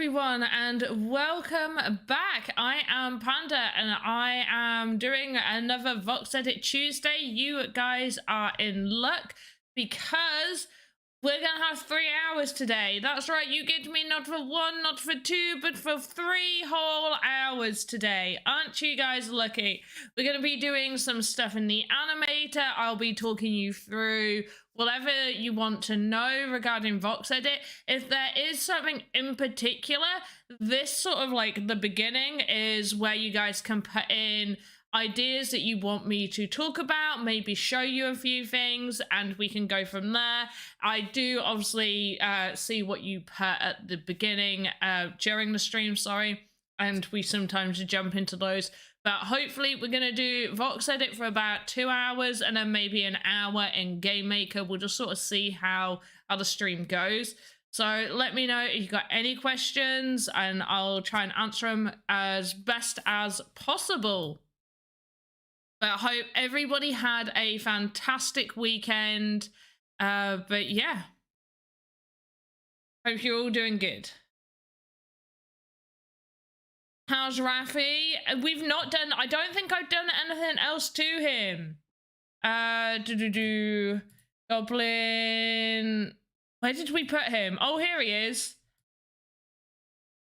everyone, and welcome back. I am Panda, and I am doing another Voxedit Tuesday. You guys are in luck because we're gonna have 3 hours today. That's right, you get me not for one, not for two, but for 3 whole hours today. Aren't you guys lucky? We're gonna be doing some stuff in the animator. I'll be talking you through whatever you want to know regarding Voxedit. If there is something in particular, this sort of like the beginning is where you guys can put in ideas that you want me to talk about, maybe show you a few things, and we can go from there. I do obviously see what you put at the beginning during the stream, and we sometimes jump into those. But hopefully we're going to do Voxedit for about 2 hours and then maybe an hour in Game Maker. We'll just sort of see how the stream goes. So let me know if you've got any questions and I'll try and answer them as best as possible. But I hope everybody had a fantastic weekend. But yeah, hope you're all doing good. How's Rafi? We've not done, I don't think I've done anything else to him. Goblin. Where did we put him? Oh, here he is.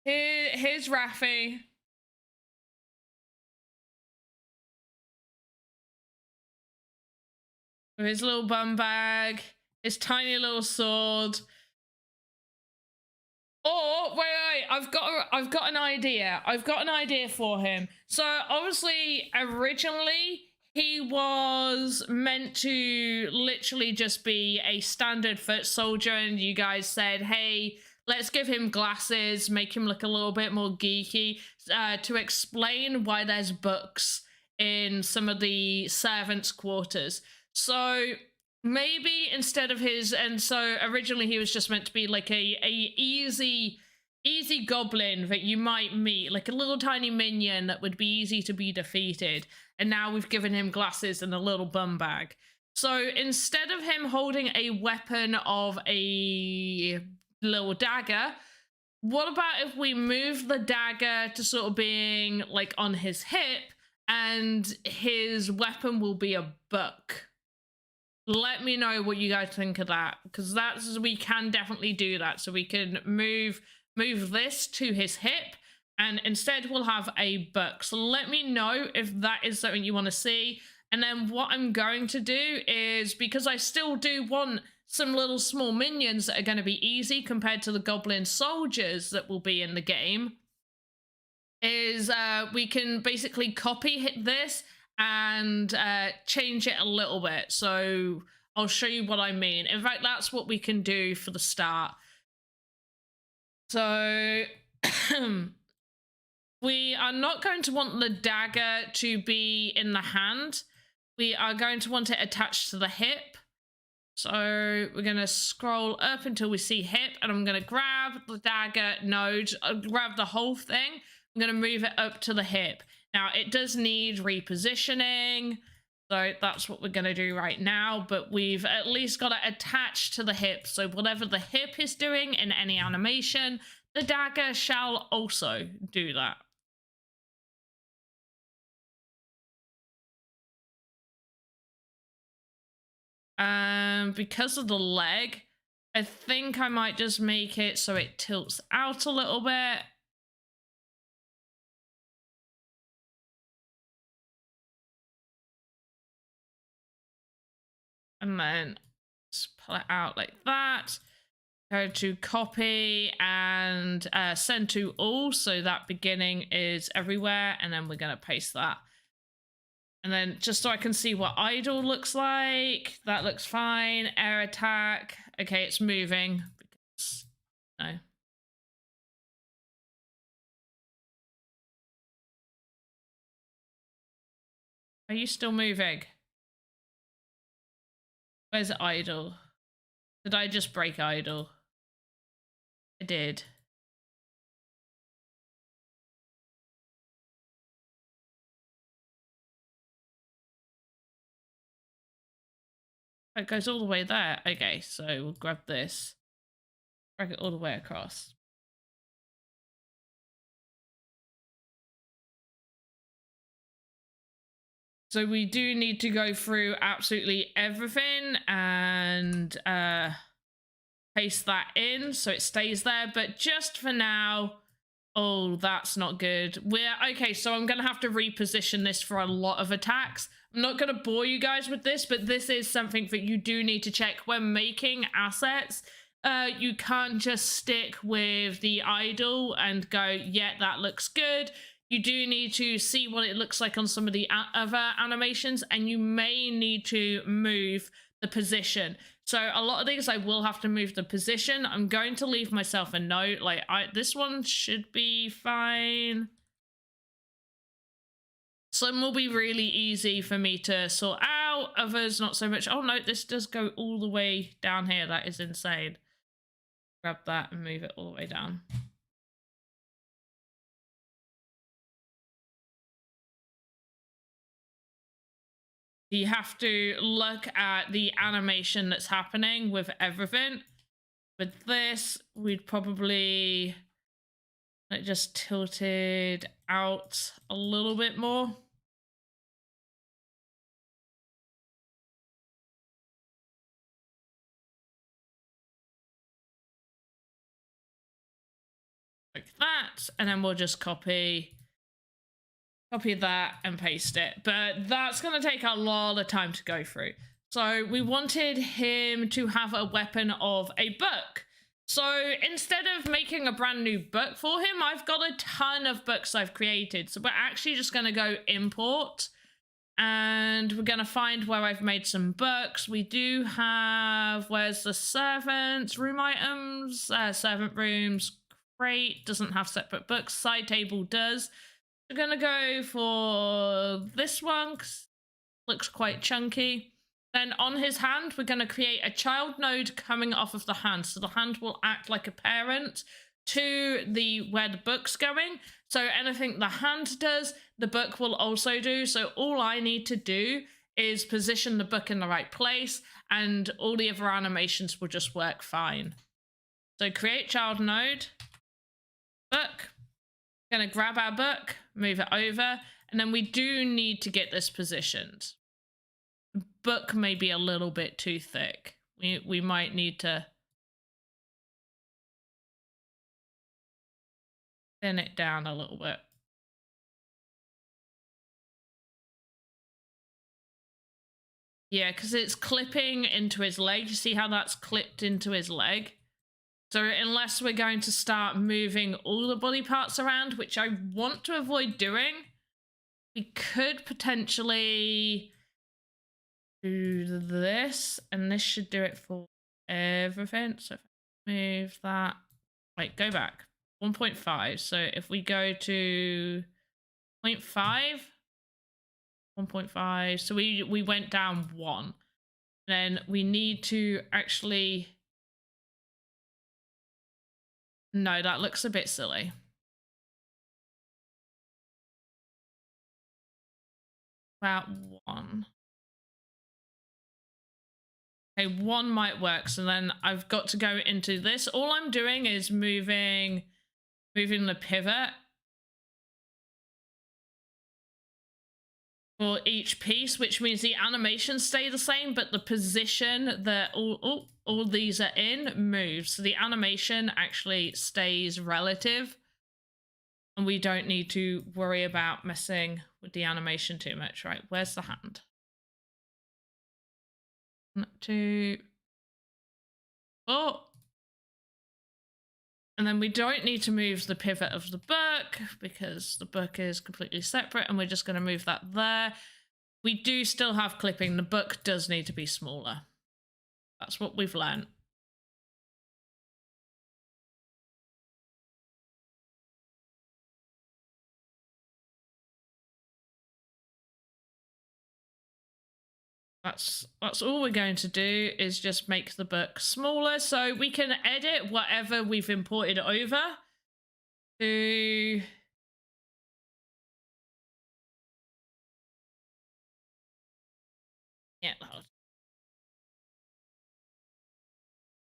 Here's Rafi. With his little bum bag, his tiny little sword. Or wait, I've got an idea. I've got an idea for him. So obviously, originally he was meant to literally just be a standard foot soldier, and you guys said, "Hey, let's give him glasses, make him look a little bit more geeky," to explain why there's books in some of the servants' quarters. So maybe instead of his, and so originally he was just meant to be like a easy goblin that you might meet, like a little tiny minion that would be easy to be defeated, and now we've given him glasses and a little bum bag. So instead of him holding a weapon of a little dagger, what about if we move the dagger to sort of being like on his hip, and his weapon will be a book? Let me know what you guys think of that, because we can definitely do that. So we can move this to his hip, and instead we'll have a book. So let me know if that is something you want to see. And then what I'm going to do is, because I still do want some little small minions that are going to be easy compared to the goblin soldiers that will be in the game, is we can basically copy this and change it a little bit. So I'll show you what I mean. In fact, that's what we can do for the start. So we are not going to want the dagger to be in the hand. We are going to want it attached to the hip. So we're going to scroll up until we see hip, and I'm going to grab the dagger node, grab the whole thing. I'm going to move it up to the hip. Now, it does need repositioning, so that's what we're going to do right now, but we've at least got it attached to the hip, so whatever the hip is doing in any animation, the dagger shall also do that. Because of the leg, I think I might just make it so it tilts out a little bit. And then just pull it out like that. Go to copy and send to all, so that beginning is everywhere. And then we're going to paste that. And then just so I can see what idle looks like. That looks fine. Air attack. Okay, it's moving. Because, no. Are you still moving? Where's idle? Did I just break idle? I did. It goes all the way there. Okay, so we'll grab this. Drag it all the way across. So we do need to go through absolutely everything and paste that in so it stays there. But just for now, oh, that's not good. We're okay. So I'm going to have to reposition this for a lot of attacks. I'm not going to bore you guys with this, but this is something that you do need to check when making assets. You can't just stick with the idle and go, yeah, that looks good. You do need to see what it looks like on some of the other animations, and you may need to move the position. So a lot of these I will have to move the position. I'm going to leave myself a note, like this one should be fine. Some will be really easy for me to sort out, others not so much. Oh no, this does go all the way down here. That is insane. Grab that and move it all the way down. You have to look at the animation that's happening with everything. With this, we'd probably just tilted out a little bit more. Like that, and then we'll just copy that and paste it. But that's going to take a lot of time to go through. So we wanted him to have a weapon of a book. So instead of making a brand new book for him, I've got a ton of books I've created. So we're actually just going to go import, and we're going to find where I've made some books. We do have, where's the servants, room items, servant rooms, crate, doesn't have separate books, side table does. We're going to go for this one, 'cause it looks quite chunky. Then on his hand, we're going to create a child node coming off of the hand. So the hand will act like a parent to where the book's going. So anything the hand does, the book will also do. So all I need to do is position the book in the right place, and all the other animations will just work fine. So create child node, book. Going to grab our book, move it over, and then we do need to get this positioned. The book may be a little bit too thick. We might need to thin it down a little bit. Yeah, because it's clipping into his leg. You see how that's clipped into his leg? So unless we're going to start moving all the body parts around, which I want to avoid doing, we could potentially do this, and this should do it for everything. So if I move that, wait, go back 1.5. So if we go to 0.5, 1.5, so we went down 1. Then we need to actually, no, that looks a bit silly. About 1. Okay, 1 might work. So then I've got to go into this. All I'm doing is moving the pivot for each piece, which means the animations stay the same, but the position that all these are in moves. So the animation actually stays relative, and we don't need to worry about messing with the animation too much. Right, where's the hand? 1, 2, 4. And then we don't need to move the pivot of the book because the book is completely separate, and we're just going to move that there. We do still have clipping. The book does need to be smaller. That's what we've learned. That's all we're going to do, is just make the book smaller, so we can edit whatever we've imported over to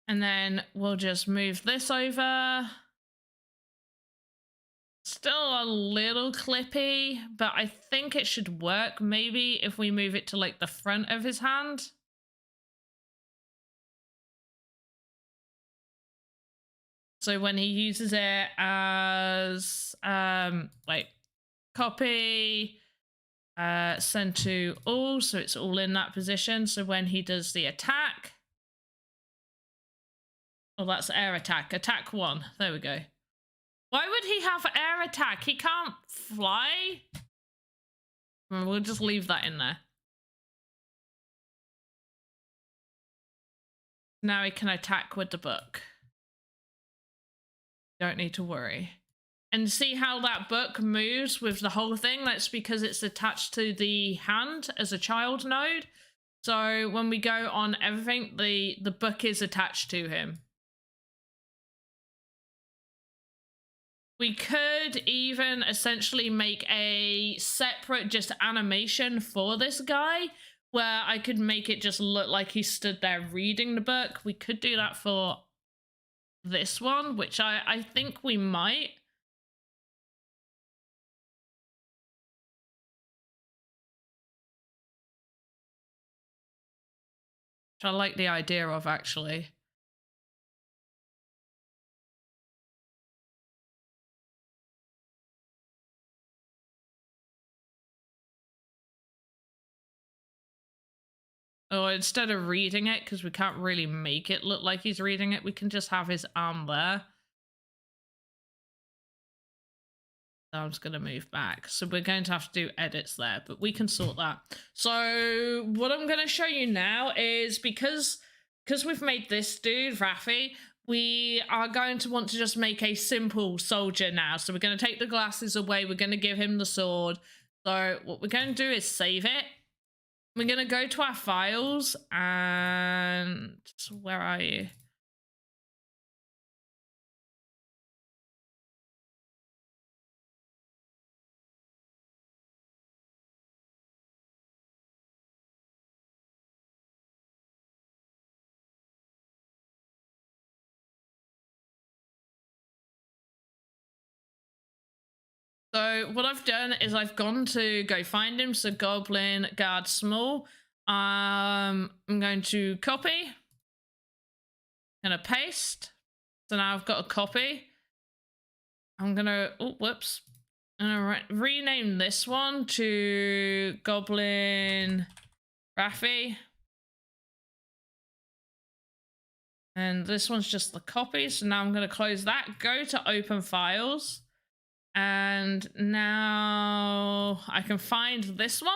and then we'll just move this over. still a little clippy, but I think it should work maybe if we move it to like the front of his hand. So when he uses it as like copy, send to all, so it's all in that position. So when he does the attack, oh, that's air attack. Attack 1. There we go. Why would he have air attack? He can't fly. We'll just leave that in there. Now he can attack with the book. Don't need to worry. And see how that book moves with the whole thing? That's because it's attached to the hand as a child node. So when we go on everything, the book is attached to him. We could even essentially make a separate just animation for this guy where I could make it just look like he stood there reading the book. We could do that for this one, which I think we might. Which I like the idea of, actually. Or instead of reading it, because we can't really make it look like he's reading it, we can just have his arm there. I'm just going to move back. So we're going to have to do edits there, but we can sort that. So what I'm going to show you now is because we've made this dude, Rafi, we are going to want to just make a simple soldier now. So we're going to take the glasses away. We're going to give him the sword. So what we're going to do is save it. We're going to go to our files and where are you? So what I've done is I've gone to go find him. So Goblin Guard Small. I'm going to copy. I'm going to paste. So now I've got a copy. I'm going to, oh, whoops. I'm going to rename this one to Goblin Rafi. And this one's just the copy. So now I'm going to close that. Go to open files. And now I can find this one.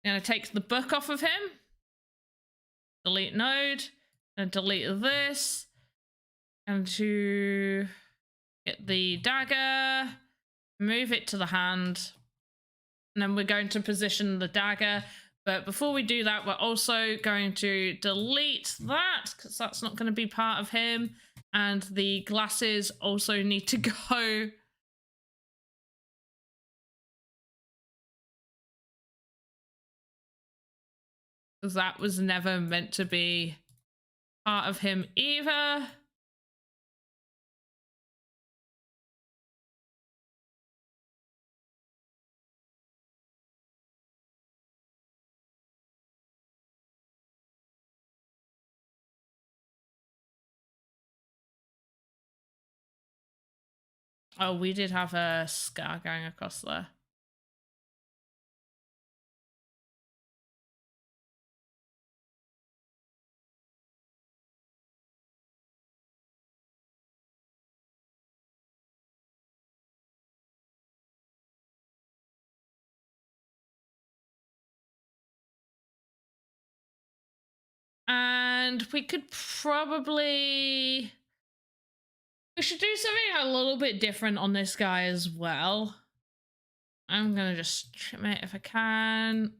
I'm going to take the book off of him. Delete node. And delete this. And to get the dagger. Move it to the hand. And then we're going to position the dagger. But before we do that, we're also going to delete that because that's not going to be part of him. And the glasses also need to go. Because that was never meant to be part of him either. Oh, we did have a scar going across there. And we could probably... We should do something a little bit different on this guy as well. I'm going to just trim it if I can.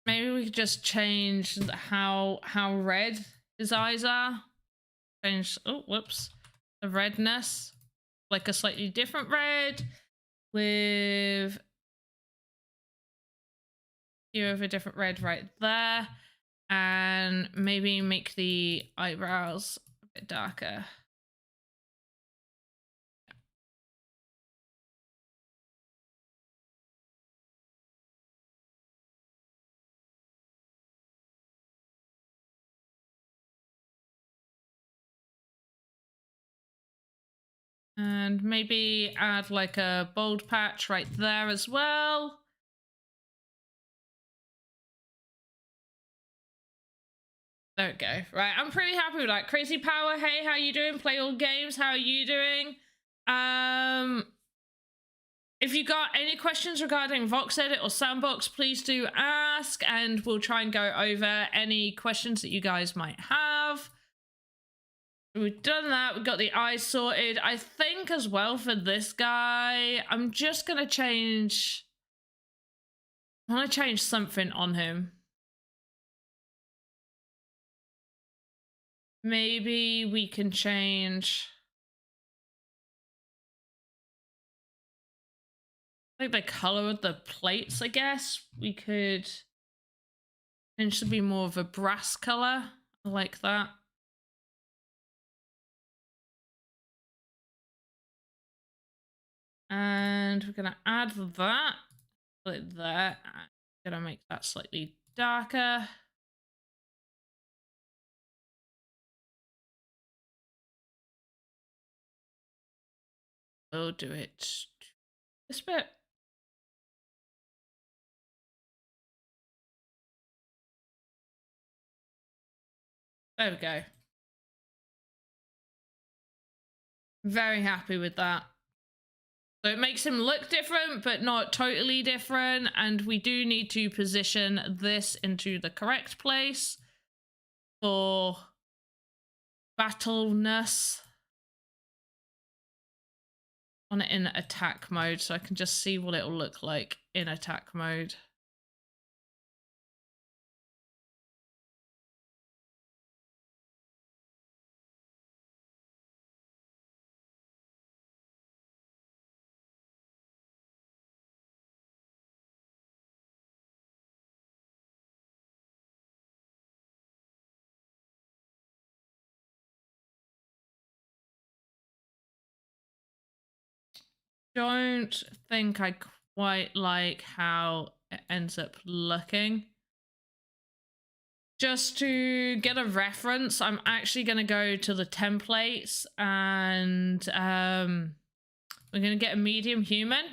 Maybe we could just change how red his eyes are. Change, oh, whoops. The redness. Like a slightly different red with few of a different red right there. And maybe make the eyebrows a bit darker. And maybe add like a bold patch right there as well. There we go. Right, I'm pretty happy with that. Crazy Power, hey, how you doing? Play All Games, how are you doing? If you got any questions regarding Voxedit or Sandbox, please do ask, and we'll try and go over any questions that you guys might have. We've done that. We've got the eyes sorted. I think as well for this guy, I'm just going to change... I want to change something on him. Maybe we can change... like the color of the plates, I guess. We could change to be more of a brass color. I like that. And we're gonna add that. Put it there. I'm gonna make that slightly darker. We'll do it this bit. There we go. Very happy with that. So it makes him look different, but not totally different. And we do need to position this into the correct place for battleness. On it in attack mode, so I can just see what it'll look like in attack mode. Don't think I quite like how it ends up looking. Just to get a reference, I'm actually going to go to the templates and we're going to get a medium human.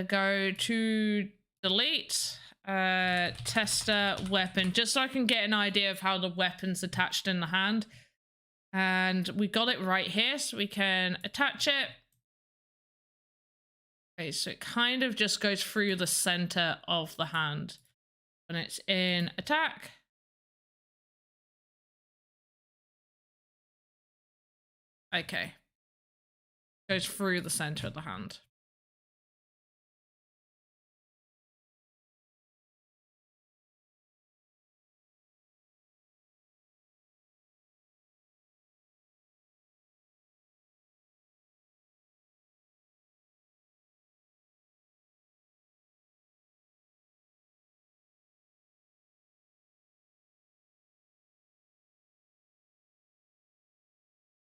Go to delete, tester weapon, just so I can get an idea of how the weapon's attached in the hand. And we got it right here, so we can attach it. Okay, so it kind of just goes through the center of the hand when it's in attack. Okay. Goes through the center of the hand.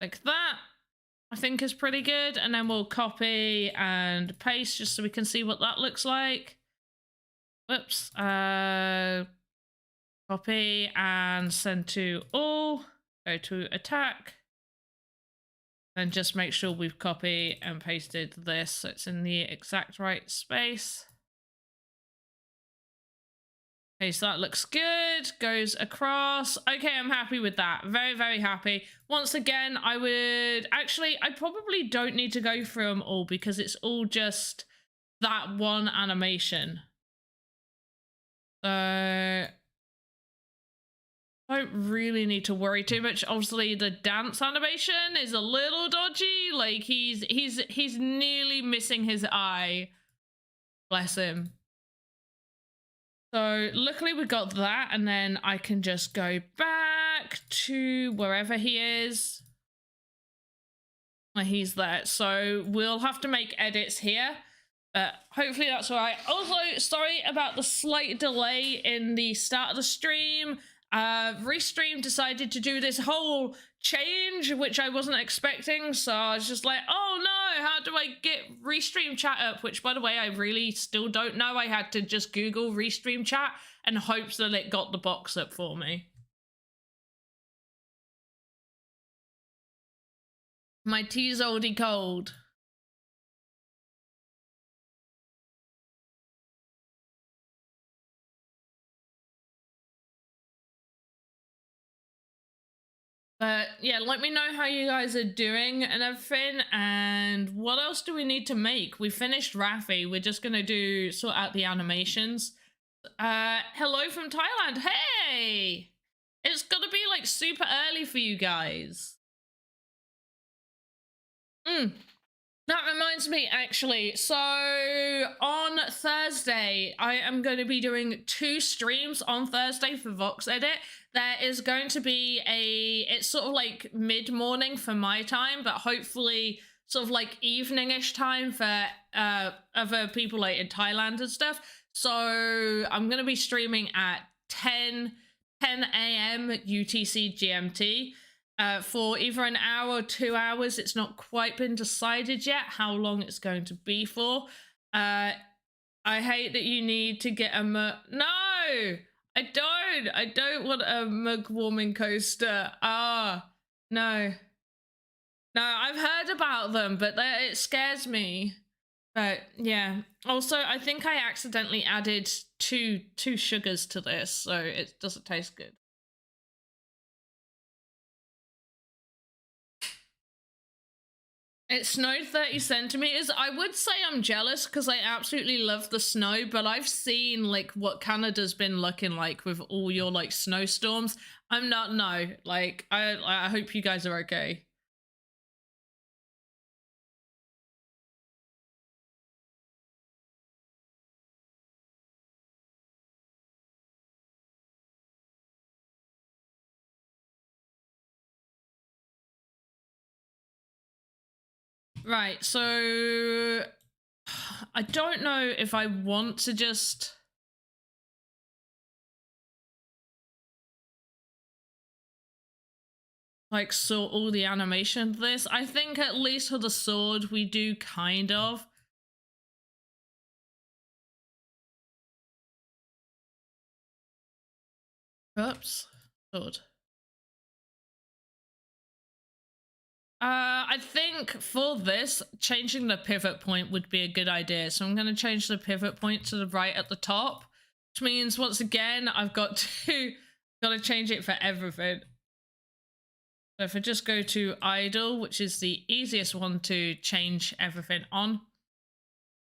Like that, I think is pretty good. And then we'll copy and paste just so we can see what that looks like. Whoops. Copy and send to all. Go to attack. And just make sure we've copied and pasted this so it's in the exact right space. Okay, so that looks good. Goes across. Okay, I'm happy with that. Very, very happy. Once again, I probably don't need to go through them all because it's all just that one animation. So I don't really need to worry too much. Obviously, the dance animation is a little dodgy. Like he's nearly missing his eye. Bless him. So luckily we got that, and then I can just go back to wherever he is. He's there. So we'll have to make edits here. But hopefully that's all right. Also, sorry about the slight delay in the start of the stream. Restream decided to do this whole change, which I wasn't expecting. So I was just like, oh no, how do I get Restream chat up? Which, by the way, I really still don't know. I had to just Google Restream chat and hopes that it got the box up for me. My tea's oldie cold. But yeah, let me know how you guys are doing and everything. And what else do we need to make? We finished Raffi. We're just gonna sort out the animations. Hello from Thailand. Hey! It's gonna be like super early for you guys. That reminds me, actually. So on Thursday, I am going to be doing 2 streams on Thursday for Voxedit. There is going to be it's sort of like mid-morning for my time, but hopefully sort of like evening-ish time for other people like in Thailand and stuff. So I'm going to be streaming at 10 a.m. UTC GMT. For either an hour or 2 hours. It's not quite been decided yet how long it's going to be for. I hate that you need to get a No! I don't want a mug warming coaster. No. No, I've heard about them, but it scares me. But yeah. Also, I think I accidentally added two sugars to this, so it doesn't taste good. It snowed 30 centimeters. I would say I'm jealous because I absolutely love the snow, but I've seen like what Canada's been looking like with all your like snowstorms. I'm not, no. Like, I hope you guys are okay. Right, so I don't know if I want to just like sort all the animation of this. I think at least for the sword we do kind of. Oops, sword. I think for this, changing the pivot point would be a good idea. So I'm going to change the pivot point to the right at the top, which means once again, I've got to change it for everything. So if I just go to idle, which is the easiest one to change everything on,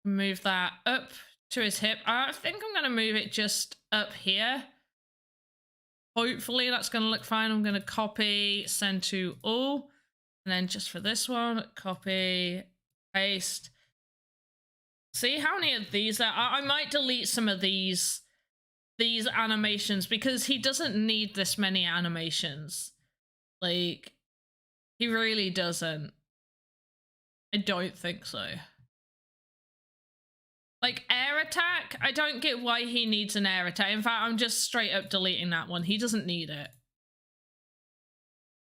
move that up to his hip. I think I'm going to move it just up here. Hopefully that's going to look fine. I'm going to copy, send to all. And then just for this one, copy, paste. See how many of these there are? I might delete some of these animations because he doesn't need this many animations. Like, he really doesn't. I don't think so. Like, air attack, I don't get why he needs an air attack. In fact, I'm just straight up deleting that one. He doesn't need it.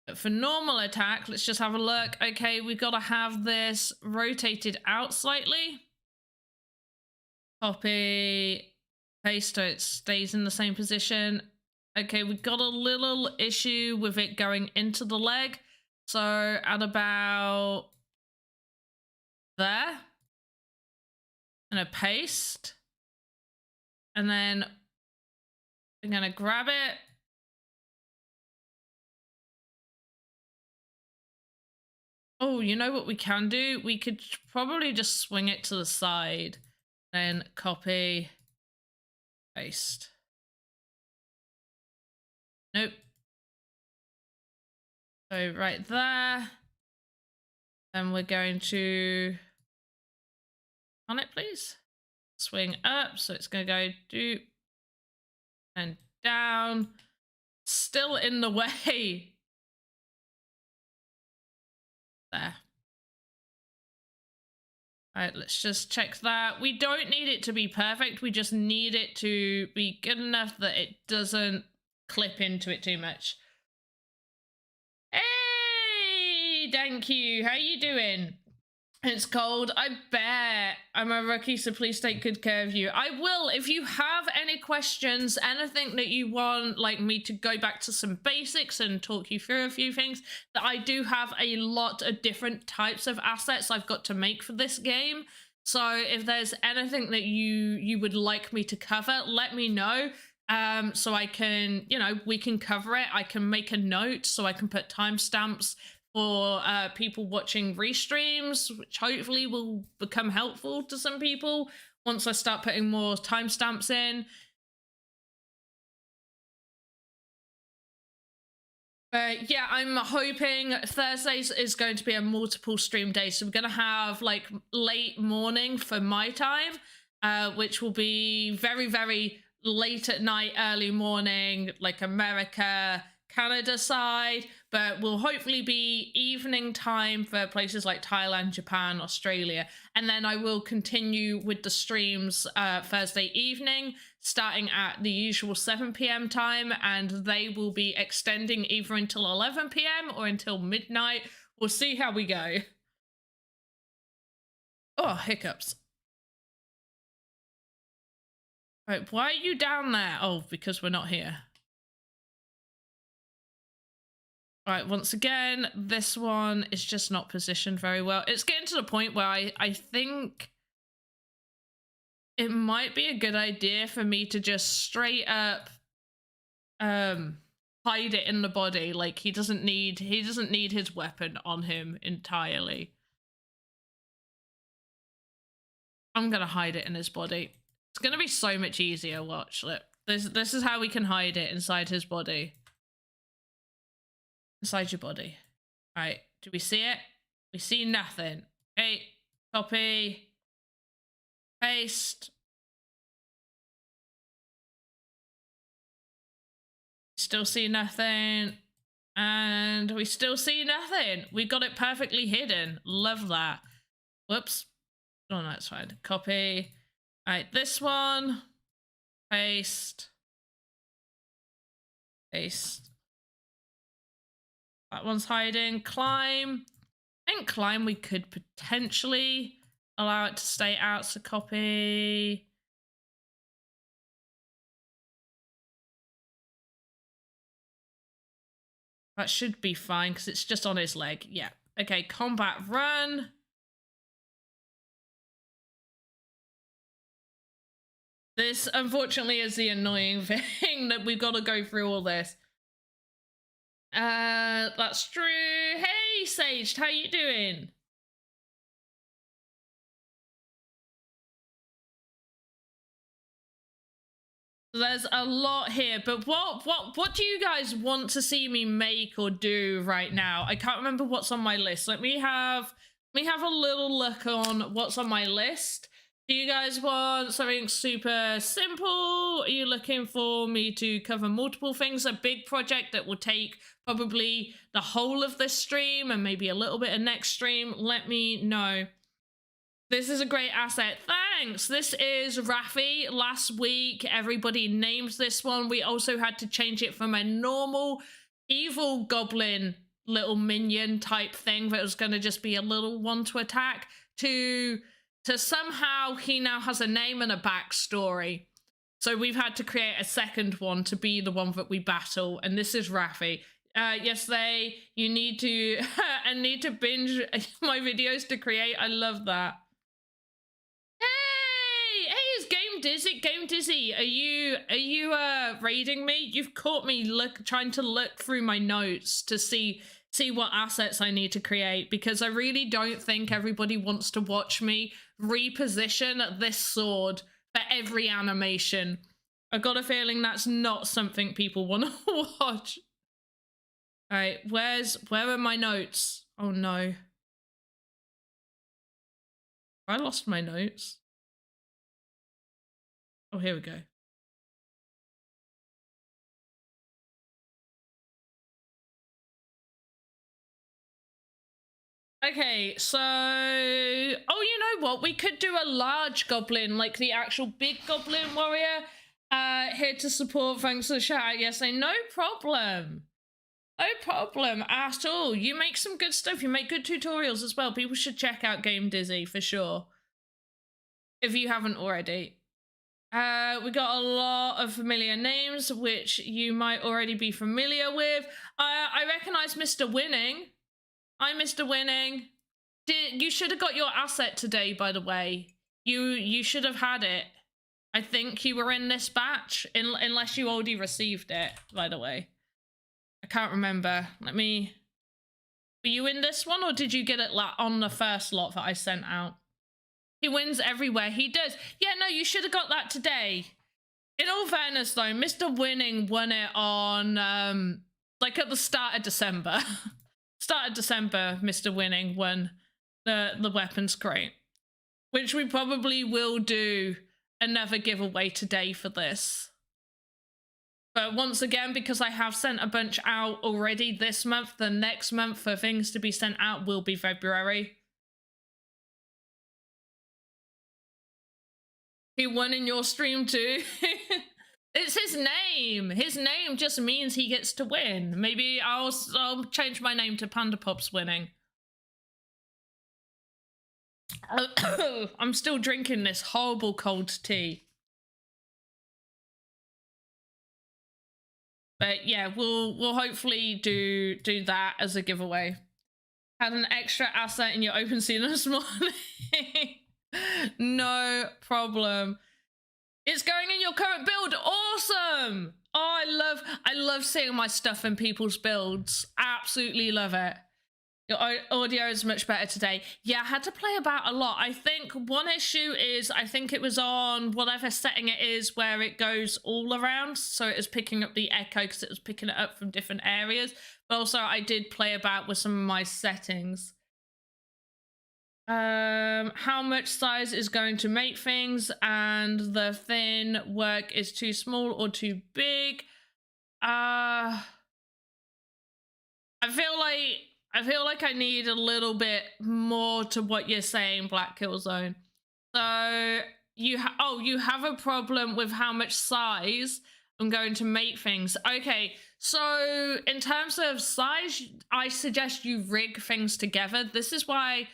But for normal attack, let's just have a look. Okay, we've got to have this rotated out slightly. Copy, paste so it stays in the same position. Okay, we've got a little issue with it going into the leg. So at about there. And a paste. And then I'm going to grab it. Oh, you know what we can do? We could probably just swing it to the side. Then copy, paste. Nope. So right there. Then we're going to, on it please. Swing up, so it's going to go doop and down. Still in the way. There. All right, let's just check that. We don't need it to be perfect. We just need it to be good enough that it doesn't clip into it too much. Hey, thank you. How you doing? It's cold. I bet. I'm a rookie, so please take good care of you. I will. If you have any questions, anything that you want, like me to go back to some basics and talk you through a few things, that I do have a lot of different types of assets I've got to make for this game. So if there's anything that you would like me to cover, let me know. So I can, we can cover it. I can make a note so I can put timestamps for people watching restreams, which hopefully will become helpful to some people once I start putting more timestamps in. But yeah, I'm hoping Thursdays is going to be a multiple stream day. So we're going to have like late morning for my time, which will be very, very late at night, early morning, like America, Canada side, but will hopefully be evening time for places like Thailand, Japan, Australia. And then I will continue with the streams Thursday evening, starting at the usual 7 p.m. time, and they will be extending either until 11 p.m. or until midnight. We'll see how we go. Oh, hiccups. Right, why are you down there? Oh, because we're not here. All right, once again, this one is just not positioned very well. It's getting to the point where I think it might be a good idea for me to just straight up hide it in the body. Like he doesn't need his weapon on him entirely. I'm gonna hide it in his body. It's gonna be so much easier. Watch, look. This is how we can hide it inside his body. Inside your body. All right, do we see it? We see nothing. Okay, copy, paste. Still see nothing. And we still see nothing. We got it perfectly hidden. Love that. Whoops. Oh, no, it's fine. Copy. All right, this one. Paste. Paste. That one's hiding. Climb. I think climb we could potentially allow it to stay out, so copy. That should be fine because it's just on his leg. Yeah. Okay, combat run. This, unfortunately, is the annoying thing that we've got to go through all this. That's true. Hey, Sage, how you doing? There's a lot here, but what do you guys want to see me make or do right now? I can't remember what's on my list. Let me have a little look on what's on my list. Do you guys want something super simple? Are you looking for me to cover multiple things? A big project that will take probably the whole of this stream and maybe a little bit of next stream? Let me know. This is a great asset. Thanks. This is Raffi. Last week, everybody named this one. We also had to change it from a normal evil goblin little minion type thing that was going to just be a little one to attack to somehow he now has a name and a backstory. So we've had to create a second one to be the one that we battle. And this is Raffi. Yesterday, you need to I need to binge my videos to create. I love that. Hey, it's Game Dizzy. Game Dizzy, are you raiding me? You've caught me trying to look through my notes to see what assets I need to create, because I really don't think everybody wants to watch me reposition this sword for every animation. I got a feeling that's not something people want to watch. All right, where are my notes? Oh no. I lost my notes. Oh, here we go. Okay, so... Oh, you know what? We could do a large goblin, like the actual big goblin warrior. Here to support. Thanks for the shout out. Yes, no problem. No problem at all. You make some good stuff. You make good tutorials as well. People should check out Game Dizzy for sure, if you haven't already. We got a lot of familiar names, which you might already be familiar with. I recognize Mr. Winning. Hi, Mr. Winning. You should have got your asset today, by the way. You should have had it. I think you were in this batch, unless you already received it, by the way. I can't remember. Were you in this one, or did you get it on the first lot that I sent out? He wins everywhere. He does. Yeah, no, you should have got that today. In all fairness, though, Mr. Winning won it on, like at the start of December. Start of December, Mr. Winning won the weapons crate, which we probably will do another giveaway today for this. But once again, because I have sent a bunch out already this month, the next month for things to be sent out will be February. He won in your stream too. It's his name. His name just means he gets to win. Maybe I'll change my name to Panda Pops Winning. I'm still drinking this horrible cold tea. But yeah, we'll hopefully do that as a giveaway. Had an extra asset in your OpenSea this morning. No problem. It's going in your current build. Awesome. Oh, I love seeing my stuff in people's builds. Absolutely love it. Your audio is much better today. Yeah, I had to play about a lot. I think one issue is I think it was on whatever setting it is where it goes all around. So it was picking up the echo because it was picking it up from different areas. But also I did play about with some of my settings. How much size is going to make things, and the thin work is too small or too big. I feel like I need a little bit more to what you're saying, Black Killzone. So you have a problem with how much size I'm going to make things. Okay, so in terms of size, I suggest you rig things together. This is why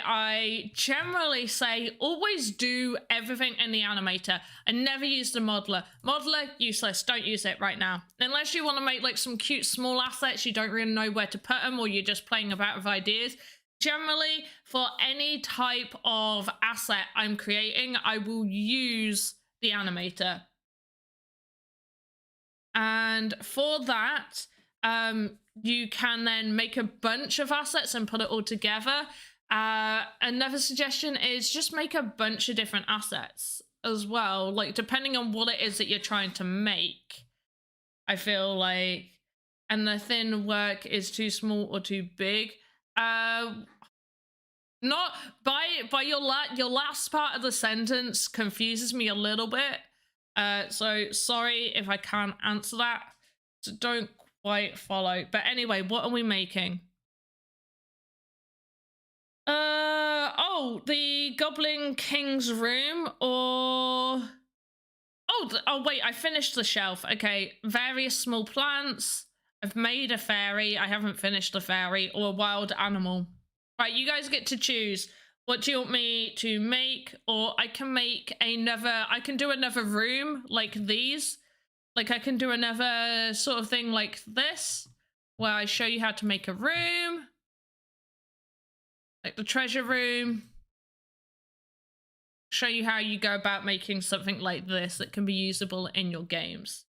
I generally say always do everything in the animator and never use the modeler. Modeler, useless. Don't use it right now. Unless you want to make like some cute small assets, you don't really know where to put them, or you're just playing about with ideas. Generally, for any type of asset I'm creating, I will use the animator. And for that, you can then make a bunch of assets and put it all together. Another suggestion is just make a bunch of different assets as well, like depending on what it is that you're trying to make. I feel like, and the thin work is too small or too big. Not by your last part of the sentence confuses me a little bit. So sorry if I can't answer that. So don't quite follow. But anyway, what are we making? The Goblin King's room, or oh wait, I finished the shelf. Okay, various small plants. I've made a fairy. I haven't finished the fairy, or a wild animal. Right, you guys get to choose. What do you want me to make? Or I can make another, I can do another room like these. Like I can do another sort of thing like this, where I show you how to make a room. Like the treasure room. Show you how you go about making something like this that can be usable in your games.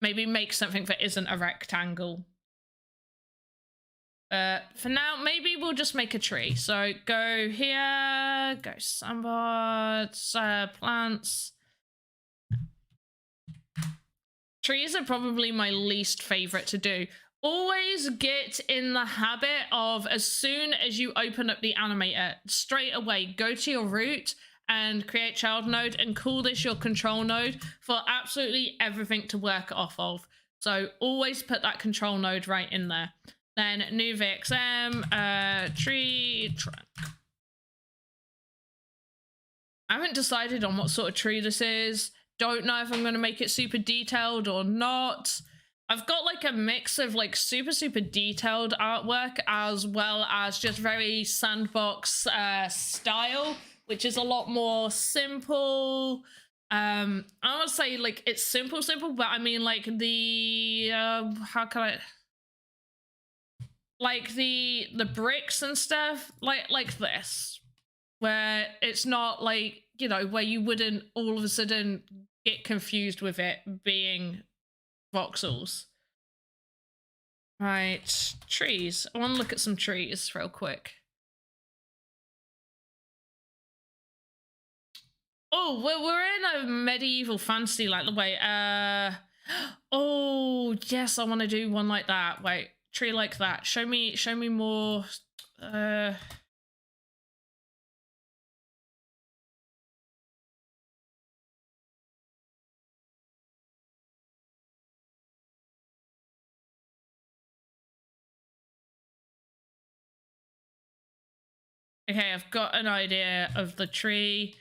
Maybe make something that isn't a rectangle. For now, maybe we'll just make a tree. So go here, go Sandbox, plants. Trees are probably my least favorite to do. Always get in the habit of, as soon as you open up the animator, straight away go to your root and create child node and call this your control node for absolutely everything to work off of. So always put that control node right in there. Then new VXM, tree trunk. I haven't decided on what sort of tree this is. Don't know if I'm going to make it super detailed or not. I've got like a mix of like super detailed artwork as well as just very sandbox style, which is a lot more simple. I would say like it's simple, but I mean like the how can I, like the bricks and stuff, like this, where it's not like, you know, where you wouldn't all of a sudden get confused with it being voxels. Right, trees. I want to look at some trees real quick. Oh, we're in a medieval fantasy like the way. Oh yes, I want to do one like that. Wait, tree like that. Show me more. Okay, I've got an idea of the tree.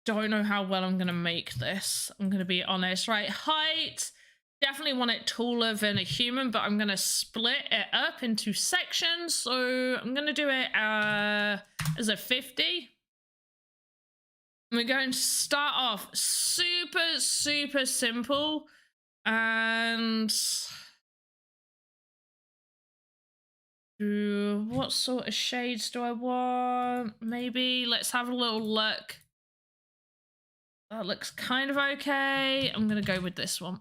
Don't know how well I'm gonna make this. I'm gonna be honest. Right, height. Definitely want it taller than a human, but I'm gonna split it up into sections. So I'm gonna do it as a 50. And we're going to start off super simple. And what sort of shades do I want? Maybe let's have a little look. That looks kind of okay. I'm gonna go with this one.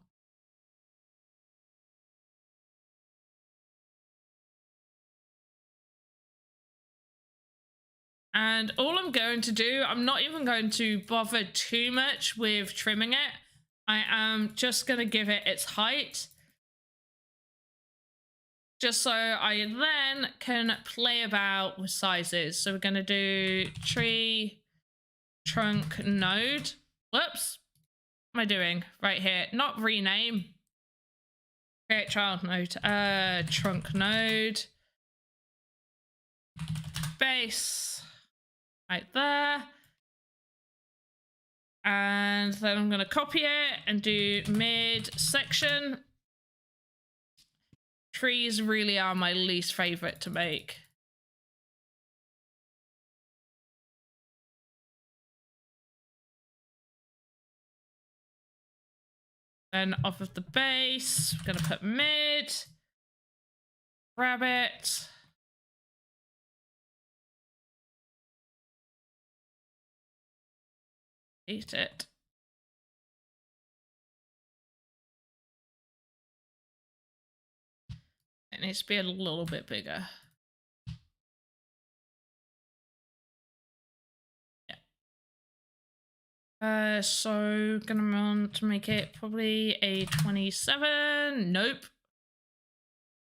And all I'm going to do, I'm not even going to bother too much with trimming it. I am just going to give it its height, just so I then can play about with sizes. So we're going to do tree trunk node. Whoops. What am I doing? Right here. Not rename. Create child node. Trunk node. Base. Right there. And then I'm going to copy it and do mid section. Trees really are my least favorite to make. Then off of the base, I'm going to put mid. Grab it. Eat it. It needs to be a little bit bigger. Yeah. So gonna want to make it probably a 27. Nope.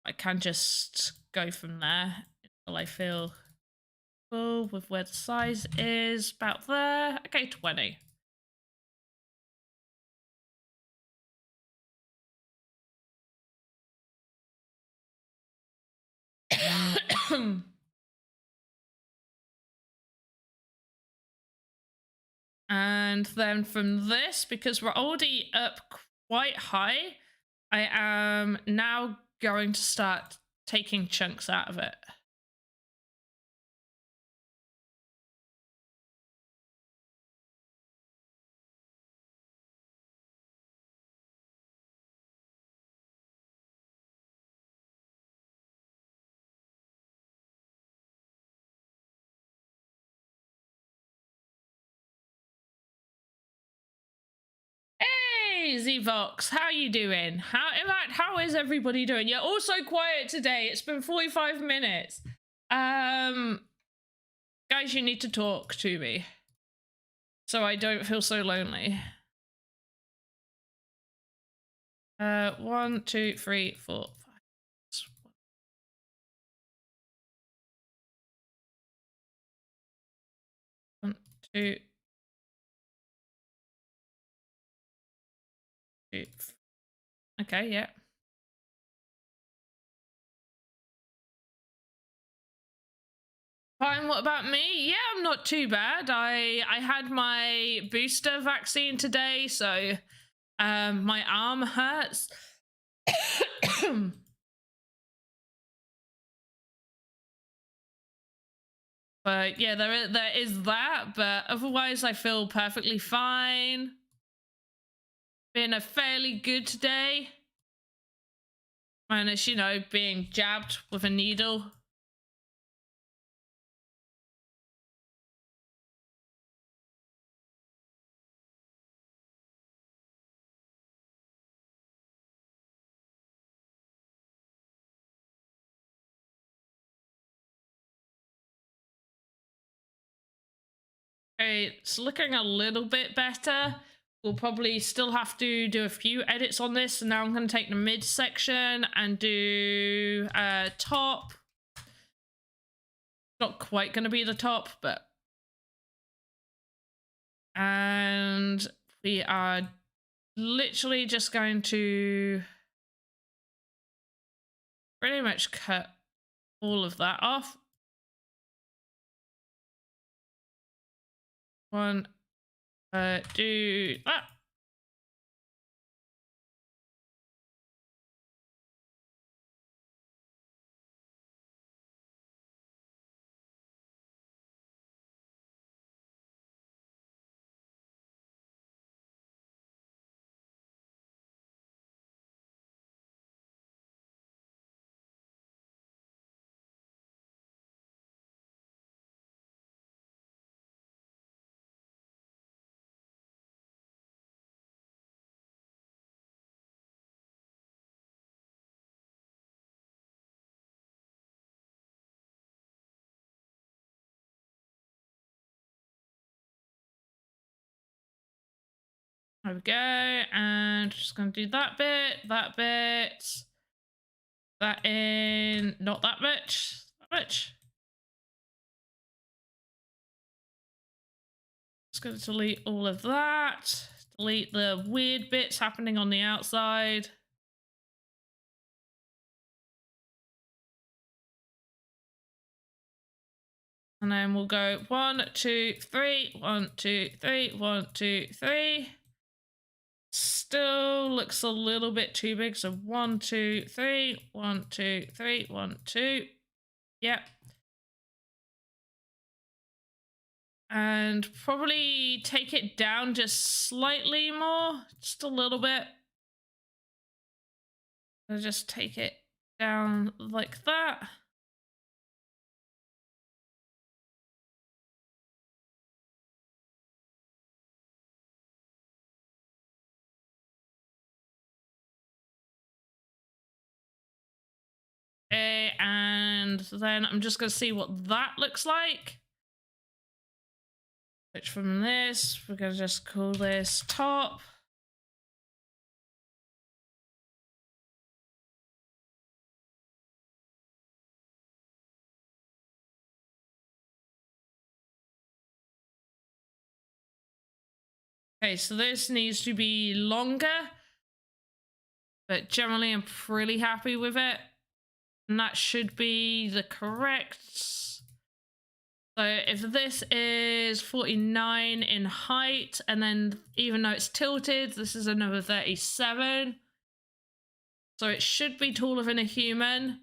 I can just go from there until I feel full with where the size is. About there. Okay, 20. And then from this, because we're already up quite high, I am now going to start taking chunks out of it. Hey, Zvox, how you doing? How is everybody doing? You're all so quiet today. It's been 45 minutes. Guys, you need to talk to me so I don't feel so lonely. 1, 2, 3, 4, 5. 1, 2, 2. Okay, yeah. Fine, what about me? Yeah, I'm not too bad. I had my booster vaccine today, so my arm hurts. But yeah, there is that, but otherwise I feel perfectly fine. Been a fairly good day. Minus, you know, being jabbed with a needle. It's looking a little bit better. We'll probably still have to do a few edits on this. So now I'm going to take the mid section and do top. Not quite going to be the top, but... And we are literally just going to pretty much cut all of that off. One, do that. There we go, and just gonna do that bit, that in, not that much, that much. Just gonna delete all of that, delete the weird bits happening on the outside. And then we'll go 1, 2, 3, 1, 2, 3, 1, 2, 3. Still looks a little bit too big. So 1, 2, 3, 1, 2, 3, 1, 2. Yep. And probably take it down just slightly more, just a little bit. I'll just take it down like that. Okay, and then I'm just going to see what that looks like. Switch from this, we're going to just call this top. Okay, so this needs to be longer, but generally I'm pretty happy with it. And that should be the correct. So if this is 49 in height, and then even though it's tilted, this is another 37. So it should be taller than a human.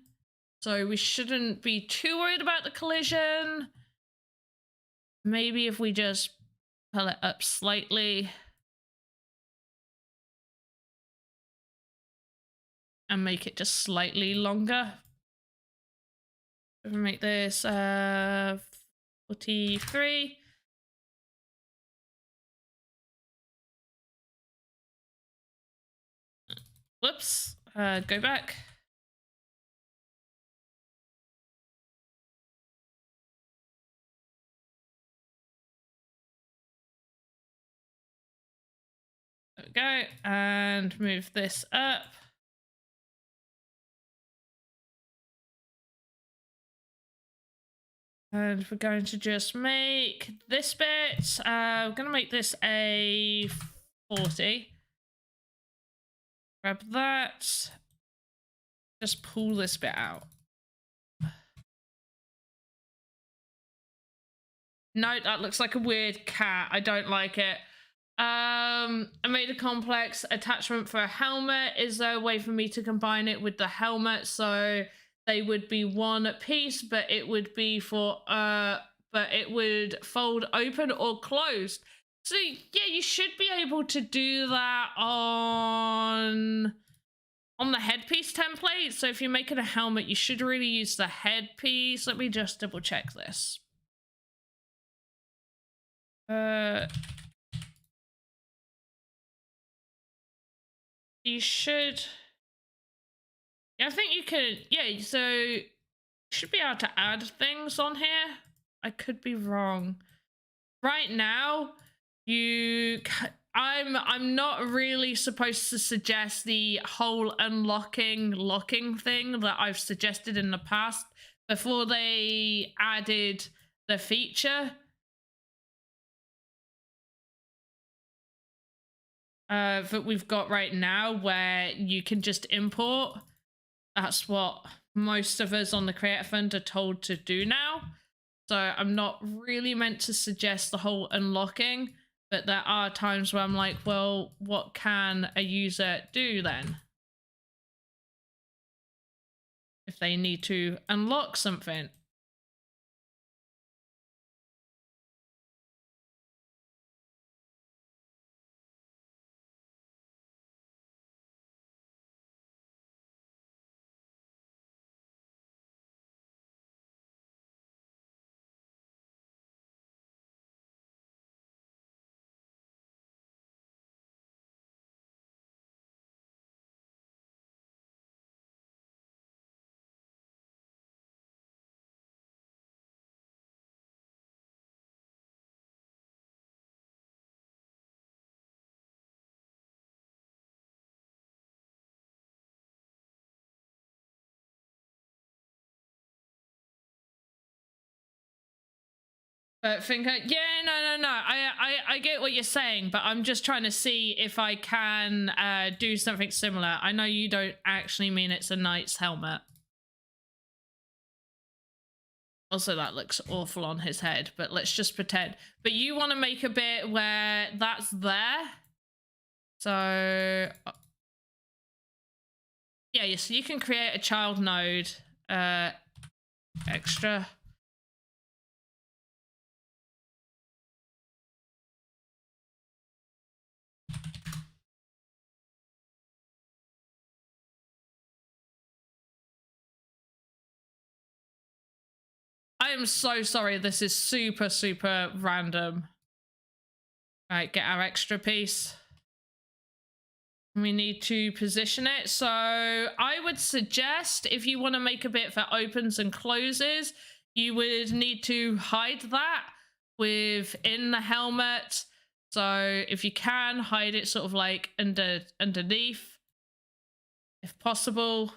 So we shouldn't be too worried about the collision. Maybe if we just pull it up slightly and make it just slightly longer. Make this 43. Whoops. Go back. There we go. And move this up. And we're going to just make this bit. We're going to make this a 40. Grab that. Just pull this bit out. No, that looks like a weird cat. I don't like it. I made a complex attachment for a helmet. Is there a way for me to combine it with the helmet so they would be one piece, but it would be for but it would fold open or closed? So yeah, you should be able to do that on the headpiece template. So if you're making a helmet, you should really use the headpiece. Let me just double check this. You should. Yeah, I think you could. Yeah, so you should be able to add things on here. I could be wrong. Right now, I'm not really supposed to suggest the whole locking thing that I've suggested in the past before they added the feature. That we've got right now where you can just import. That's what most of us on the Creator Fund are told to do now. So I'm not really meant to suggest the whole unlocking, but there are times where I'm like, well, what can a user do then if they need to unlock something? But no. I get what you're saying, but I'm just trying to see if I can do something similar. I know you don't actually mean it's a knight's helmet. Also, that looks awful on his head, but let's just pretend. But you want to make a bit where that's there. So yeah, so you can create a child node extra. I am so sorry. This is super, super random. All right, get our extra piece. We need to position it. So I would suggest if you want to make a bit that opens and closes, you would need to hide that within the helmet. So if you can, hide it sort of like underneath, if possible.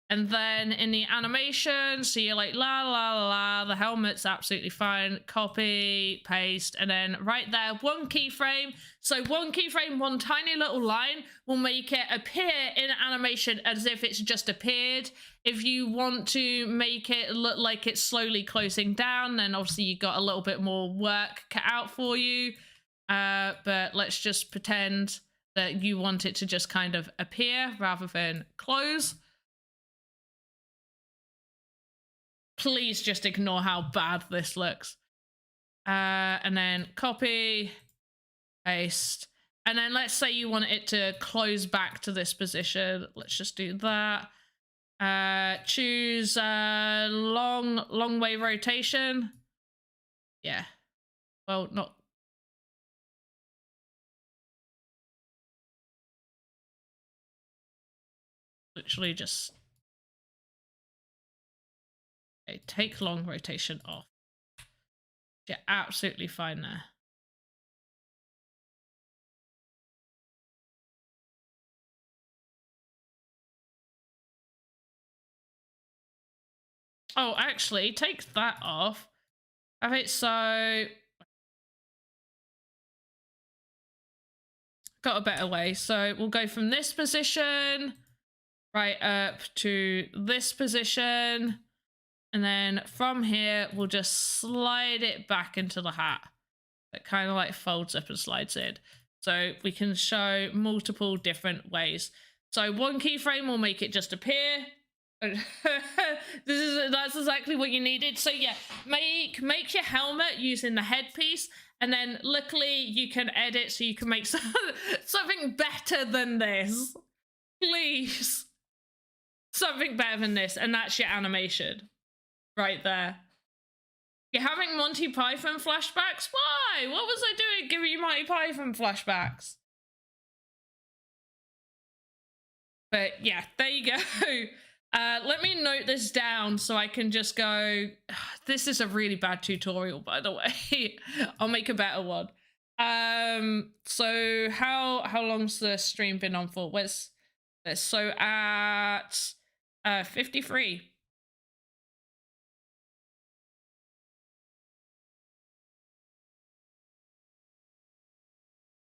And then in the animation, so you're like, la, la, la, la, the helmet's absolutely fine. Copy, paste, and then right there, one keyframe. So one keyframe, one tiny little line will make it appear in animation as if it's just appeared. If you want to make it look like it's slowly closing down, then obviously you got a little bit more work cut out for you. But let's just pretend that you want it to just kind of appear rather than close. Please just ignore how bad this looks. And then copy, paste. And then let's say you want it to close back to this position. Let's just do that. Choose long way rotation. Yeah. Well, not. Literally just. Okay, take long rotation off. You're absolutely fine there. Oh, actually, take that off. Okay, so got a better way. So we'll go from this position right up to this position. And then from here, we'll just slide it back into the hat. It kind of like folds up and slides in. So we can show multiple different ways. So one keyframe will make it just appear. That's exactly what you needed. So yeah, make your helmet using the headpiece, and then luckily you can edit so you can make something better than this. Please. Something better than this, and that's your animation. Right there. You're having Monty Python flashbacks? Why? What was I doing giving you Monty Python flashbacks? But yeah, there you go. Let me note this down so I can just go. This is a really bad tutorial, by the way. I'll make a better one. So how long's the stream been on for? Where's this? So at 53.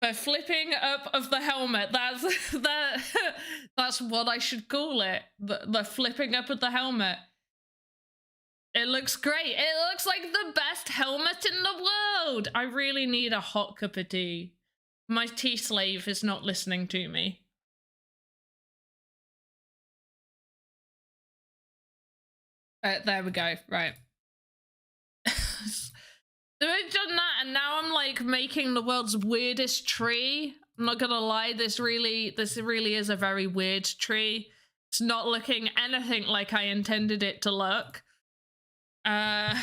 The flipping up of the helmet. That's what I should call it. The flipping up of the helmet. It looks great. It looks like the best helmet in the world. I really need a hot cup of tea. My tea slave is not listening to me. There we go. Right. I've done that, and now I'm like making the world's weirdest tree. I'm not gonna lie, this really is a very weird tree. It's not looking anything like I intended it to look. I'm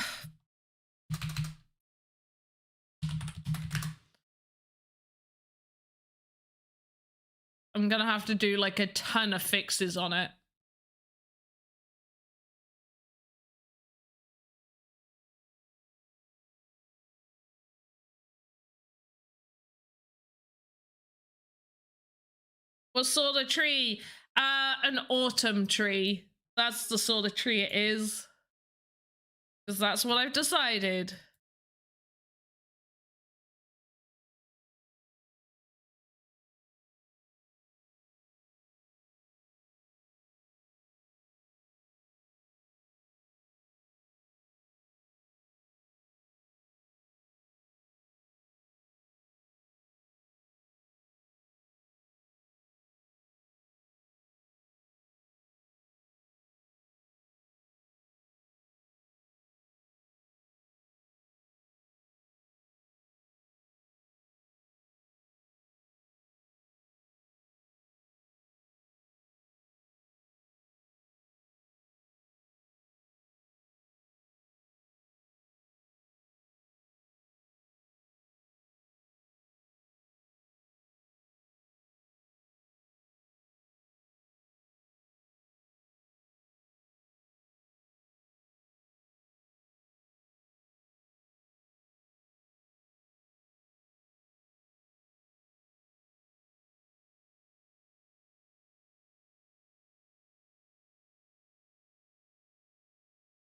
gonna have to do like a ton of fixes on it. What sort of tree? An autumn tree. That's the sort of tree it is. Because that's what I've decided.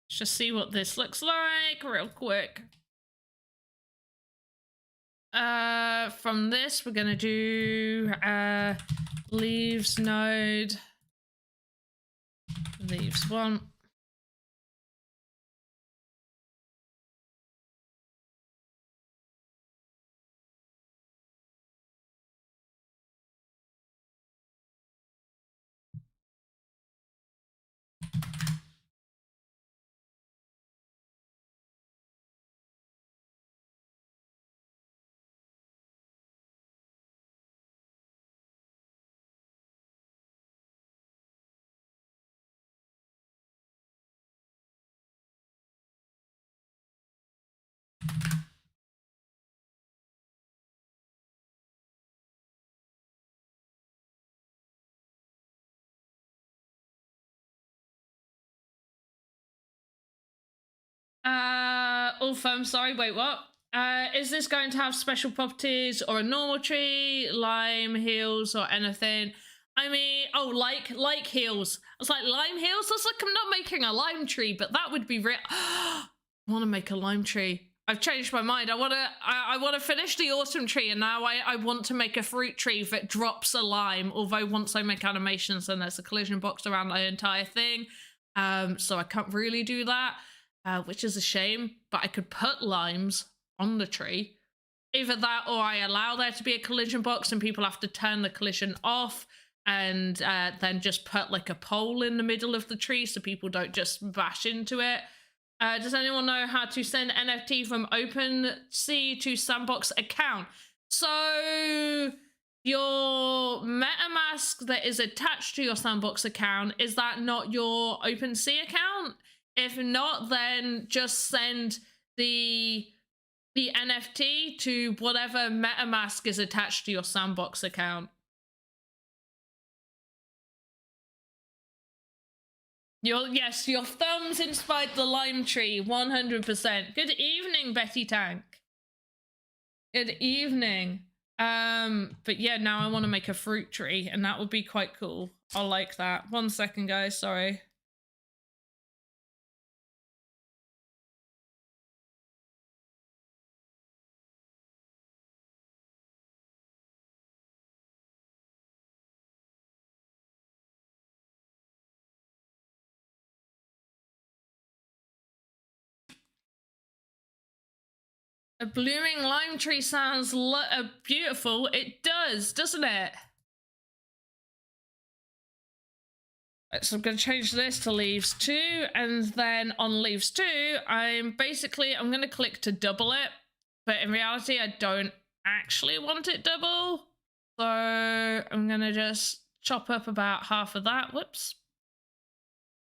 Let's just see what this looks like real quick. From this, we're gonna do leaves node, leaves one. I'm sorry, wait, what? Is this going to have special properties or a normal tree, lime, heels, or anything? I mean, oh, like heels. I was like, lime heels? Looks like I'm not making a lime tree, but that would be real. I want to make a lime tree. I've changed my mind. I want to finish the autumn tree, and now I want to make a fruit tree that drops a lime. Although once I make animations, then there's a collision box around the entire thing. So I can't really do that, which is a shame. But I could put limes on the tree. Either that or I allow there to be a collision box and people have to turn the collision off, and then just put like a pole in the middle of the tree so people don't just bash into it. Does anyone know how to send NFT from OpenSea to Sandbox account? So your MetaMask that is attached to your Sandbox account, is that not your OpenSea account? If not, then just send the NFT to whatever MetaMask is attached to your Sandbox account. Yes, your thumbs inspired the lime tree, 100%. Good evening, Betty Tank. Good evening. But yeah, now I want to make a fruit tree, and that would be quite cool. I like that. 1 second, guys, sorry. A blooming lime tree sounds beautiful. It does, doesn't it? So I'm going to change this to leaves 2, and then on leaves 2, I'm going to click to double it, but in reality, I don't actually want it double. So I'm going to just chop up about half of that. Whoops.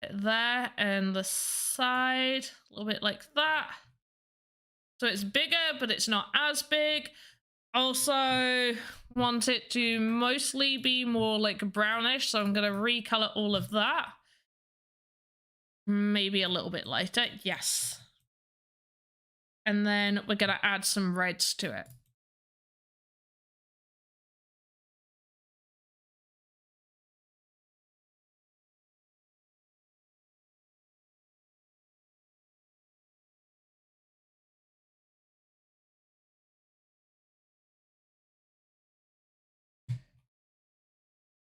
There, and the side, a little bit like that. So it's bigger, but it's not as big. Also want it to mostly be more like brownish, so I'm going to recolor all of that. Maybe a little bit lighter, yes. And then we're going to add some reds to it.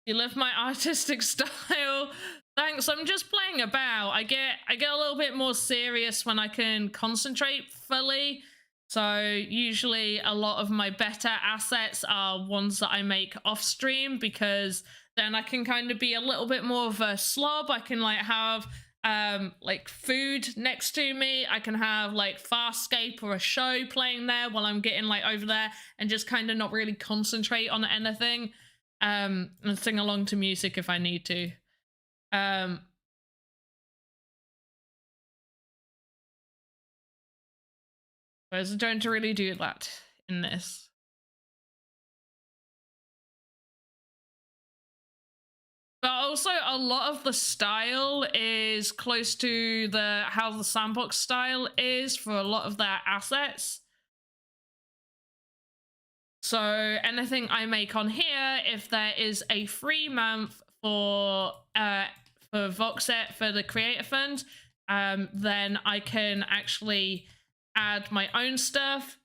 You love my artistic style. Thanks. I'm just playing about. I get a little bit more serious when I can concentrate fully. So usually a lot of my better assets are ones that I make off stream, because then I can kind of be a little bit more of a slob. I can like have like food next to me. I can have like Farscape or a show playing there while I'm getting like over there, and just kind of not really concentrate on anything. And sing along to music if I need to. Whereas I don't really do that in this. But also a lot of the style is close to how the Sandbox style is for a lot of their assets. So anything I make on here, if there is a free month for Voxedit for the Creator Fund, then I can actually add my own stuff.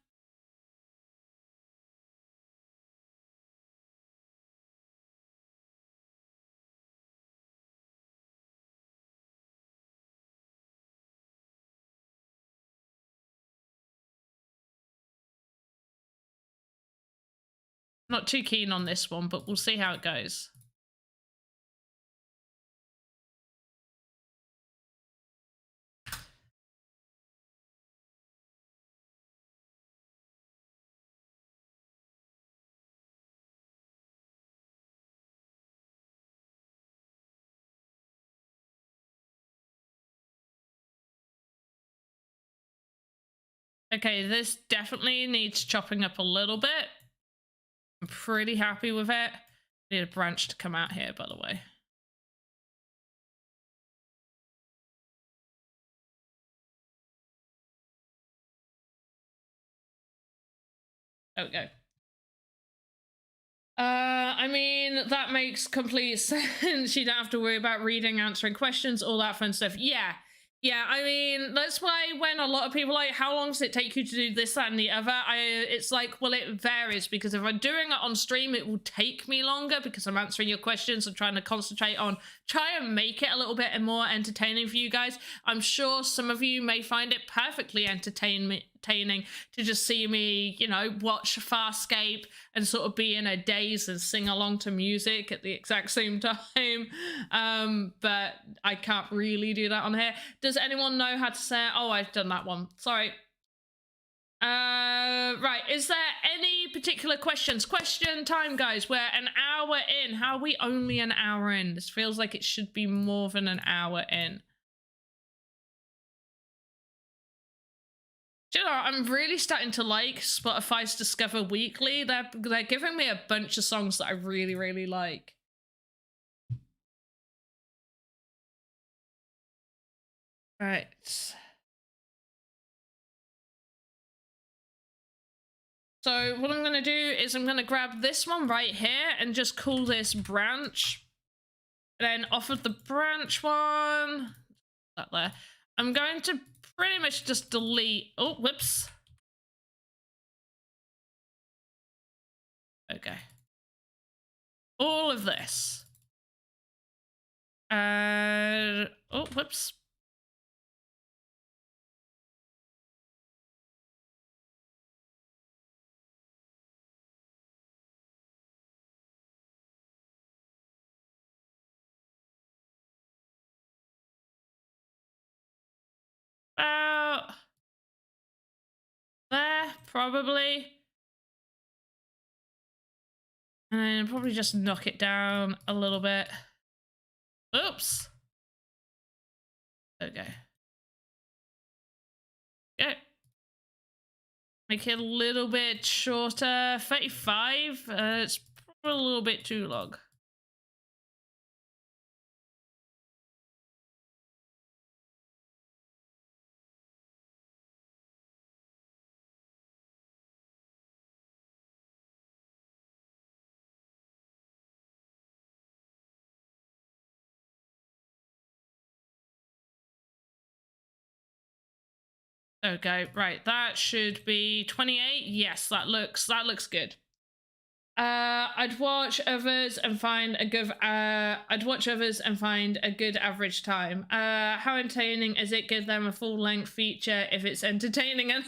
Not too keen on this one, but we'll see how it goes. Okay, this definitely needs chopping up a little bit. I'm pretty happy with it. I need a branch to come out here, by the way. There we go. I mean, that makes complete sense. You don't have to worry about reading, answering questions, all that fun stuff. Yeah, Yeah, I mean, that's why when a lot of people are like, how long does it take you to do this, that, and the other? It's like, well, it varies, because if I'm doing it on stream, it will take me longer because I'm answering your questions and trying to concentrate on try and make it a little bit more entertaining for you guys. I'm sure some of you may find it perfectly entertaining to just see me, you know, watch Farscape and sort of be in a daze and sing along to music at the exact same time. But I can't really do that on here. Does anyone know how to say it? Oh, I've done that one. Sorry. Right. Is there any particular questions? Question time, guys. We're an hour in. How are we only an hour in? This feels like it should be more than an hour in. Do you know, I'm really starting to like Spotify's Discover Weekly. They're giving me a bunch of songs that I really, really like. Right. So what I'm going to do is I'm going to grab this one right here and just call this branch. And then off of the branch one, that there, I'm going to pretty much just delete. Oh, whoops. Okay. All of this. Oh, whoops. About there, probably. And then probably just knock it down a little bit. Oops. Okay. Okay. Make it a little bit shorter. 35. It's probably a little bit too long. Okay, right. That should be 28. Yes, that looks good. I'd watch others and find a good average time. How entertaining is it? Give them a full length feature if it's entertaining and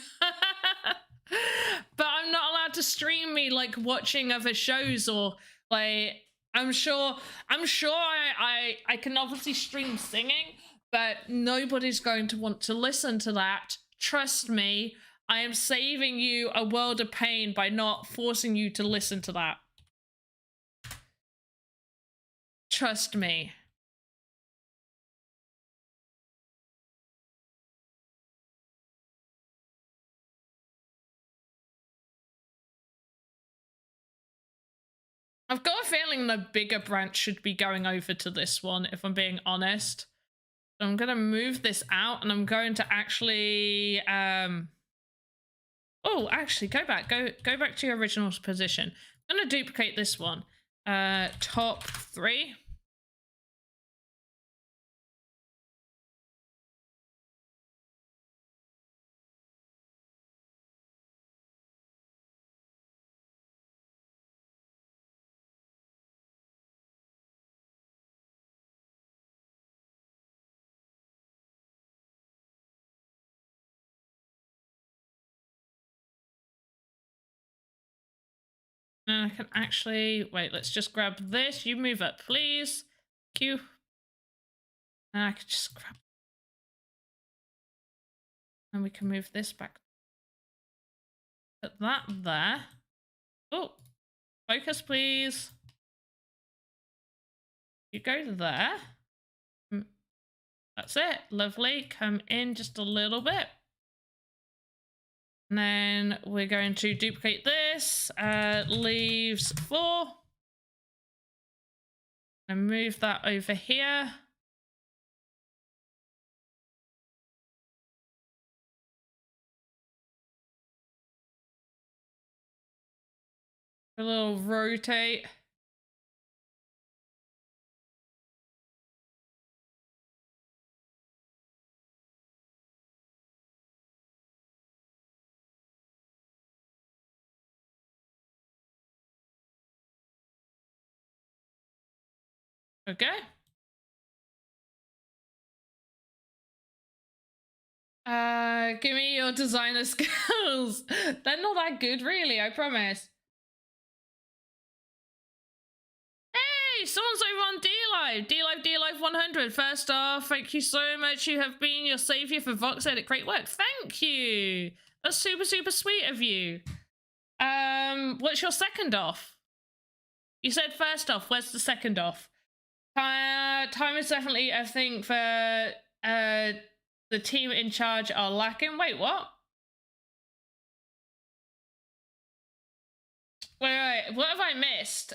but I'm not allowed to stream me like watching other shows or like I'm sure I can obviously stream singing, but nobody's going to want to listen to that. Trust me. I am saving you a world of pain by not forcing you to listen to that. Trust me. I've got a feeling the bigger branch should be going over to this one, if I'm being honest. So I'm going to move this out and I'm going to actually... Oh, actually, go back to your original position. I'm going to duplicate this one. Top 3. And I can actually... Wait, let's just grab this. You move up, please. Q. And I can just grab... And we can move this back. Put that there. Oh, focus, please. You go there. That's it. Lovely. Come in just a little bit. And then we're going to duplicate this. Leaves 4. And move that over here. A little rotate. Okay. Give me your designer skills. They're not that good, really, I promise. Hey, someone's over on D-Live. D-Live 100. First off, thank you so much. You have been your savior for Voxedit. Great work. Thank you. That's super, super sweet of you. What's your second off? You said first off. Where's the second off? Time is definitely a thing for the team in charge are lacking. Wait, what? Wait, what have I missed?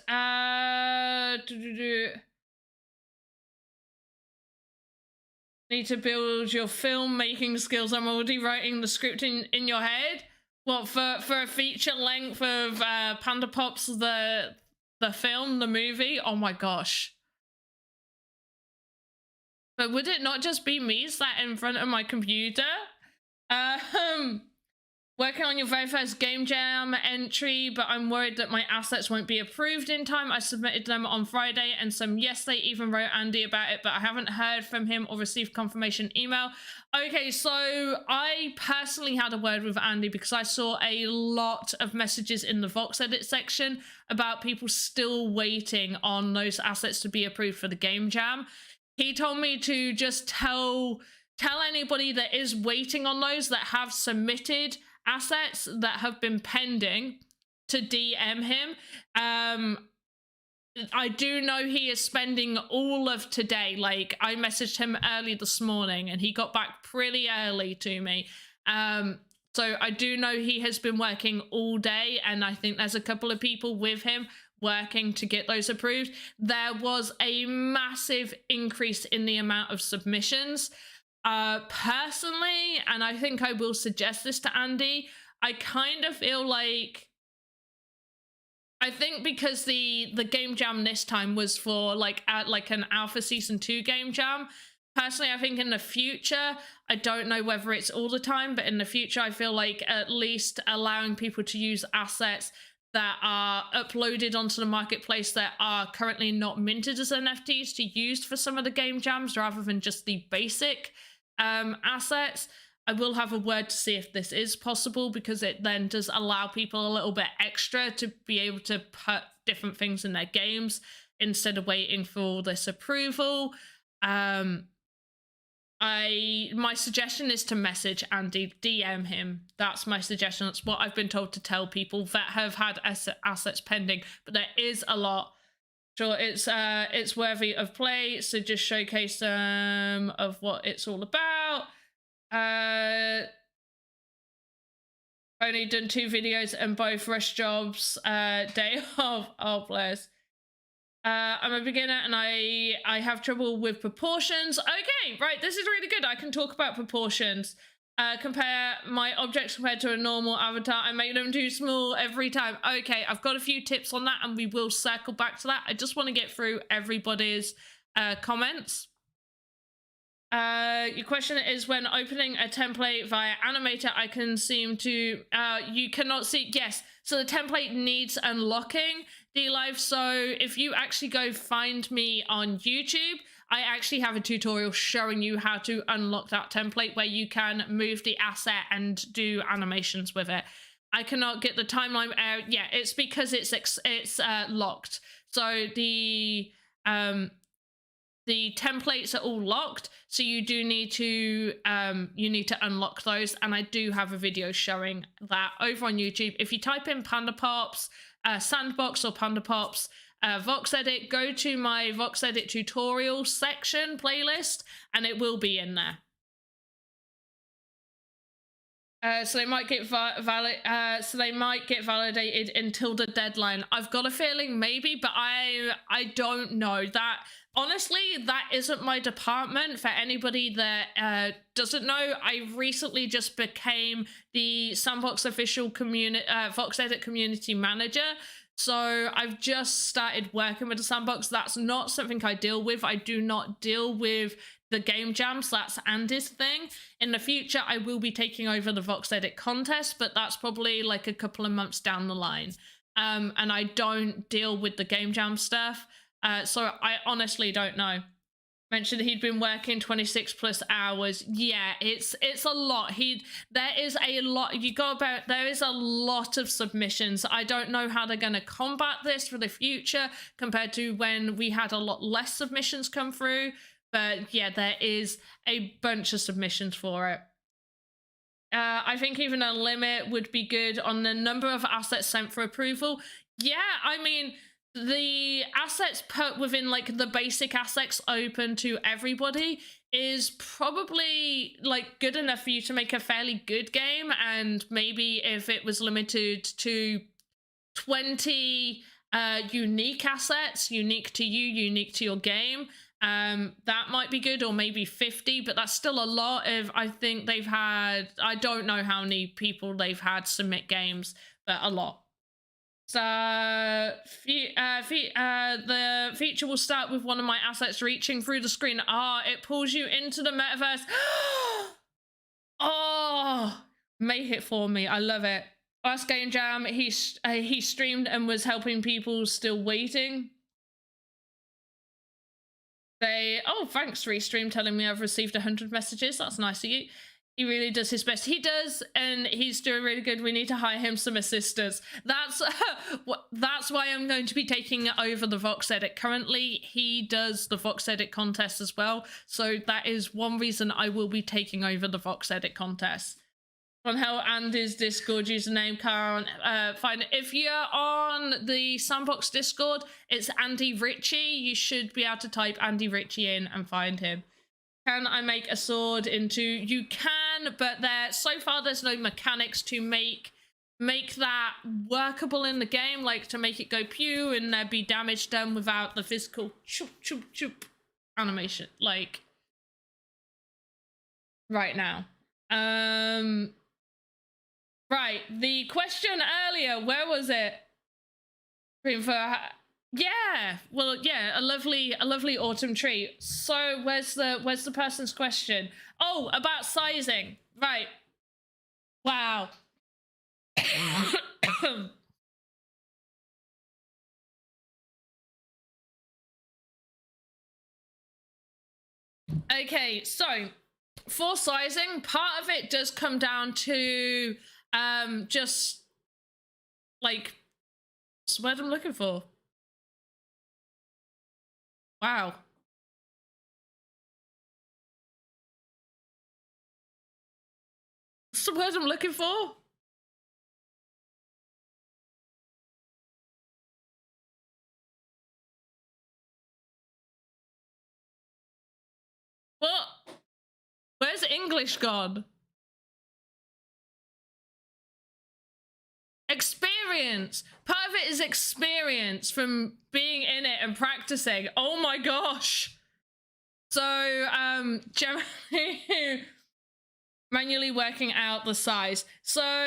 Need to build your filmmaking skills. I'm already writing the script in your head. What, for a feature length of Panda Pops, the film, the movie? Oh my gosh. But would it not just be me sat in front of my computer? Working on your very first game jam entry, but I'm worried that my assets won't be approved in time. I submitted them on Friday and some yesterday, even wrote Andy about it, but I haven't heard from him or received confirmation email. Okay, so I personally had a word with Andy because I saw a lot of messages in the Voxedit section about people still waiting on those assets to be approved for the game jam. He told me to just tell anybody that is waiting on those that have submitted assets that have been pending to DM him. I do know he is spending all of today. Like, I messaged him early this morning and he got back pretty early to me. So I do know he has been working all day, and I think there's a couple of people with him working to get those approved. There was a massive increase in the amount of submissions. Personally, and I think I will suggest this to Andy, I kind of feel like, I think because the game jam this time was for like an alpha season 2 game jam. Personally, I think in the future, I don't know whether it's all the time, but in the future, I feel like at least allowing people to use assets that are uploaded onto the marketplace that are currently not minted as NFTs to use for some of the game jams rather than just the basic assets. I will have a word to see if this is possible, because it then does allow people a little bit extra to be able to put different things in their games instead of waiting for all this approval. My suggestion is to message Andy, DM him. That's my suggestion. That's what I've been told to tell people that have had assets pending, but there is a lot. Sure, it's worthy of play, so just showcase of what it's all about. Only done 2 videos and both rush jobs, day off. Oh, bless. I'm a beginner and I have trouble with proportions. Okay, right, this is really good. I can talk about proportions. Compare my objects compared to a normal avatar. I make them too small every time. Okay, I've got a few tips on that and we will circle back to that. I just want to get through everybody's comments. Your question is, when opening a template via animator, I can seem to, you cannot see, yes. So the template needs unlocking, D-Live. So if you actually go find me on YouTube, I actually have a tutorial showing you how to unlock that template where you can move the asset and do animations with it. I cannot get the timeline out. Yeah, it's because it's locked. So the templates are all locked, so you do need to unlock those, and I do have a video showing that over on YouTube. If you type in Panda Pops, Sandbox or Panda Pops, Voxedit, go to my Voxedit tutorial section playlist, and it will be in there. So they might get validated until the deadline. I've got a feeling maybe, but I don't know. That honestly, that isn't my department. For anybody that doesn't know, I recently just became the Sandbox official Voxedit community manager. So I've just started working with the Sandbox. That's not something I deal with. I do not deal with the game jams. That's Andy's thing. In the future, I will be taking over the Voxedit contest, but that's probably like a couple of months down the line. And I don't deal with the game jam stuff. So I honestly don't know. Mentioned he'd been working 26 plus hours. Yeah, it's a lot. There is a lot. There is a lot of submissions. I don't know how they're going to combat this for the future compared to when we had a lot less submissions come through. But yeah, there is a bunch of submissions for it. I think even a limit would be good on the number of assets sent for approval. Yeah, I mean, the assets put within like the basic assets open to everybody is probably like good enough for you to make a fairly good game. And maybe if it was limited to 20 unique assets, unique to you, unique to your game, that might be good, or maybe 50, but that's still a lot. Of I think they've had, I don't know how many people they've had submit games, but a lot. So the feature will start with one of my assets reaching through the screen. It pulls you into the metaverse. Oh, make it for me. I love it. Last Game Jam, he streamed and was helping people still waiting. Thanks, Restream, telling me I've received 100 messages. That's nice of you. He really does his best. He does, and he's doing really good. We need to hire him some assistants. That's why I'm going to be taking over the Voxedit. Currently, he does the Voxedit contest as well. So that is one reason I will be taking over the Voxedit contest. On how Andy's Discord username, Karen. Find it. If you're on the Sandbox Discord, it's Andy Ritchie. You should be able to type Andy Ritchie in and find him. Can I make a sword into? You can, but so far there's no mechanics to make that workable in the game, like to make it go pew and there be damage done without the physical choop choop choop animation, like right now. Right, the question earlier, where was it? Yeah, well, yeah, a lovely autumn tree. So where's the person's question? Oh, about sizing. Right. Wow. Okay, so for sizing, part of it does come down to just like what's the word I'm looking for? Wow. What's the word I'm looking for? What? Where's English gone? Experience. Part of it is experience from being in it and practicing. Oh my gosh. So generally manually working out the size. So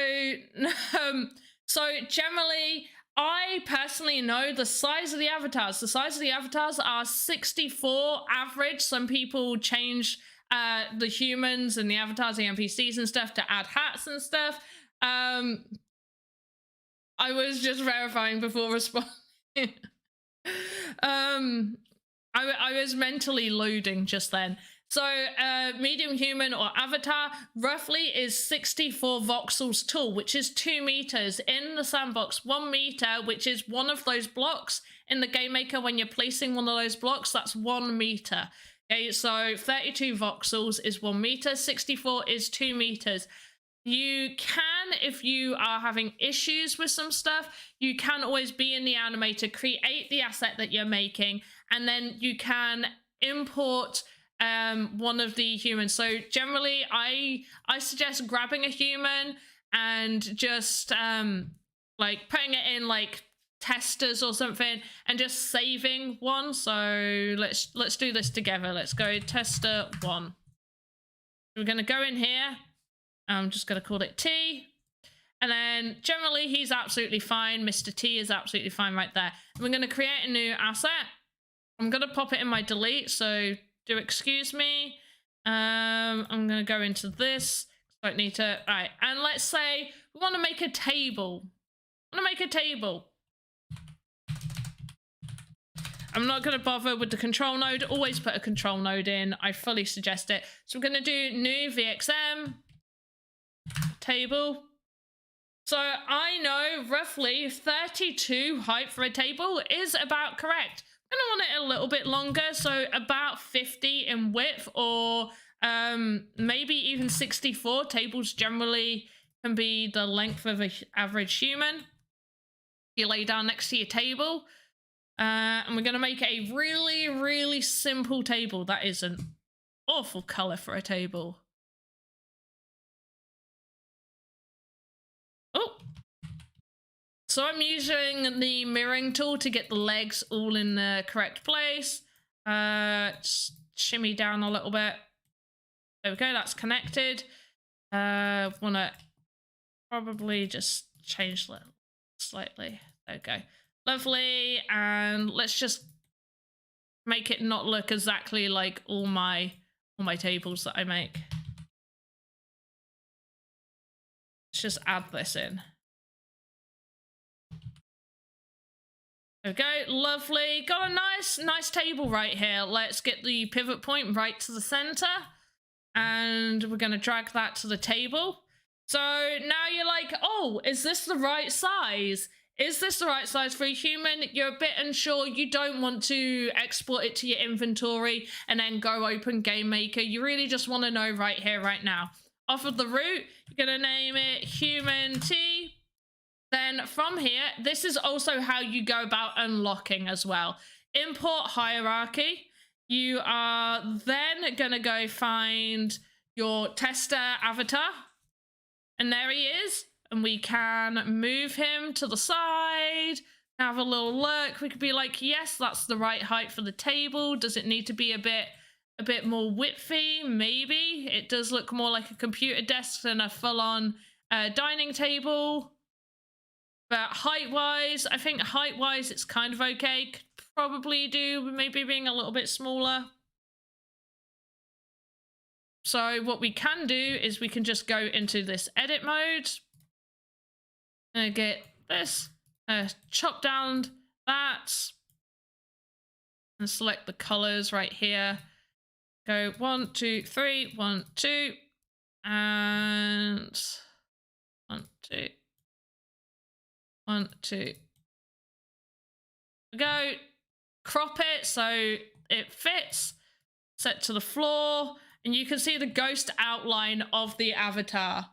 generally I personally know the size of the avatars. The size of the avatars are 64 average. Some people change the humans and the avatars, the NPCs and stuff to add hats and stuff. I was just verifying before responding. I was mentally loading just then. So medium human or avatar roughly is 64 voxels tall, which is 2 meters. In the sandbox, 1 meter, which is one of those blocks. In the game maker, when you're placing one of those blocks, that's 1 meter. Okay, so 32 voxels is 1 meter, 64 is 2 meters. You can, if you are having issues with some stuff, you can always be in the animator, create the asset that you're making, and then you can import one of the humans. So generally, I suggest grabbing a human and just like putting it in like testers or something and just saving one. So let's do this together. Let's go tester 1. We're gonna go in here. I'm just going to call it T. And then generally he's absolutely fine. Mr. T is absolutely fine right there. And we're going to create a new asset. I'm going to pop it in my delete. So do excuse me. I'm going to go into this. Don't need to. All right. And let's say we want to make a table. I want to make a table. I'm not going to bother with the control node. Always put a control node in. I fully suggest it. So we're going to do new VXM table. So I know roughly 32 height for a table is about correct. I'm going to want it a little bit longer, so about 50 in width, or maybe even 64. Tables generally can be the length of an average human. You lay down next to your table, and we're going to make a really, really simple table. That is an awful color for a table. Oh. So I'm using the mirroring tool to get the legs all in the correct place. Just shimmy down a little bit. There we go, that's connected. Wanna probably just change that slightly. There we go. Lovely, and let's just make it not look exactly like all my tables that I make. Let's just add this in. There we go, lovely. Got a nice table right here. Let's get the pivot point right to the center, and we're gonna drag that to the table. So now you're like, oh, is this the right size? Is this the right size for a human? You're a bit unsure. You don't want to export it to your inventory and then go open Game Maker. You really just want to know right here, right now. Off of the root, you're gonna name it Human T. Then from here, this is also how you go about unlocking as well. Import hierarchy. You are then gonna go find your tester avatar. And there he is. And we can move him to the side, have a little look. We could be like, yes, that's the right height for the table. Does it need to be a bit more widthy? Maybe. It does look more like a computer desk than a full-on dining table. But height-wise, I think height-wise it's kind of okay. Could probably do maybe being a little bit smaller. So what we can do is we can just go into this edit mode. And get this, chop down that, and select the colors right here. Go 1, 2, 3, 1, 2, and 1, 2, 1, 2. Go, crop it so it fits, set to the floor, and you can see the ghost outline of the avatar.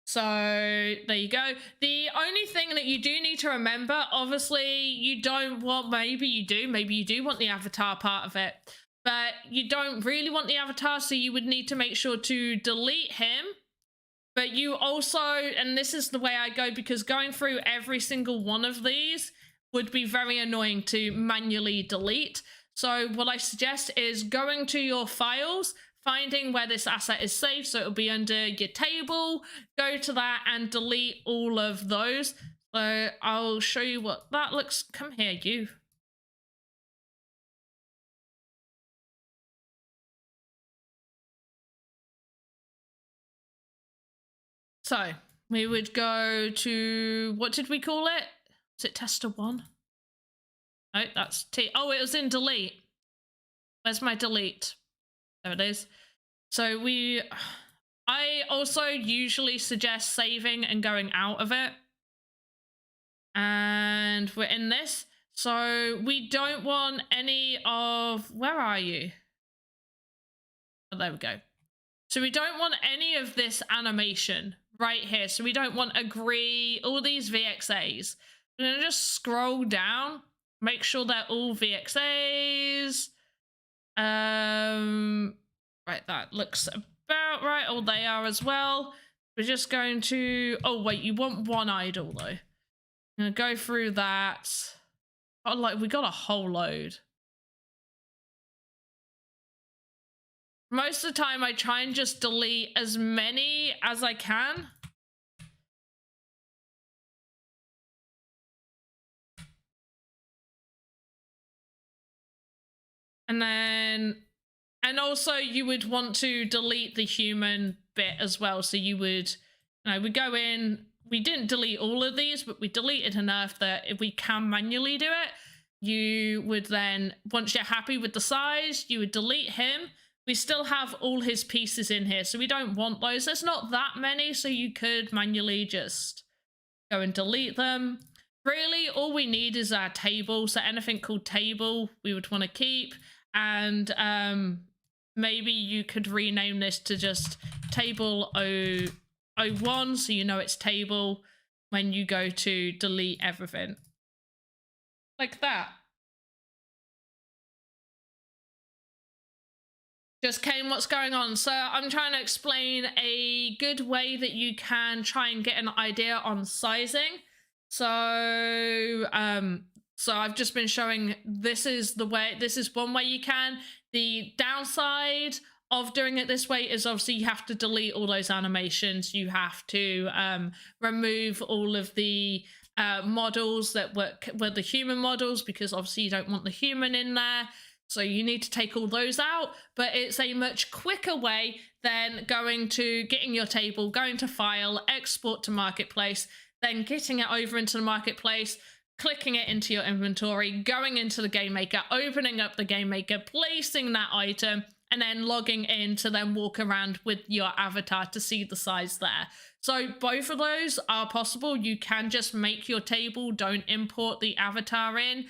So there you go. The only thing that you do need to remember, obviously you don't want, maybe you do want the avatar part of it, but you don't really want the avatar, so you would need to make sure to delete him. But you also, and this is the way I go, because going through every single one of these would be very annoying to manually delete. So what I suggest is going to your files, finding where this asset is saved, so it'll be under your table, go to that and delete all of those. So I'll show you what that looks. Come here, you. So we would go to, what did we call it? Was it tester 1? Oh, that's T. Oh, it was in delete. Where's my delete? There it is. So I also usually suggest saving and going out of it. And we're in this. So we don't want any of, where are you? Oh, there we go. So we don't want any of this animation right here. So we don't want agree, all these VXAs. I'm gonna just scroll down, make sure they're all VXAs. Right, that looks about right. Oh, they are as well. We're just going to, oh wait, you want one idle though. I'm gonna go through that. Oh, like we got a whole load. Most of the time I try and just delete as many as I can. And then, and also you would want to delete the human bit as well. So you would, we go in, we didn't delete all of these, but we deleted enough that if we can manually do it. you would then, once you're happy with the size, you would delete him. We still have all his pieces in here, so we don't want those. There's not that many, so you could manually just go and delete them. Really, all we need is our table. So anything called table, we would want to keep. And maybe you could rename this to just table 001, so you know it's table when you go to delete everything. Like that. Just Kane, what's going on? So I'm trying to explain a good way that you can try and get an idea on sizing. So I've just been showing this is the way, this is one way you can. The downside of doing it this way is obviously you have to delete all those animations. You have to remove all of the models that were the human models, because obviously you don't want the human in there. So you need to take all those out, but it's a much quicker way than getting your table, going to file, export to marketplace, then getting it over into the marketplace, clicking it into your inventory, going into the game maker, opening up the game maker, placing that item, and then logging in to then walk around with your avatar to see the size there. So both of those are possible. You can just make your table, don't import the avatar in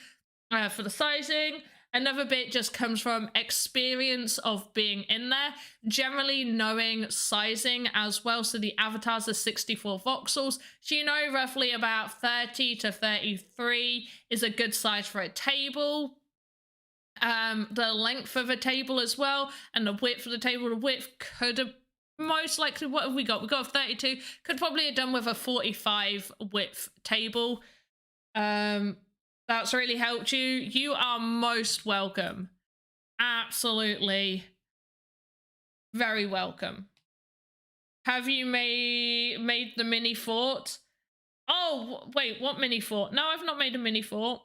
for the sizing. Another bit just comes from experience of being in there, generally knowing sizing as well. So the avatars are 64 voxels. So you know roughly about 30 to 33 is a good size for a table. The length of a table as well, and the width of the table. The width could have most likely, what have we got? We've got a 32. Could probably have done with a 45 width table. That's really helped you. You are most welcome. Absolutely. Very welcome. Have you made the mini fort? Oh, wait, what mini fort? No, I've not made a mini fort.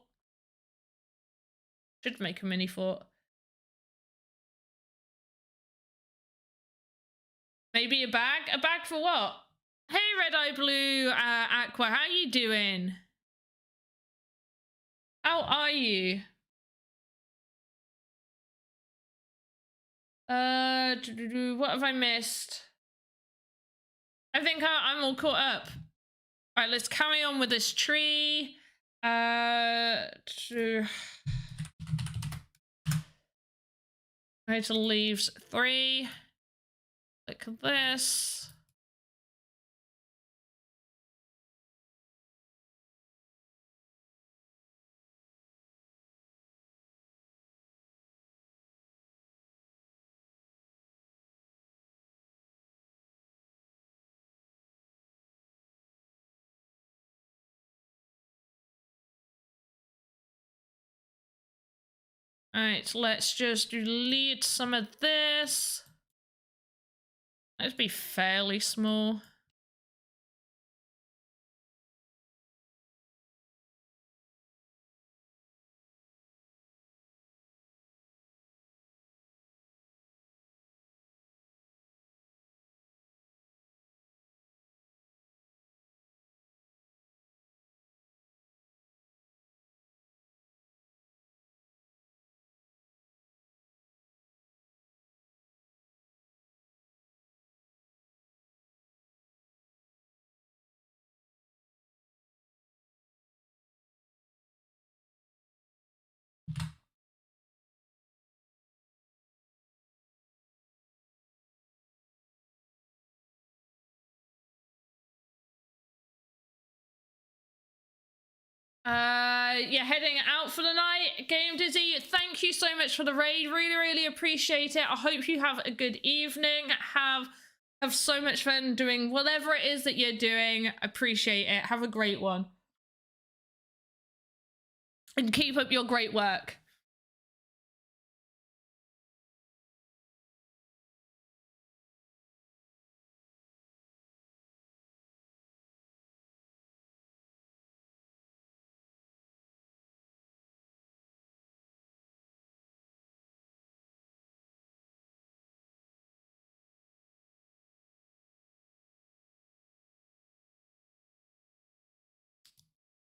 Should make a mini fort. Maybe a bag? A bag for what? Hey, Red Eye Blue Aqua, how you doing? How are you? What have I missed? I think I'm all caught up. All right, let's carry on with this tree. Right to leaves 3. Click this. All right, let's just delete some of this. Let's be fairly small. Yeah, heading out for the night. Game Dizzy, thank you so much for the raid. Really appreciate it. I hope you have a good evening. Have so much fun doing whatever it is that you're doing. Appreciate it. Have a great one. And keep up your great work.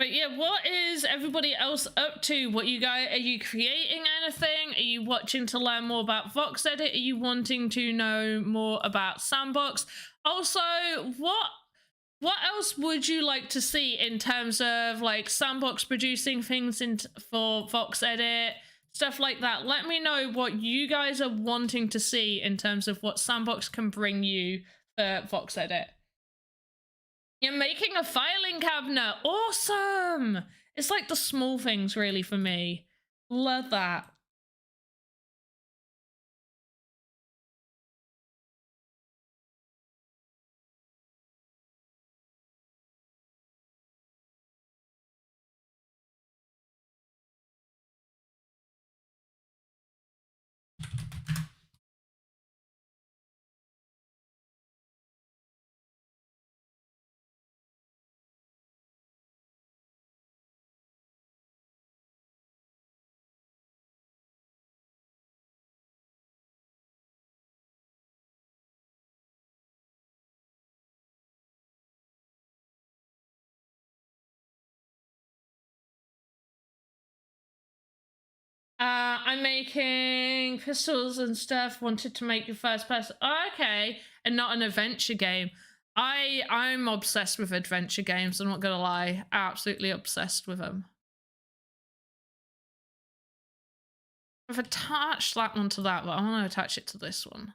But yeah, what is everybody else up to? What you guys, are you creating anything? Are you watching to learn more about Voxedit? Are you wanting to know more about Sandbox? Also, what else would you like to see in terms of like Sandbox producing things for Voxedit, stuff like that? Let me know what you guys are wanting to see in terms of what Sandbox can bring you for Voxedit. You're making a filing cabinet. Awesome. It's like the small things really for me. Love that. I'm making pistols and stuff. Wanted to make your first person. Oh, okay, and not an adventure game. I'm obsessed with adventure games. I'm not gonna lie, absolutely obsessed with them. I've attached that one to that, but I want to attach it to this one.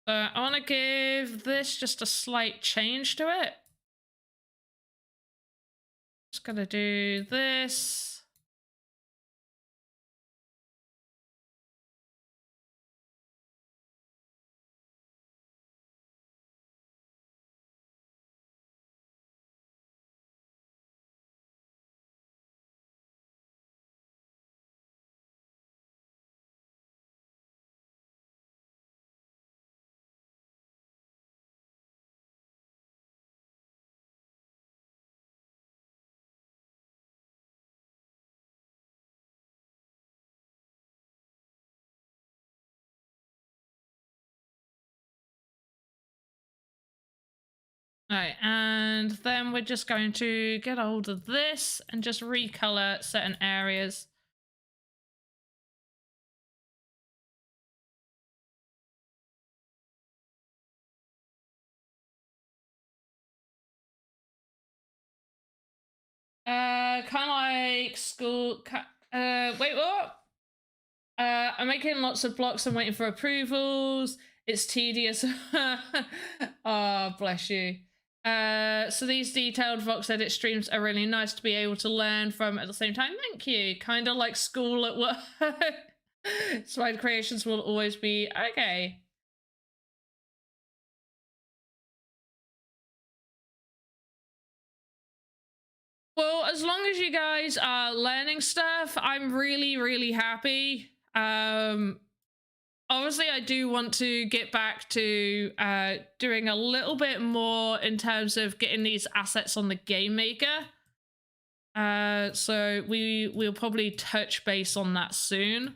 So I want to give this just a slight change to it. Just gonna do this. All right, and then we're just going to get hold of this and just recolor certain areas. Kind of like school. Wait, what? I'm making lots of blocks. I'm waiting for approvals. It's tedious. Oh, bless you. So these detailed Voxedit streams are really nice to be able to learn from at the same time. Thank you. Kind of like school at work. Spider creations will always be okay. Well, as long as you guys are learning stuff, I'm really, really happy. Obviously, I do want to get back to doing a little bit more in terms of getting these assets on the game maker. So we'll probably touch base on that soon.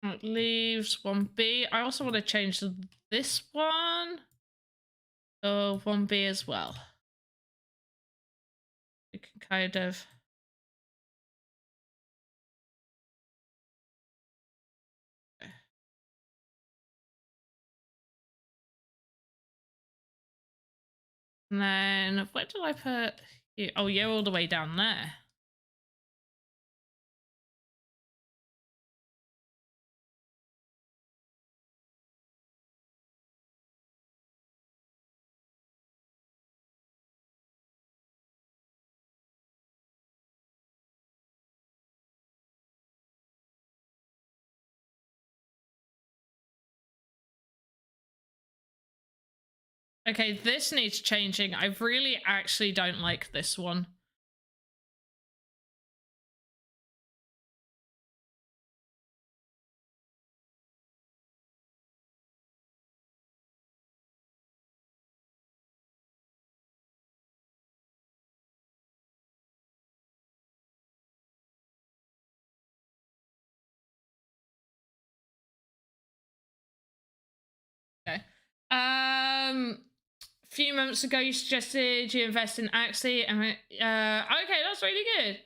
It leaves 1B. I also want to change this one. Oh, 1B as well. We can kind of... And then, where did I put... Oh, you're all the way down there. Okay, this needs changing. I really actually don't like this one. Okay. Few months ago, you suggested you invest in Axie. And okay, that's really good.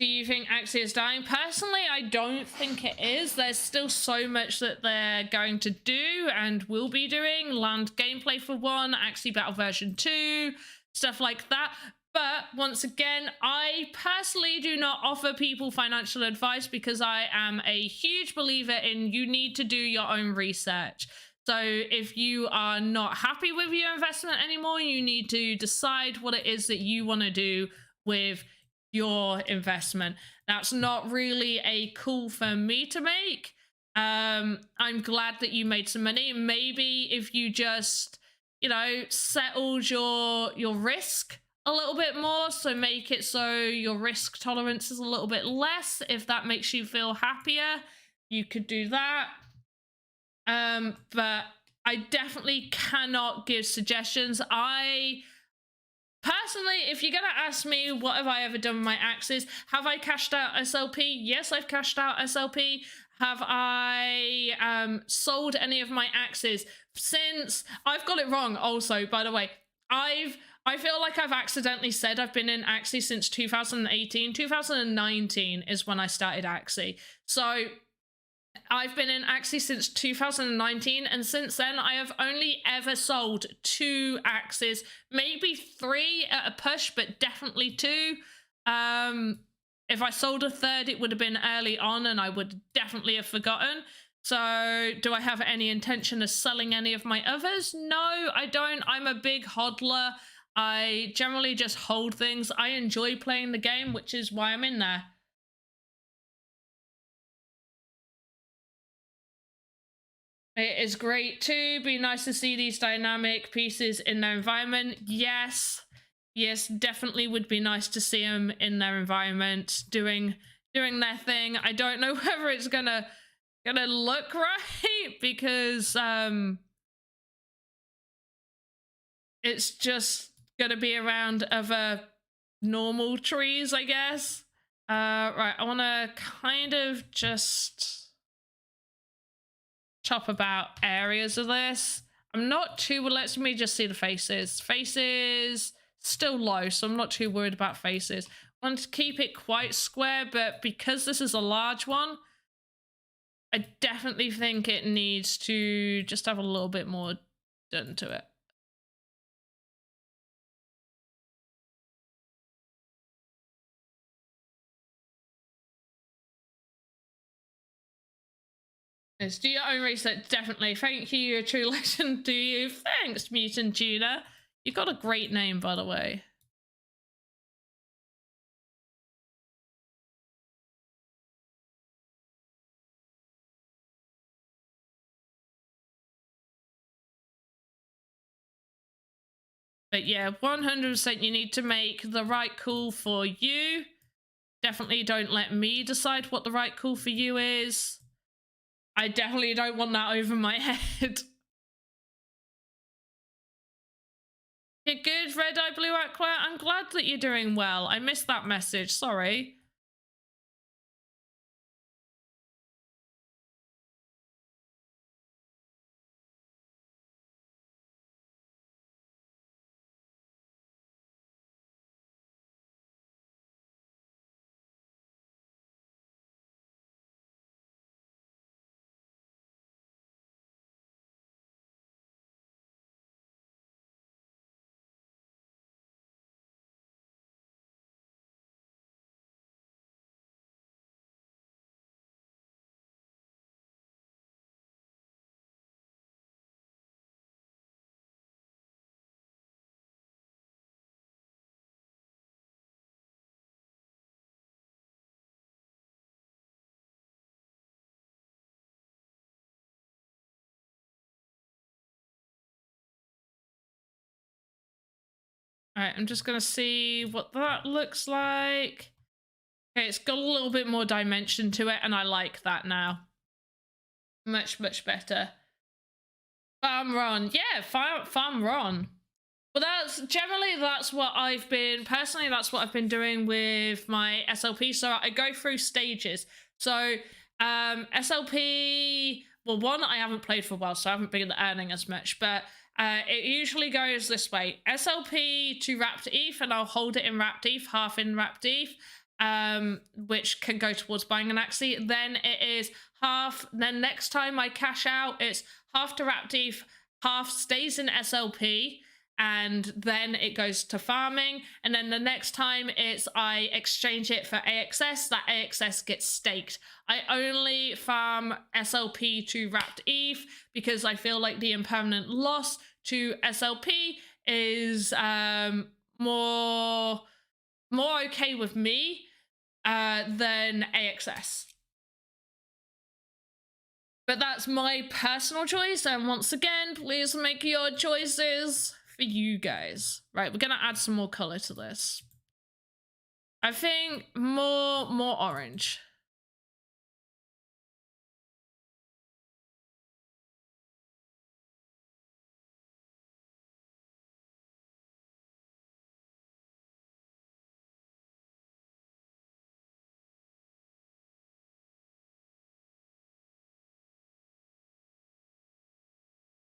Do you think Axie is dying? Personally, I don't think it is. There's still so much that they're going to do and will be doing. Land gameplay for one, Axie Battle version 2, stuff like that. But once again, I personally do not offer people financial advice because I am a huge believer in you need to do your own research. So if you are not happy with your investment anymore, you need to decide what it is that you want to do with your investment. That's not really a call for me to make. I'm glad that you made some money. Maybe if you just, you know, settled your risk a little bit more, so make it so your risk tolerance is a little bit less. If that makes you feel happier, you could do that. But I definitely cannot give suggestions. I personally, if you're gonna ask me what have I ever done with my axes, have I cashed out SLP? Yes, I've cashed out SLP. Have I sold any of my axes? Since I've got it wrong also, by the way. I feel like I've accidentally said I've been in Axie since 2018. 2019 is when I started Axie. So I've been in Axie since 2019, and since then I have only ever sold 2 axes, maybe 3 at a push, but definitely 2. If I sold a third, it would have been early on, and I would definitely have forgotten. So, do I have any intention of selling any of my others? No, I don't. I'm a big hodler. I generally just hold things. I enjoy playing the game, which is why I'm in there. It is great too. Be nice to see these dynamic pieces in their environment. Yes, yes, definitely would be nice to see them in their environment doing their thing. I don't know whether it's gonna look right because it's just gonna be around other normal trees, I guess. Right, I want to kind of just chop about areas of this. I'm not too, well, let me just see the faces. Faces still low, so I'm not too worried about faces. I want to keep it quite square, but because this is a large one, I definitely think it needs to just have a little bit more done to it. Yes, do your own research, definitely. Thank you, you're a true legend, do you? Thanks, Mutant Tuna. You've got a great name, by the way. But yeah, 100% you need to make the right call for you. Definitely don't let me decide what the right call for you is. I definitely don't want that over my head. You're good, Red Eye Blue Aqua. I'm glad that you're doing well. I missed that message, sorry. All right, I'm just gonna see what that looks like. Okay, it's got a little bit more dimension to it, and I like that now. Much, much better. Farm run. Yeah, farm run. Well, that's what I've been, personally, that's what I've been doing with my SLP. So I go through stages. So SLP, well, one, I haven't played for a while, so I haven't been earning as much, but it usually goes this way. SLP to wrapped ETH, and I'll hold it in wrapped ETH, half in wrapped ETH, which can go towards buying an Axie. Then it is half, then next time I cash out, it's half to wrapped ETH, half stays in SLP, and then it goes to farming. And then the next time it's I exchange it for AXS, that AXS gets staked. I only farm SLP to wrapped ETH because I feel like the impermanent loss to SLP is more okay with me than AXS. But that's my personal choice, and once again, please make your choices for you guys. Right, we're gonna add some more color to this. I think more orange.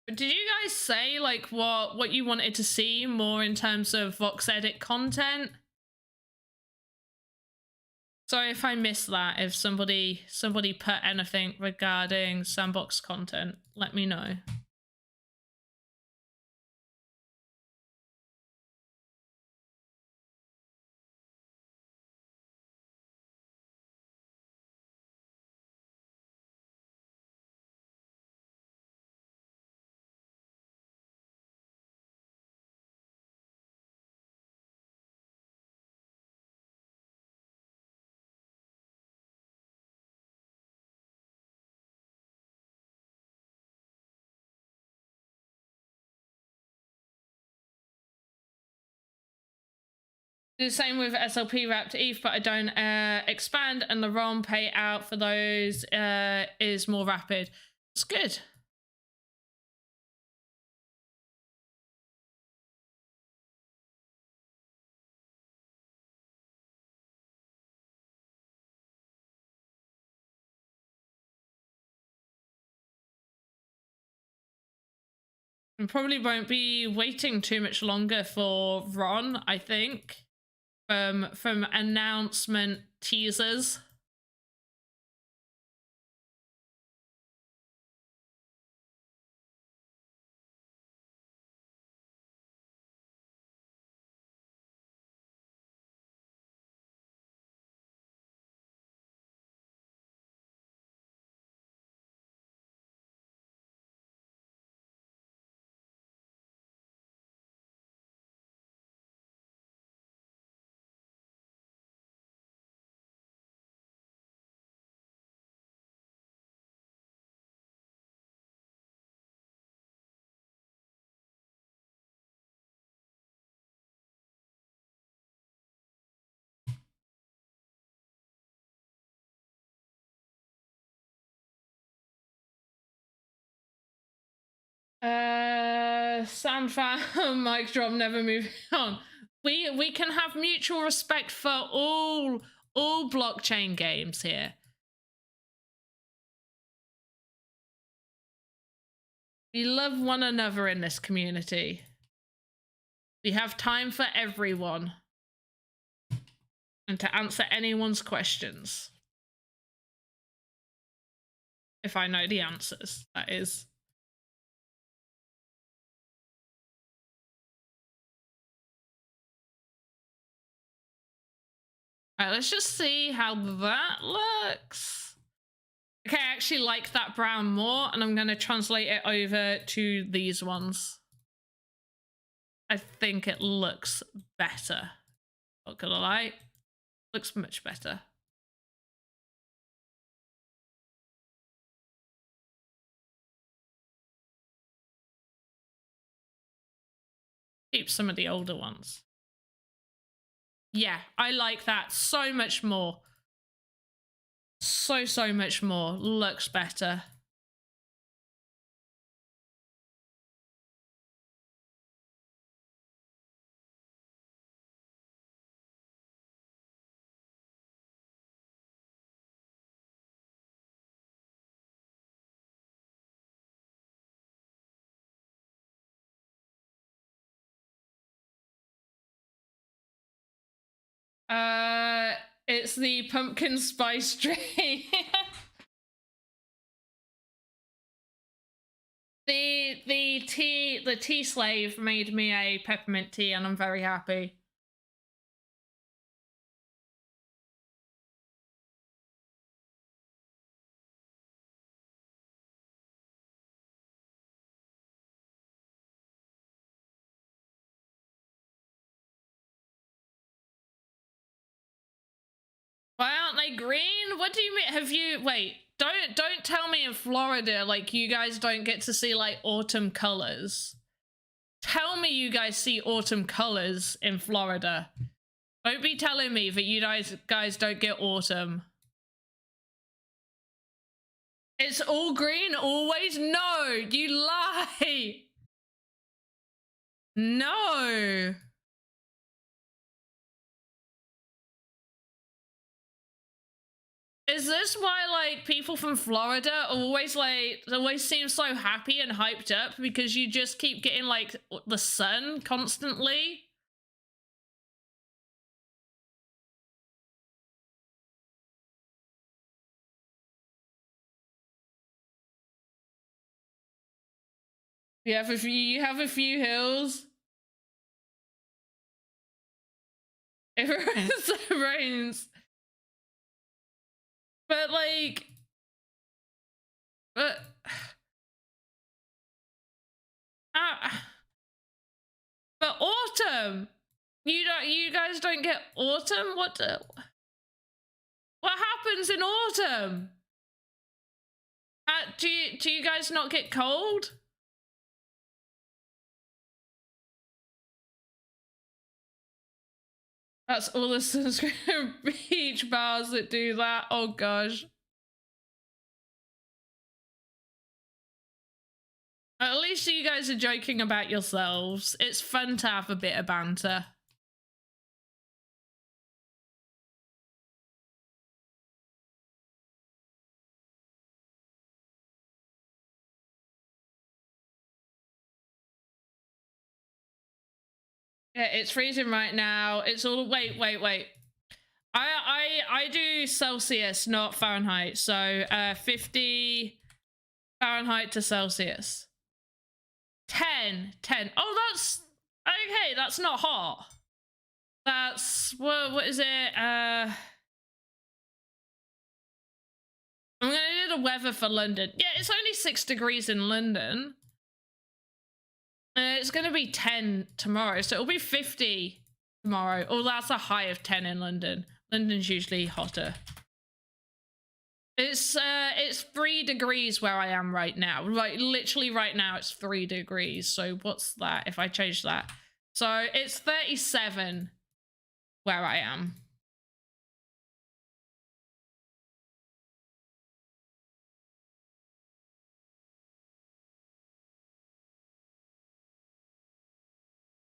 Did you guys say like what you wanted to see more in terms of Voxedit content? Sorry if I missed that. If somebody put anything regarding Sandbox content, let me know. Do the same with SLP wrapped ETH, but I don't expand, and the ROM payout for those is more rapid. It's good. And probably won't be waiting too much longer for Ron, I think, from announcement teasers. Sound fan, mic drop, never move on. We can have mutual respect for all blockchain games here. We love one another in this community. We have time for everyone. And to answer anyone's questions. If I know the answers, that is. All right, let's just see how that looks. Okay, I actually like that brown more, and I'm going to translate it over to these ones. I think it looks better. Not gonna lie, looks much better. Keep some of the older ones. Yeah, I like that so much more. So much more. Looks better. It's the pumpkin spice tree. the tea slave made me a peppermint tea, and I'm very happy. Why aren't they green? What do you mean? Have you wait? Don't tell me in Florida like you guys don't get to see like autumn colors. Tell me you guys see autumn colors in Florida. Don't be telling me that you guys don't get autumn. It's all green always? No, you lie. No. Is this why like people from Florida always seem so happy and hyped up because you just keep getting like the sun constantly? You have a few hills. If it rains. But like but but autumn. You guys don't get autumn? What happens in autumn? Do you guys not get cold? That's all the sunscreen beach bars that do that. Oh gosh. At least you guys are joking about yourselves. It's fun to have a bit of banter. Yeah, it's freezing right now. It's all wait. I do Celsius, not Fahrenheit. So 50 Fahrenheit to Celsius. 10. Oh, that's okay. That's not hot. That's what is it? I'm gonna do the weather for London. Yeah, it's only 6 degrees in London. It's gonna be 10 tomorrow, so it'll be 50 tomorrow. Oh, that's a high of 10 in London. London's usually hotter. It's 3 degrees where I am right now. Like literally right now it's 3 degrees. So what's that if I change that? So it's 37 where I am.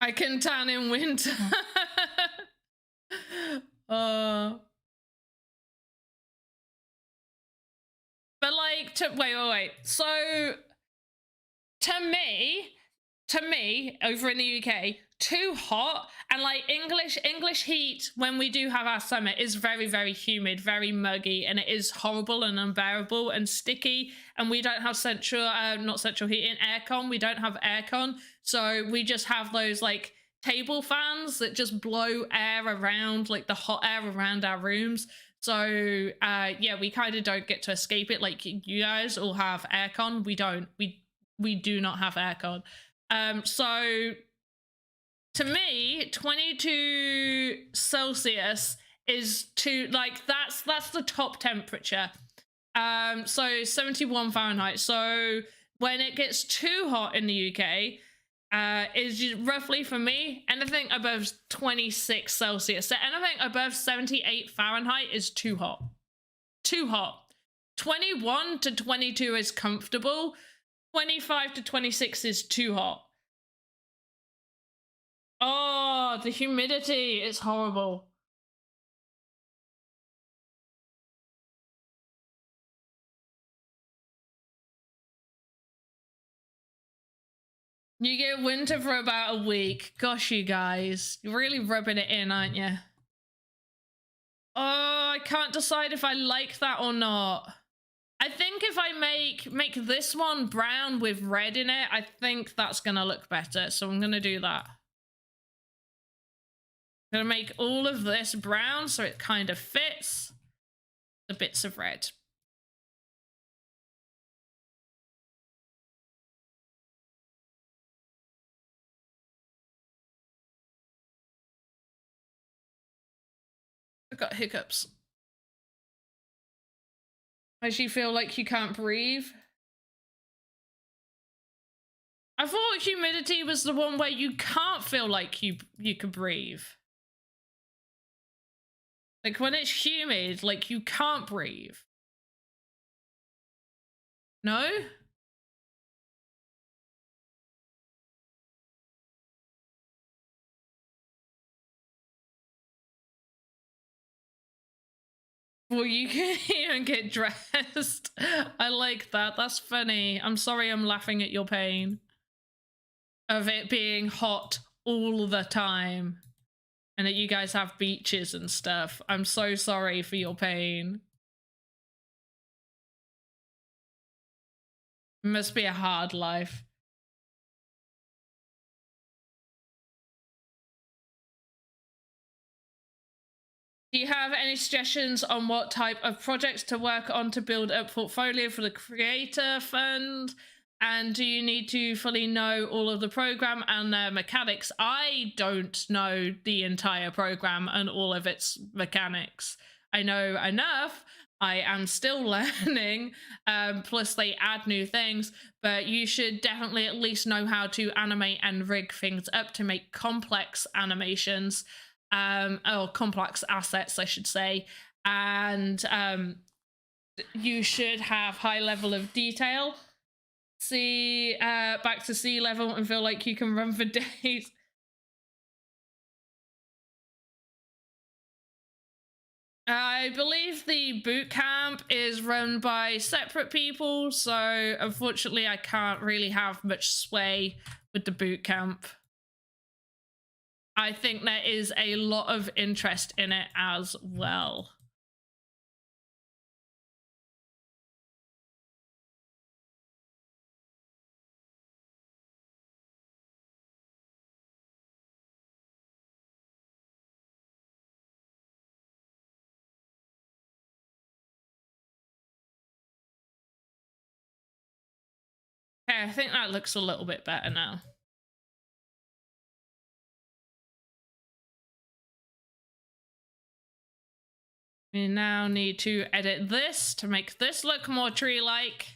I can tan in winter. But like wait. So to me over in the UK, too hot, and like English heat when we do have our summer is very, very humid, very muggy, and it is horrible and unbearable and sticky, and we don't have not central heating, aircon. We don't have aircon, so we just have those like table fans that just blow air around, like the hot air around our rooms. So yeah, we kind of don't get to escape it. Like you guys all have aircon, we don't. We do not have aircon. So to me, 22 Celsius is that's the top temperature. So 71 Fahrenheit. So when it gets too hot in the UK, is roughly, for me, anything above 26 Celsius. So anything above 78 Fahrenheit is too hot. Too hot. 21 to 22 is comfortable. 25 to 26 is too hot. Oh, the humidity is horrible. You get winter for about a week. Gosh, you guys. You're really rubbing it in, aren't you? Oh, I can't decide if I like that or not. I think if I make this one brown with red in it, I think that's gonna look better. So I'm gonna do that. I'm gonna make all of this brown so it kind of fits the bits of red. I've got hiccups. Makes you feel like you can't breathe. I thought humidity was the one where you can't feel like you can breathe. Like when it's humid, like you can't breathe. No? Well, you can even get dressed. I like that. That's funny. I'm sorry I'm laughing at your pain of it being hot all the time and that you guys have beaches and stuff. I'm so sorry for your pain. It must be a hard life. Do you have any suggestions on what type of projects to work on to build a portfolio for the creator fund? And do you need to fully know all of the program and their mechanics? I don't know the entire program and all of its mechanics. I know enough. I am still learning. Plus they add new things, but you should definitely at least know how to animate and rig things up to make complex animations. Or complex assets, I should say, and you should have high level of detail. See, back to sea level and feel like you can run for days. I believe the boot camp is run by separate people, so unfortunately I can't really have much sway with the boot camp. I think there is a lot of interest in it as well. Okay, I think that looks a little bit better now. We now need to edit this to make this look more tree-like.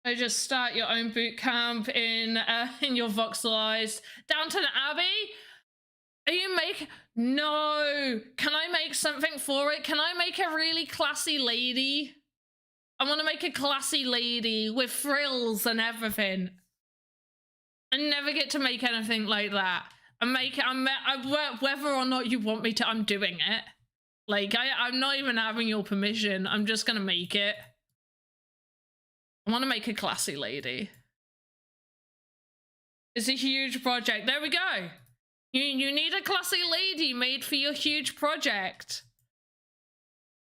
So just start your own boot camp in your voxelized Downton Abbey. Are you making? No. Can I make something for it? Can I make a really classy lady? I want to make a classy lady with frills and everything. I never get to make anything like that. Whether or not you want me to, I'm doing it. Like, I'm not even having your permission. I'm just gonna make it. I want to make a classy lady. It's a huge project. There we go. You need a classy lady made for your huge project.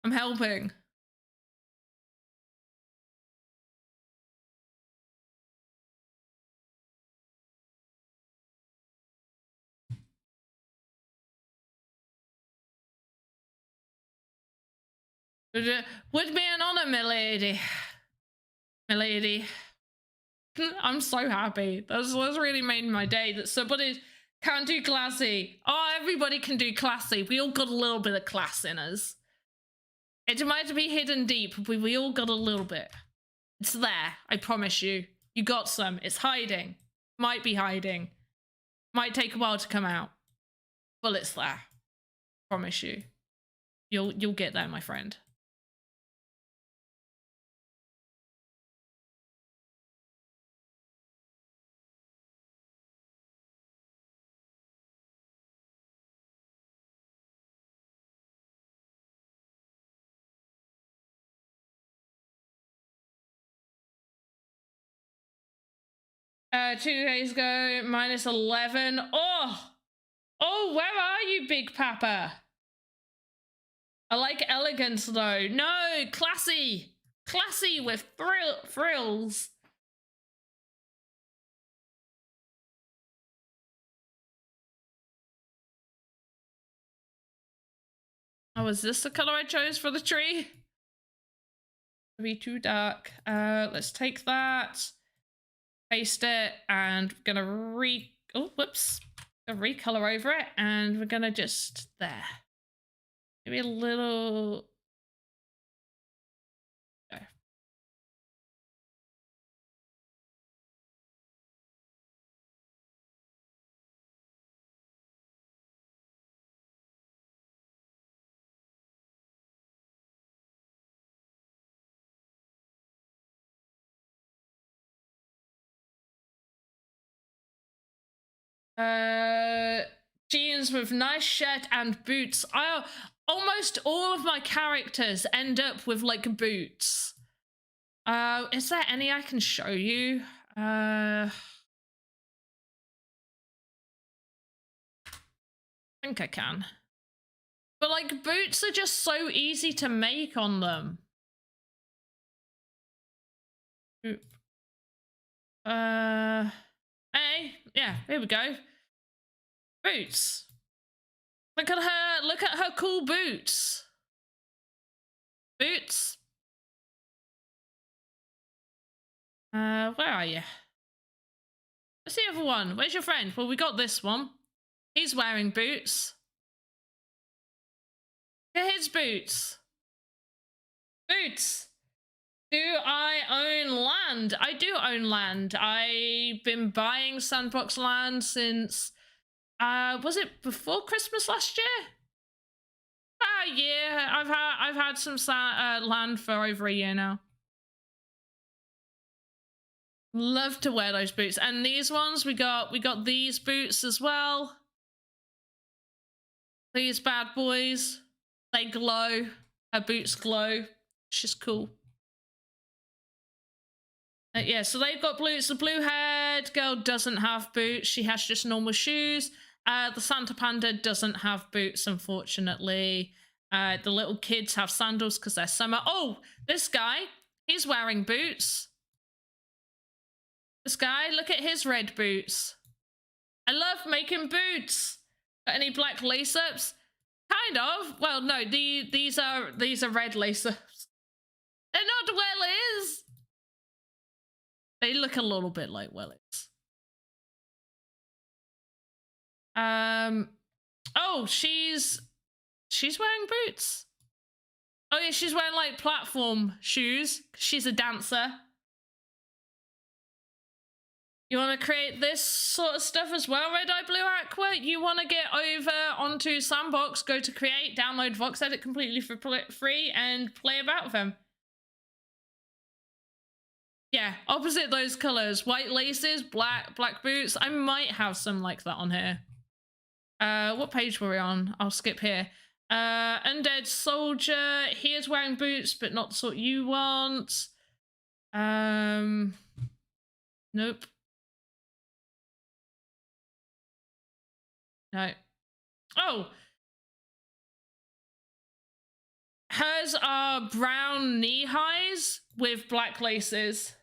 I'm helping. Would be an honor, milady. Milady. I'm so happy. That's really made my day that somebody can do classy. Oh, everybody can do classy. We all got a little bit of class in us. It might be hidden deep, but we all got a little bit. It's there, I promise you. You got some. It's hiding. Might be hiding. Might take a while to come out. But it's there. Promise you. You'll get there, my friend. Uh, 2 days ago, minus 11. Oh, where are you, Big Papa? I like elegance, though. No, classy. Classy with frills. Oh, is this the color I chose for the tree? Be too dark. Let's take that. Paste it, and we're gonna recolor over it, and we're gonna just there. Maybe a little. Okay. Jeans with nice shirt and boots. Almost all of my characters end up with like boots. Is there any I can show you? I think I can. But like boots are just so easy to make on them. Hey, yeah, here we go. Boots. Look at her cool boots. Boots. Where are you? Where's the other one? Where's your friend? Well, we got this one. He's wearing boots. Look at his boots. Boots. Do I own land? I do own land. I've been buying Sandbox land since, was it before Christmas last year? About a year. I've had some land for over a year now. Love to wear those boots. And these ones, we got these boots as well. These bad boys. They glow. Her boots glow. She's cool. Yeah, so they've got boots. The blue-haired girl doesn't have boots. She has just normal shoes. The Santa Panda doesn't have boots, unfortunately. The little kids have sandals because they're summer. Oh, this guy, he's wearing boots. This guy, look at his red boots. I love making boots. Got any black lace-ups? Kind of. Well, no, these are red lace-ups. They're not wellies. They look a little bit like wellies. Oh, she's wearing boots. Oh yeah, she's wearing like platform shoes. She's a dancer. You want to create this sort of stuff as well, Red Eye Blue Aqua? You want to get over onto Sandbox, go to create, download Voxedit completely for free, and play about with them. Yeah, opposite those colors. White laces, black boots. I might have some like that on here. What page were we on? I'll skip here. Undead Soldier. He is wearing boots, but not the sort you want. Nope. No. Oh. Hers are brown knee highs with black laces.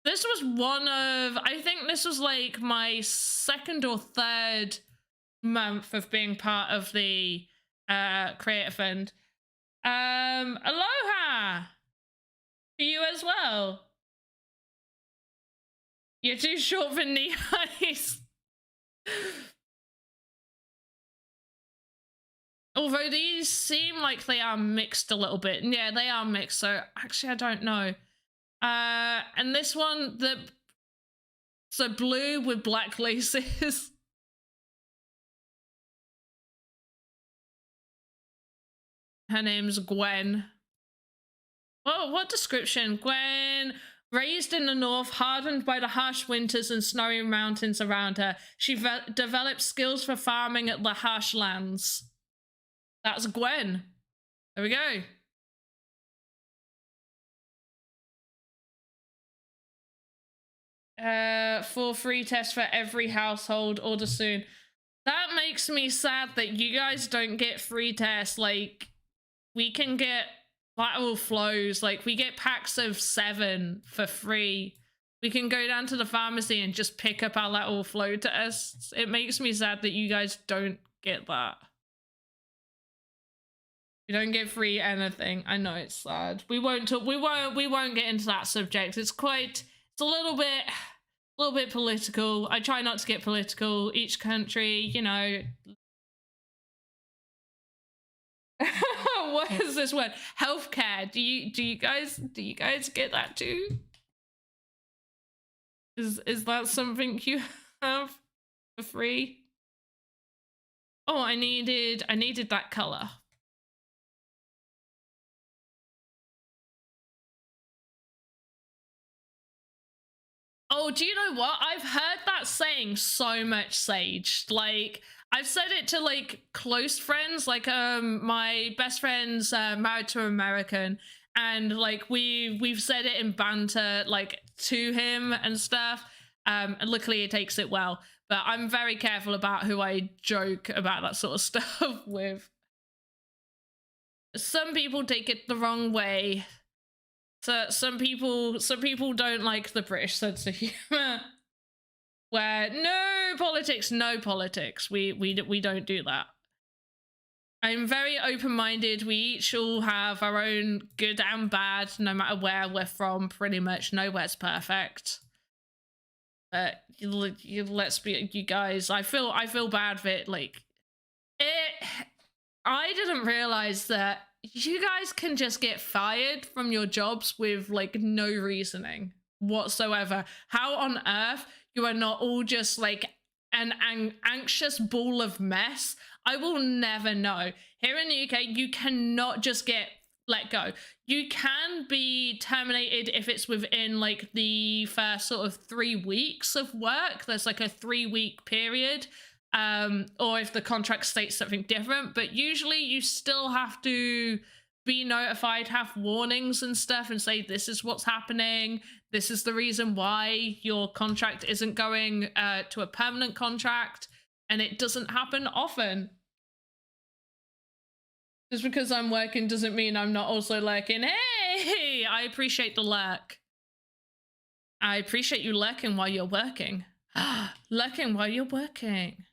This was one of, I think this was like my second or third month of being part of the Creator Fund. Aloha! For you as well. You're too short for knee highs. Although these seem like they are mixed a little bit. Yeah, they are mixed, so actually I don't know. And this one, so blue with black laces. Her name's Gwen. Oh, what description? Gwen, raised in the north, hardened by the harsh winters and snowy mountains around her. She developed skills for farming at the harsh lands. That's Gwen. There we go. For free test for every household, order soon. That makes me sad that you guys don't get free tests. Like, we can get lateral flows. Like, we get packs of 7 for free. We can go down to the pharmacy and just pick up our lateral flow tests. It makes me sad that you guys don't get that. We don't get free anything. I know it's sad. We won't get into that subject. It's a little bit political. I try not to get political. Each country, you know. What is this word? Healthcare. Do you guys get that too? Is that something you have for free? Oh, I needed that color. Oh, do you know what? I've heard that saying so much, Sage. Like, I've said it to like close friends, like my best friend's married to an American, and like we've said it in banter like to him and stuff. And luckily he takes it well. But I'm very careful about who I joke about that sort of stuff with. Some people take it the wrong way. So some people don't like the British sense of humor. Where no politics. We don't do that. I'm very open-minded. We each all have our own good and bad, no matter where we're from. Pretty much nowhere's perfect. But let's be, you guys. I feel bad for it. Like I didn't realize that you guys can just get fired from your jobs with like no reasoning whatsoever. How on earth you are not all just like an anxious ball of mess? I will never know. Here in the UK, you cannot just get let go. You can be terminated if it's within like the first sort of 3 weeks of work. There's like a 3-week period. Or if the contract states something different, but usually you still have to be notified, have warnings and stuff, and say this is what's happening, this is the reason why your contract isn't going to a permanent contract, and it doesn't happen often. Just because I'm working doesn't mean I'm not also lurking. Hey, I appreciate the lurk. I appreciate you lurking while you're working. Lurking while you're working.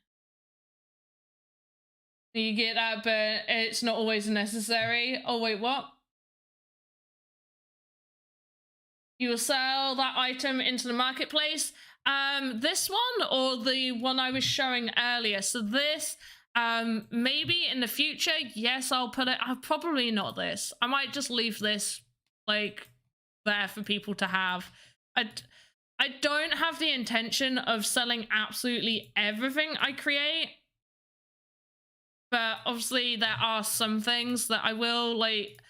You get that, but it's not always necessary. Oh, wait, what? You will sell that item into the marketplace. This one or the one I was showing earlier. So this, maybe in the future, yes, I'll put it. Probably not this. I might just leave this like there for people to have. I don't have the intention of selling absolutely everything I create. But obviously there are some things that I will, like,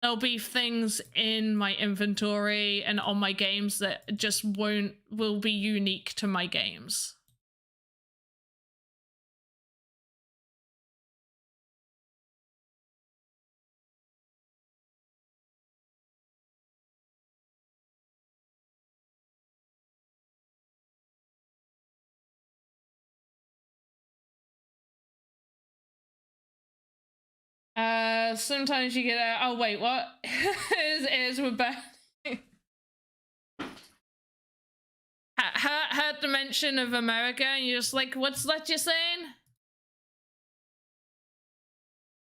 there'll be things in my inventory and on my games that just will be unique to my games. Sometimes you get a, oh wait, what? Is we're back. Heard the mention of America, and you're just like, what's that you're saying?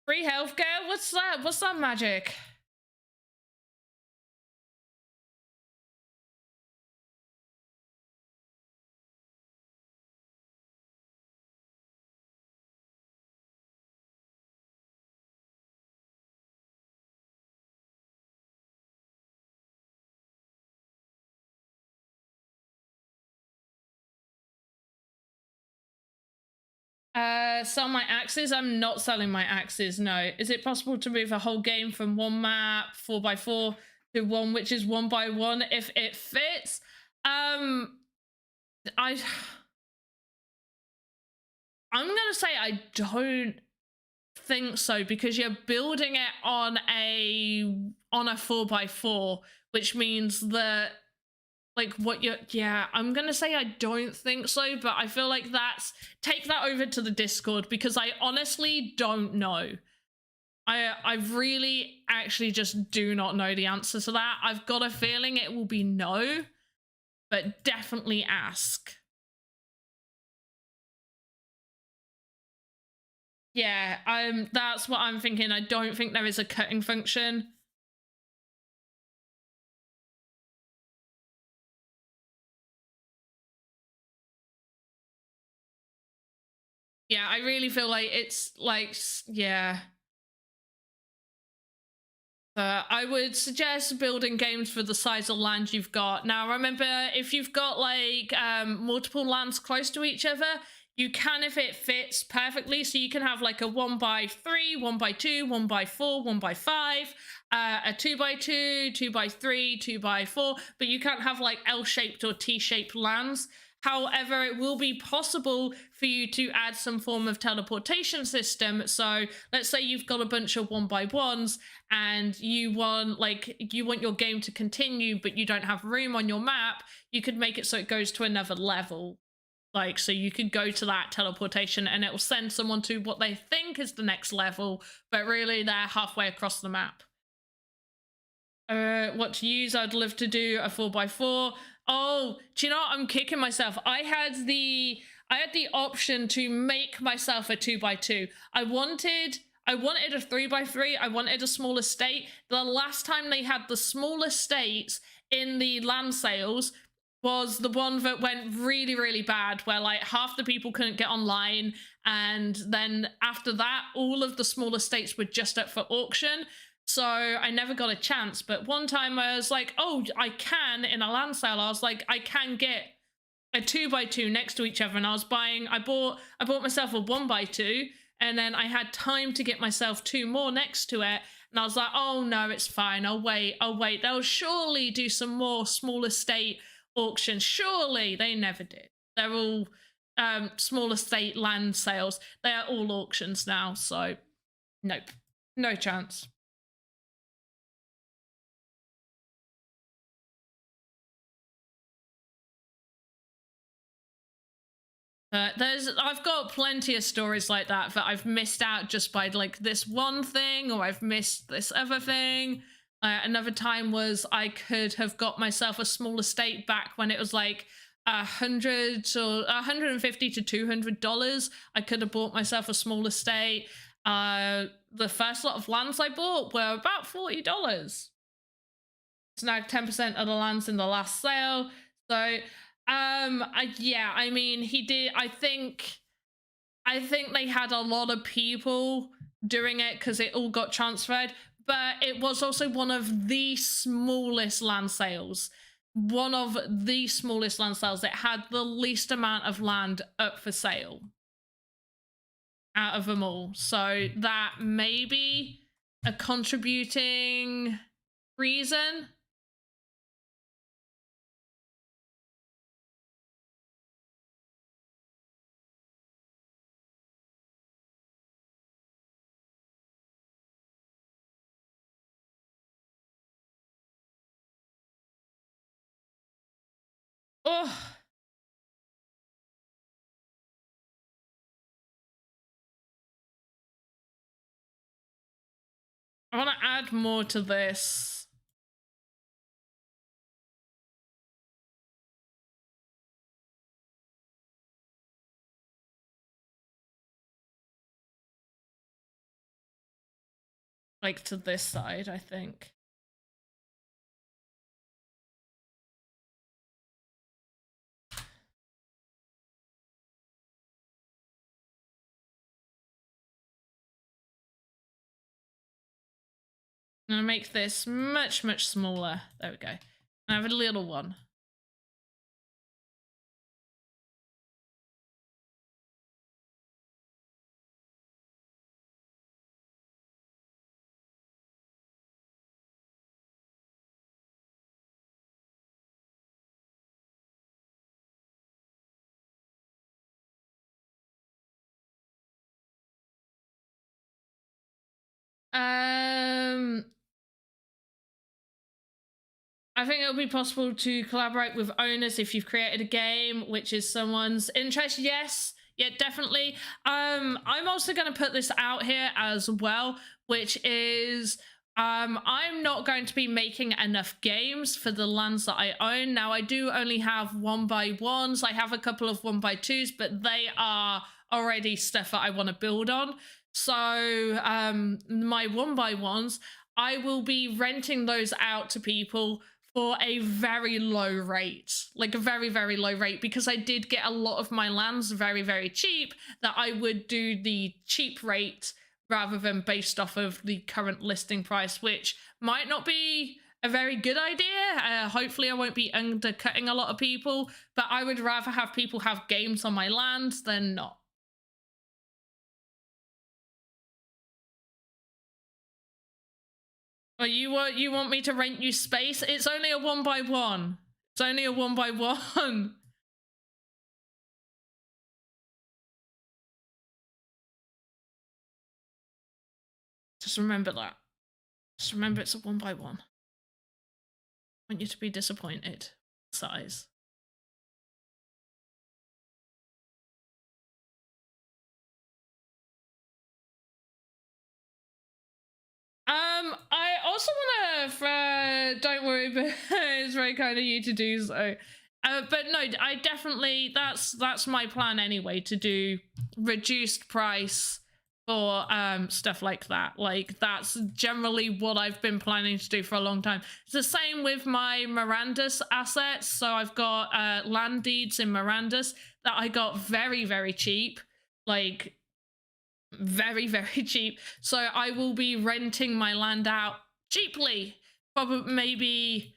Free healthcare? What's that? What's that magic? Sell my axes? I'm not selling my axes, no. Is it possible to move a whole game from one map, 4x4, to one which is 1x1 if it fits? I'm gonna say I don't think so, because you're building it on a 4x4, which means that like what you're, yeah, I'm gonna say I don't think so, but I feel like take that over to the Discord, because I honestly don't know. I really actually just do not know the answer to that. I've got a feeling it will be no, but definitely ask. Yeah, that's what I'm thinking. I don't think there is a cutting function. Yeah, I really feel like it's like, yeah. I would suggest building games for the size of land you've got. Now, remember, if you've got like multiple lands close to each other, you can, if it fits perfectly, so you can have like a 1x3, 1x2, 1x4, 1x5, a 2x2, 2x3, 2x4, but you can't have like L-shaped or T-shaped lands. However, it will be possible for you to add some form of teleportation system. So let's say you've got a bunch of 1x1s and you want your game to continue, but you don't have room on your map. You could make it so it goes to another level. Like, so you could go to that teleportation and it will send someone to what they think is the next level, but really they're halfway across the map. What to use? I'd love to do a 4x4. Oh, do you know what? I'm kicking myself. I had the option to make myself a 2x2. I wanted a 3x3. I wanted a small estate. The last time they had the small estates in the land sales was the one that went really, really bad, where like half the people couldn't get online, and then after that, all of the small estates were just up for auction. So I never got a chance. But one time I was like, oh, I can, in a land sale, I was like, I can get a 2x2 next to each other. And I bought myself a 1x2, and then I had time to get myself 2 more next to it. And I was like, oh no, it's fine. I'll wait. They'll surely do some more small estate auctions. Surely. They never did. They're all small estate land sales. They are all auctions now. So nope, no chance. I've got plenty of stories like that I've missed out just by like this one thing, or I've missed this other thing. Another time was I could have got myself a small estate back when it was like $150 to $200. I could have bought myself a small estate. The first lot of lands I bought were about $40. Snagged 10% of the lands in the last sale. So yeah, I mean, he did. I think they had a lot of people doing it because it all got transferred, but it was also one of the smallest land sales. One of the smallest land sales. It had the least amount of land up for sale out of them all. So that may be a contributing reason. Oh, I want to add more to this. Like to this side, I think. I'm gonna make this much, much smaller. There we go. I have a little one. I think it'll be possible to collaborate with owners if you've created a game which is someone's interest. Yes, yeah, definitely. I'm also going to put this out here as well, which is I'm not going to be making enough games for the lands that I own. Now, I do only have 1x1s. I have a couple of 1x2s, but they are already stuff that I want to build on. So my 1x1s, I will be renting those out to people for a very low rate, like a very, very low rate, because I did get a lot of my lands very, very cheap, that I would do the cheap rate rather than based off of the current listing price, which might not be a very good idea. Hopefully I won't be undercutting a lot of people, but I would rather have people have games on my land than not. Oh, you want me to rent you space? It's only a 1x1. It's only a 1x1. Just remember that. Just remember it's a 1x1. I want you to be disappointed. Size. I also want to, don't worry, but it's very kind of you to do so. But no, I definitely, that's my plan anyway, to do reduced price for stuff like that. Like, that's generally what I've been planning to do for a long time. It's the same with my Mirandas assets. So I've got land deeds in Mirandas that I got very, very cheap. Like, very, very cheap. So I will be renting my land out cheaply. Probably maybe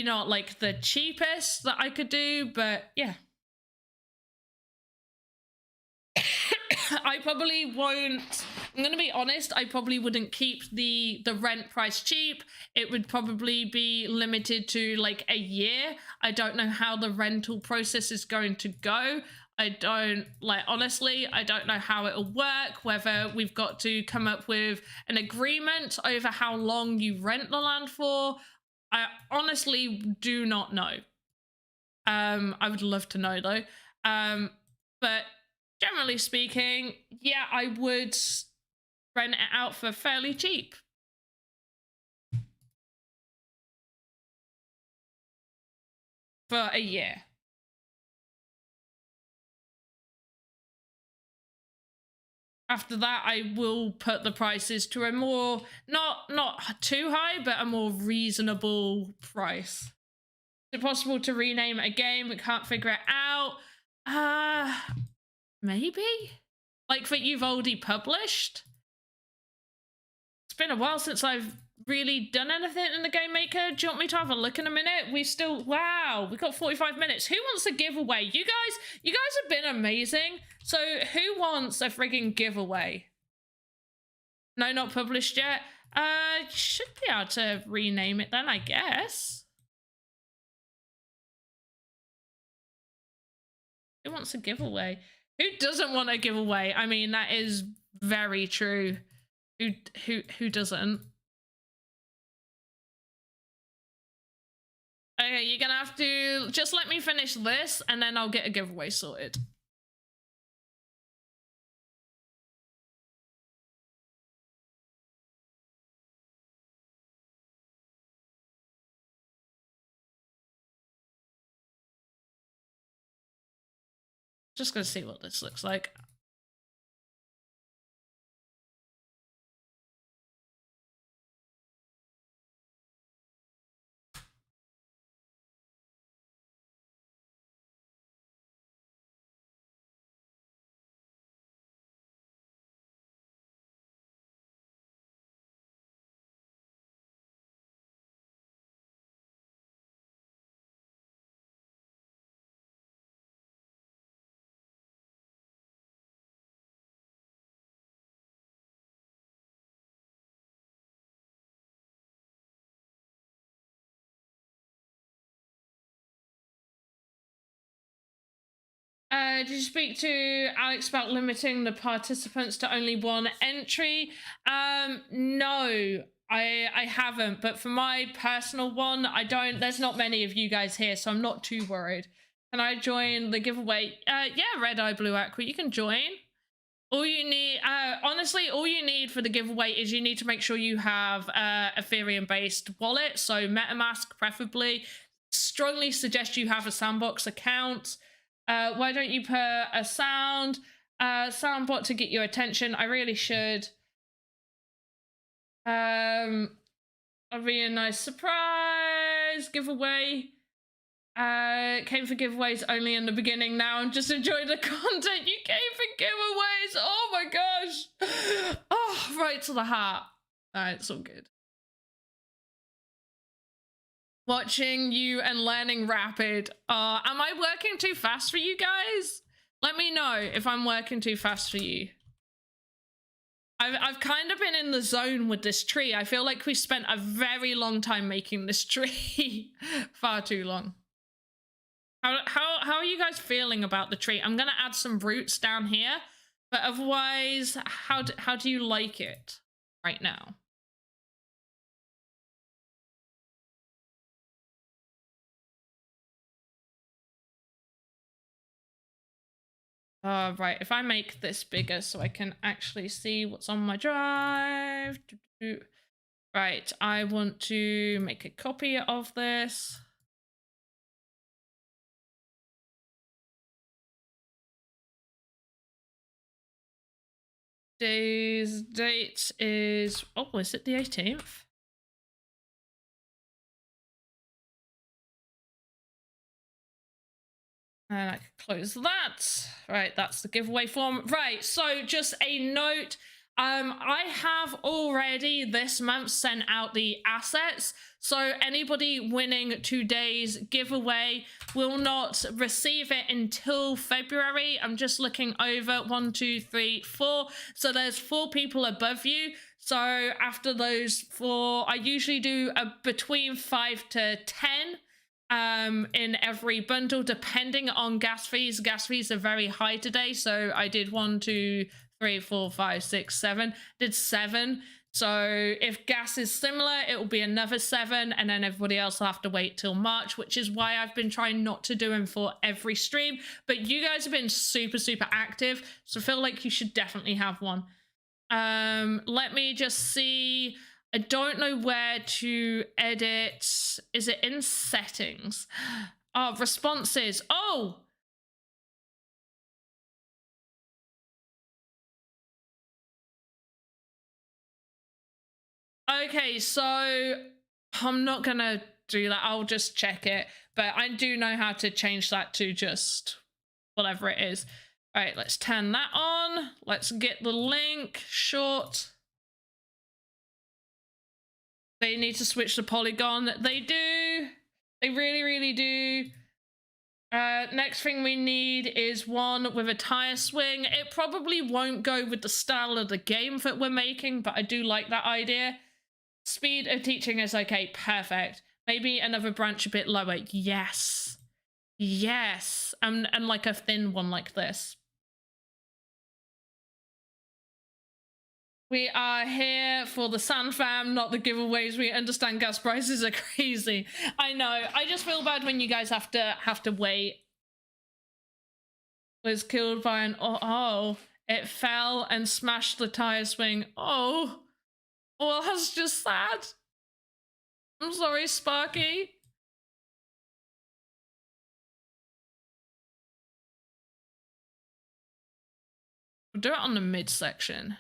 not like the cheapest that I could do, but yeah. I probably won't, I'm gonna be honest, I probably wouldn't keep the rent price cheap. It would probably be limited to like a year. I don't know how the rental process is going to go. I don't, like, honestly, I don't know how it'll work, whether we've got to come up with an agreement over how long you rent the land for. I honestly do not know. I would love to know though. But generally speaking, yeah, I would rent it out for fairly cheap. For a year. After that, I will put the prices to a more, not too high, but a more reasonable price. Is it possible to rename a game but can't figure it out? Maybe? Like that you've already published? It's been a while since I've really done anything in the Game Maker. Do you want me to have a look in a minute? We still, wow, we got 45 minutes. Who wants a giveaway? You guys have been amazing. So who wants a frigging giveaway? No, not published yet. Should be able to rename it then, I guess. Who wants a giveaway? Who doesn't want a giveaway? I mean, that is very true. Who doesn't? Okay, you're gonna have to just let me finish this and then I'll get a giveaway sorted. Just gonna see what this looks like. Did you speak to Alex about limiting the participants to only one entry? No, I haven't. But for my personal one, I don't. There's not many of you guys here, so I'm not too worried. Can I join the giveaway? Yeah, Red Eye Blue Aqua, you can join. All you need, honestly, all you need for the giveaway is you need to make sure you have Ethereum-based wallet, so MetaMask preferably. Strongly suggest you have a Sandbox account. Why don't you put a soundbot to get your attention? I really should. A really nice surprise giveaway. Came for giveaways only in the beginning. Now I'm just enjoying the content. You came for giveaways. Oh my gosh. Oh, right to the heart. Alright, it's all good. Watching you and learning rapid. Am I working too fast for you guys? Let me know if I'm working too fast for you. I've kind of been in the zone with this tree. I feel like we spent a very long time making this tree. Far too long. How are you guys feeling about the tree? I'm gonna add some roots down here, but otherwise, how do you like it right now? Right, if I make this bigger so I can actually see what's on my drive. Right, I want to make a copy of this. Date is, oh, is it the 18th? And I can close that. Right, that's the giveaway form. Right, so just a note. I have already this month sent out the assets. So anybody winning today's giveaway will not receive it until February. I'm just looking over 1, 2, 3, 4. So there's 4 people above you. So after those 4, I usually do between 5 to 10. In every bundle, depending on gas fees. Gas fees are very high today, so I did 1, 2, 3, 4, 5, 6, 7. Did 7. So if gas is similar, it will be another 7, and then everybody else will have to wait till March, which is why I've been trying not to do them for every stream. But you guys have been super active, so I feel like you should definitely have one. Let me just see. I don't know where to edit. Is it in settings? Oh, responses. Oh! Okay, so I'm not gonna do that. I'll just check it. But I do know how to change that to just whatever it is. All right, let's turn that on. Let's get the link short. They need to switch to polygon. They do. They really do. Next thing we need is one with a tire swing. It probably won't go with the style of the game that we're making, but I do like that idea. Speed of teaching is okay. Perfect. Maybe another branch a bit lower. Yes. Yes. And like a thin one like this. We are here for the Sand Fam, not the giveaways. We understand gas prices are crazy. I know. I just feel bad when you guys have to wait. Was killed by an oh, it fell and smashed the tire swing. Oh, well, that's just sad. I'm sorry, Sparky. We'll do it on the midsection.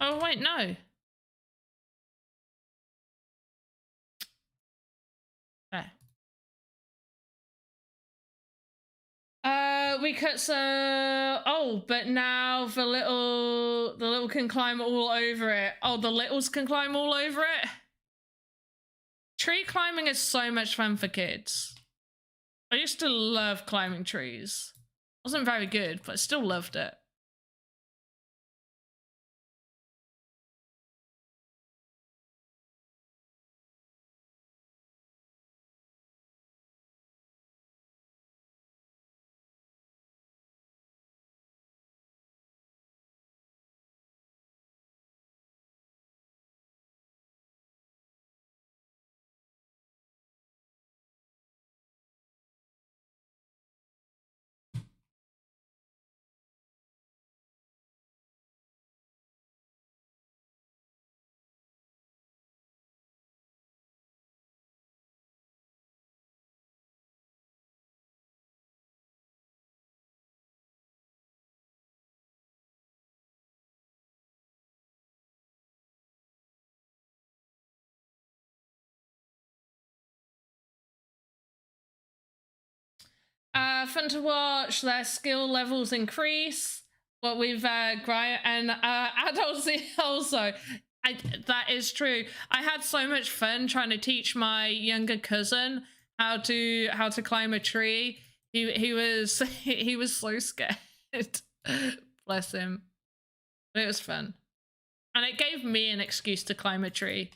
Oh, wait, no. Okay. We could but now the little can climb all over it. Oh, the littles can climb all over it. Tree climbing is so much fun for kids. I used to love climbing trees. Wasn't very good, but I still loved it. Fun to watch. Their skill levels increase. What we've and adults also. That is true. I had so much fun trying to teach my younger cousin how to climb a tree. He was he was so scared. Bless him. But it was fun. And it gave me an excuse to climb a tree.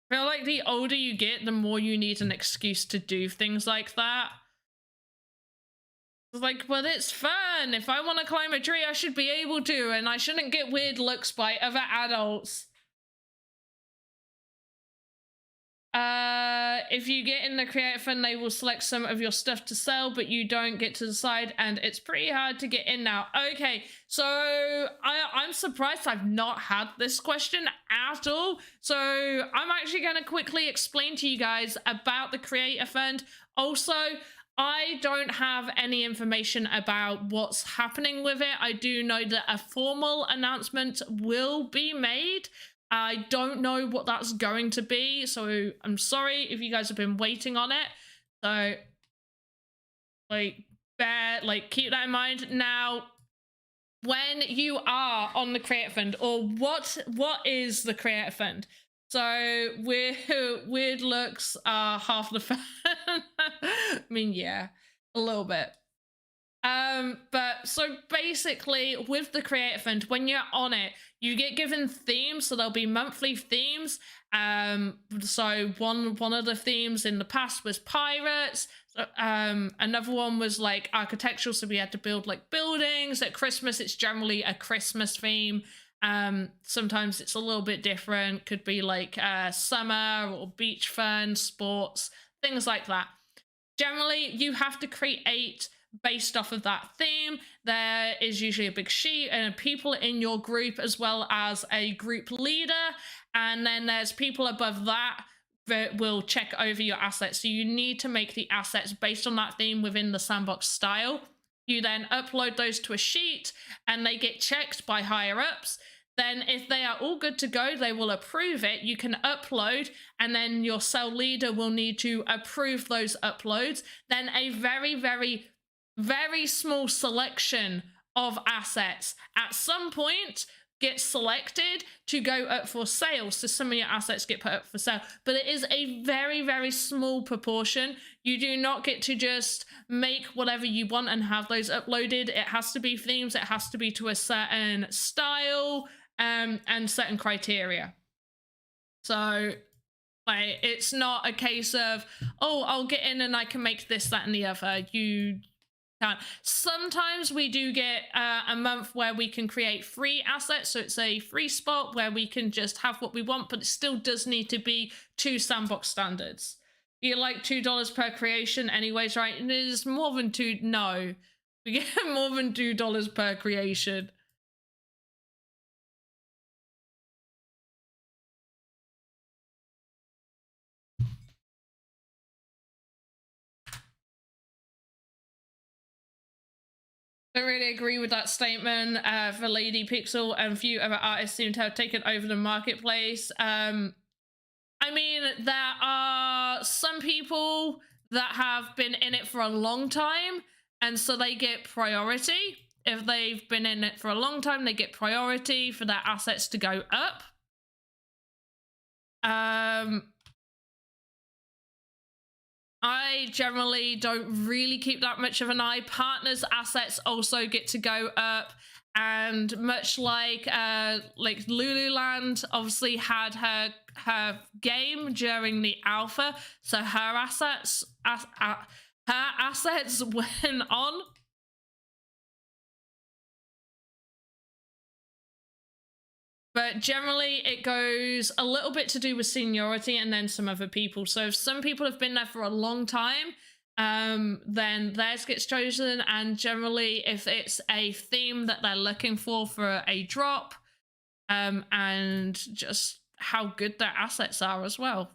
I feel like the older you get, the more you need an excuse to do things like that. It's like, well, it's fun. If I want to climb a tree, I should be able to, and I shouldn't get weird looks by other adults. If you get in the creator fund, they will select some of your stuff to sell, but you don't get to decide, and it's pretty hard to get in now. Okay, so I'm surprised I've not had this question at all. So I'm actually going to quickly explain to you guys about the creator fund. Also, I don't have any information about what's happening with it. I do know that a formal announcement will be made. I don't know what that's going to be, so I'm sorry if you guys have been waiting on it. So, keep that in mind. Now, when you are on the Creator Fund, or what is the Creator Fund? So, weird looks are half the fun. I mean, yeah, a little bit. But so basically with the Creator Fund, when you're on it, you get given themes, so there'll be monthly themes. So one of the themes in the past was pirates. Another one was like architectural, so we had to build like buildings. At Christmas, it's generally a Christmas theme. Sometimes it's a little bit different. Could be like summer or beach fun, sports, things like that. Generally, you have to create based off of that theme. There is usually a big sheet and people in your group, as well as a group leader, and then there's people above that that will check over your assets. So you need to make the assets based on that theme within the Sandbox style. You then upload those to a sheet and they get checked by higher ups. Then if they are all good to go, they will approve it. You can upload, and then your cell leader will need to approve those uploads. Then a very small selection of assets at some point get selected to go up for sale. So some of your assets get put up for sale, but it is a very small proportion. You do not get to just make whatever you want and have those uploaded. It has to be themes, it has to be to a certain style and certain criteria. So like, it's not a case of, oh, I'll get in and I can make this, that, and the other. You can't. Sometimes we do get a month where we can create free assets, so it's a free spot where we can just have what we want, but it still does need to be to Sandbox standards. You like $2 per creation anyways, right? And it is more than two. No, We get more than $2 per creation. Don't really agree with that statement. For Lady Pixel and few other artists seem to have taken over the marketplace. I mean, there are some people that have been in it for a long time, and so they get priority. If they've been in it for a long time, they get priority for their assets to go up. I generally don't really keep that much of an eye. Partners' assets also get to go up, and much like Lululand obviously had her game during the alpha, so her assets went on. But generally, it goes a little bit to do with seniority and then some other people. So if some people have been there for a long time, then theirs gets chosen. And generally, if it's a theme that they're looking for a drop, and just how good their assets are as well.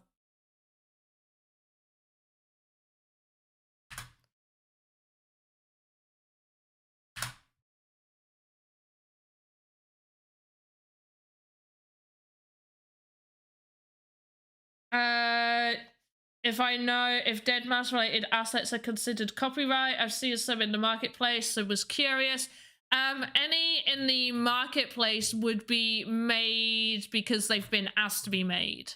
If I know if dead mouse related assets are considered copyright, I've seen some in the marketplace, so was curious. Any in the marketplace would be made because they've been asked to be made.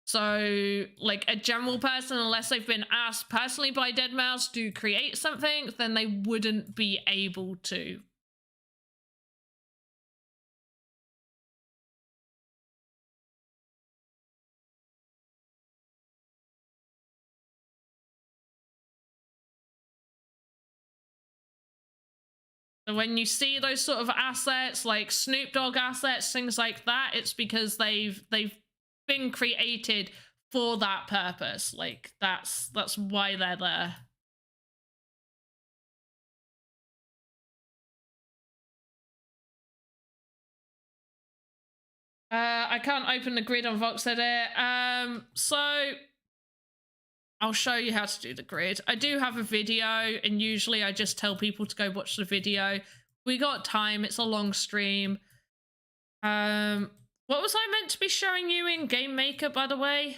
So, like a general person, unless they've been asked personally by dead mouse to create something, then they wouldn't be able to. So when you see those sort of assets, like Snoop Dogg assets, things like that, it's because they've been created for that purpose. Like that's why they're there. I can't open the grid on Voxedit. So I'll show you how to do the grid. I do have a video, and usually I just tell people to go watch the video. We got time, it's a long stream. What was I meant to be showing you in Game Maker, by the way?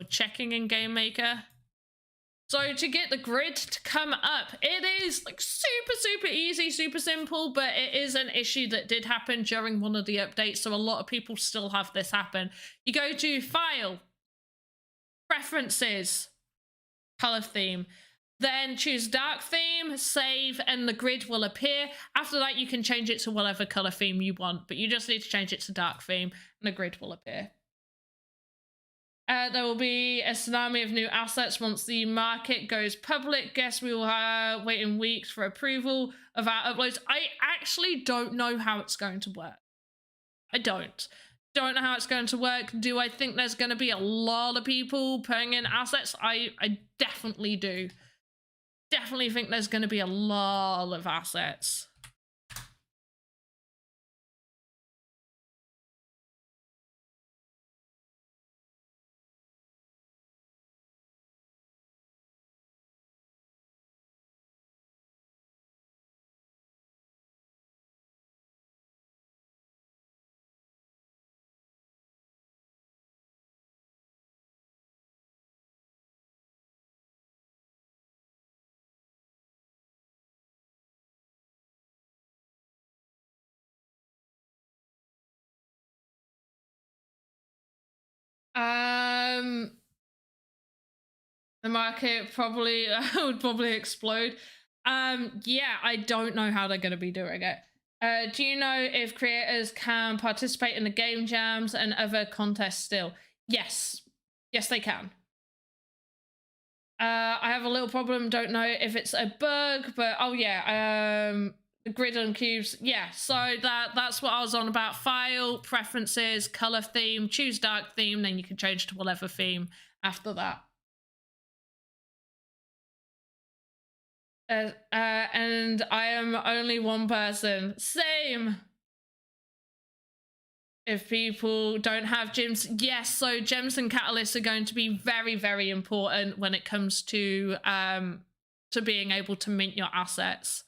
Or checking in Game Maker? So to get the grid to come up, it is like super easy, super simple, but it is an issue that did happen during one of the updates, so a lot of people still have this happen. You go to File, Preferences, Color Theme, then choose dark theme, save, and the grid will appear. After that, you can change it to whatever color theme you want, but you just need to change it to dark theme and the grid will appear. There will be a tsunami of new assets once the market goes public. Guess we will wait in weeks for approval of our uploads. I actually don't know how it's going to work. I don't know how it's going to work. Do I think there's going to be a lot of people putting in assets? I definitely do. Definitely think there's going to be a lot of assets. The market probably would probably explode. Yeah, I don't know how they're going to be doing it. Do you know if creators can participate in the game jams and other contests still? Yes. Yes, they can. I have a little problem. Don't know if it's a bug, but oh yeah, the grid on cubes. Yeah, so that's what I was on about. File, preferences, color theme, choose dark theme, then you can change to whatever theme after that. And I am only one person. Same. If people don't have gems, yes. So gems and catalysts are going to be very, very important when it comes to being able to mint your assets.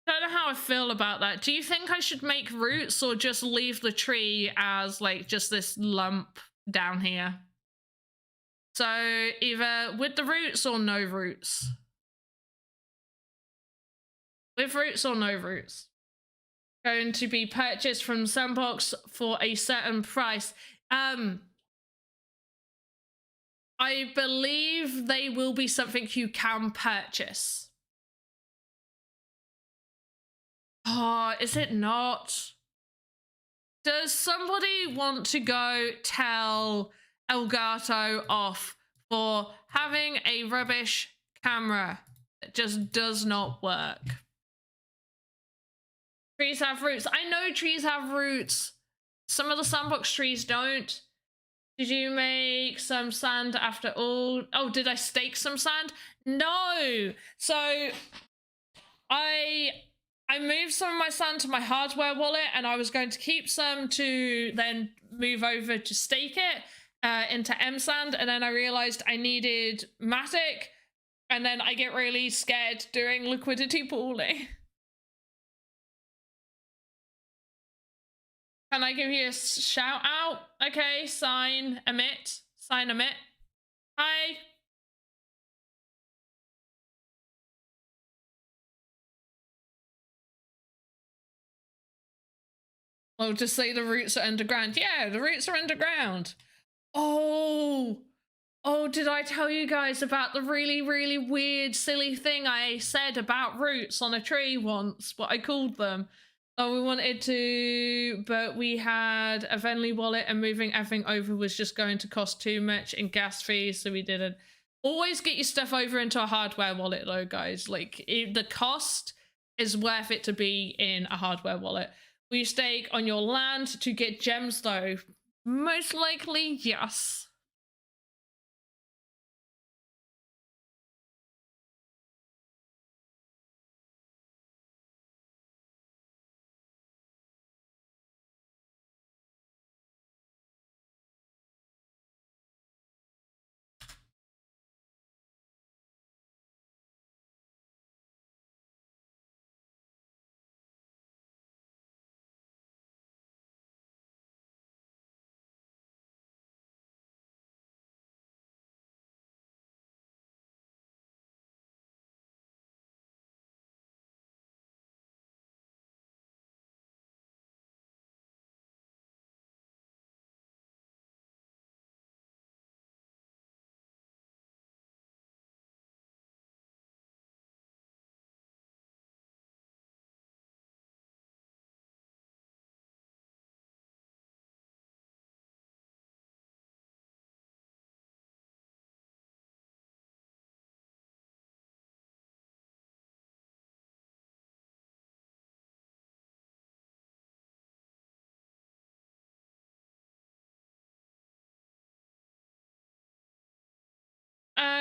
I don't know how I feel about that. Do you think I should make roots or just leave the tree as like just this lump down here? So either with the roots or no roots. With roots or no roots. Going to be purchased from Sandbox for a certain price. I believe they will be something you can purchase. Oh, is it not? Does somebody want to go tell Elgato off for having a rubbish camera that just does not work? Trees have roots. I know trees have roots. Some of the sandbox trees don't. Did you make some sand after all? Oh, did I stake some sand? No. So I moved some of my sand to my hardware wallet, and I was going to keep some to then move over to stake it into M-Sand, and then I realized I needed Matic, and then I get really scared doing liquidity pooling. Can I give you a shout out? Okay, sign, emit. Sign, emit. Hi. I'll just say the roots are underground. Yeah, the roots are underground. Oh, did I tell you guys about the really, really weird, silly thing I said about roots on a tree once? What I called them? Oh, we wanted to, but we had a Venly wallet, and moving everything over was just going to cost too much in gas fees, so we didn't. Always get your stuff over into a hardware wallet, though, guys. Like, the cost is worth it to be in a hardware wallet. Will you stake on your land to get gems, though? Most likely, yes.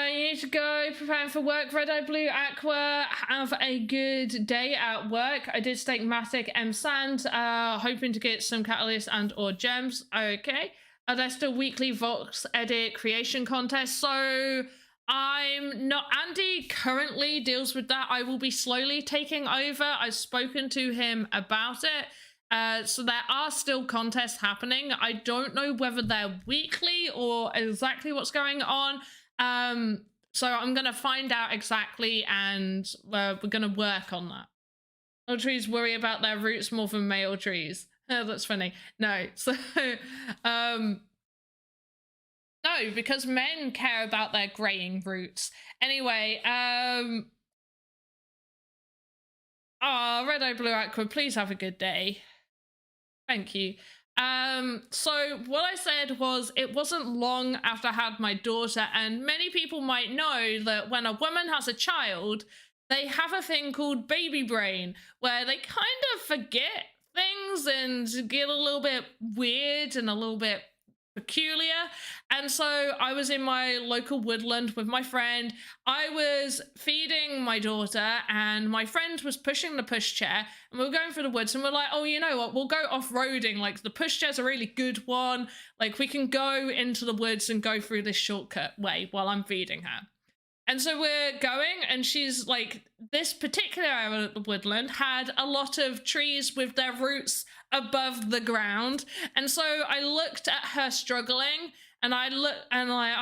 You need to go preparing for work. Red Eye Blue Aqua, have a good day at work. I did stake Matic M Sand, hoping to get some catalysts and or gems. Okay. Are there still weekly Voxedit creation contests? So I'm not. Andy currently deals with that. I will be slowly taking over. I've spoken to him about it. So there are still contests happening. I don't know whether they're weekly or exactly what's going on. So I'm gonna find out exactly, and we're gonna work on that. Male trees worry about their roots more than male trees. Oh, that's funny. No, so no, because men care about their graying roots. Anyway, Red Eye Blue Aqua, please have a good day. Thank you. So what I said was it wasn't long after I had my daughter, and many people might know that when a woman has a child, they have a thing called baby brain, where they kind of forget things and get a little bit weird and a little bit peculiar. And so I was in my local woodland with my friend. I was feeding my daughter and my friend was pushing the pushchair, and we were going through the woods, and we're like, oh, you know what, we'll go off-roading. Like, the pushchair's a really good one. Like, we can go into the woods and go through this shortcut way while I'm feeding her. And so we're going, and she's like, this particular area of the woodland had a lot of trees with their roots above the ground. And so I looked at her struggling, and I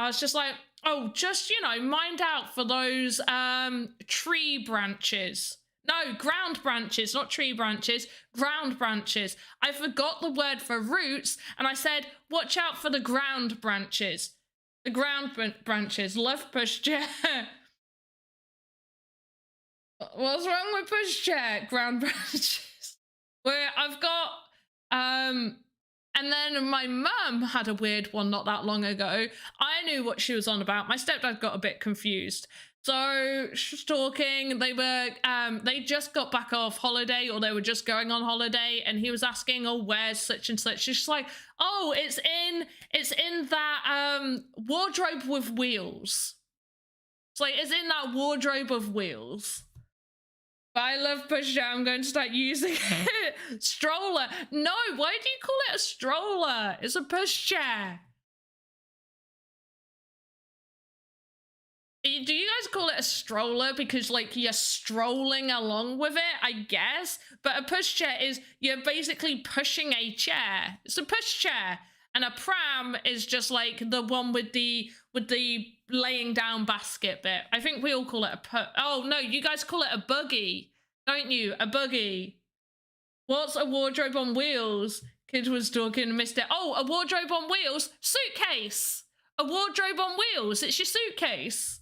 was just like, oh, just, you know, mind out for those tree branches. No, ground branches, not tree branches, ground branches. I forgot the word for roots, and I said, watch out for the ground branches. The ground branches. Love pushchair. What's wrong with pushchair? Ground branches. Where I've got and then my mum had a weird one not that long ago. I knew what she was on about. My stepdad got a bit confused. So she was talking, they just got back off holiday, or they were just going on holiday, and he was asking, oh, where's such and such? She's like, oh, it's in that wardrobe with wheels. It's like, it's in that wardrobe of wheels. But I love pushchair. I'm going to start using it. Stroller. No, why do you call it a stroller? It's a pushchair. Do you guys call it a stroller because, like, you're strolling along with it, I guess? But a pushchair is, you're basically pushing a chair. It's a pushchair. And a pram is just like the one with the laying down basket bit. I think we all call it oh no, you guys call it a buggy, don't you? A buggy. What's a wardrobe on wheels? Kid was talking and missed it. Oh, a wardrobe on wheels? Suitcase. A wardrobe on wheels. It's your suitcase.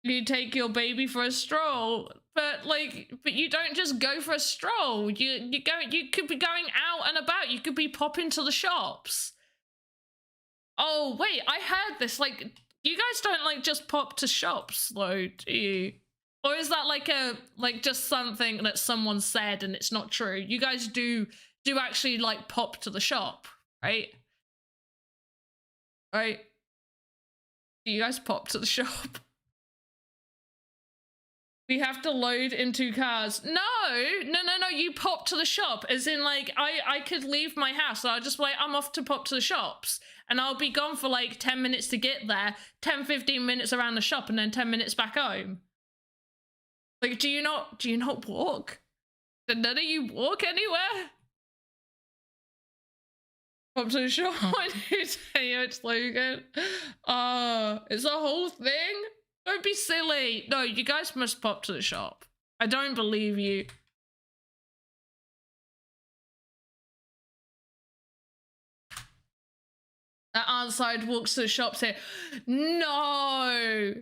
You take your baby for a stroll, but you don't just go for a stroll. You could be going out and about. You could be popping to the shops. Oh wait, I heard this. Like, you guys don't like just pop to shops though, do you? Or is that like just something that someone said and it's not true? You guys do actually like pop to the shop, right? Right? Do you guys pop to the shop? We have to load into cars. No, you pop to the shop. As in, like, I could leave my house. So I'll just like, I'm off to pop to the shops. And I'll be gone for like 10 minutes to get there, 10, 15 minutes around the shop, and then 10 minutes back home. Like, do you not walk? Did none of you walk anywhere? Pop to the shop. I need to tell you it's Logan. It's a whole thing? Don't be silly. No, you guys must pop to the shop. I don't believe you. That aren't sidewalks to the shops here. No.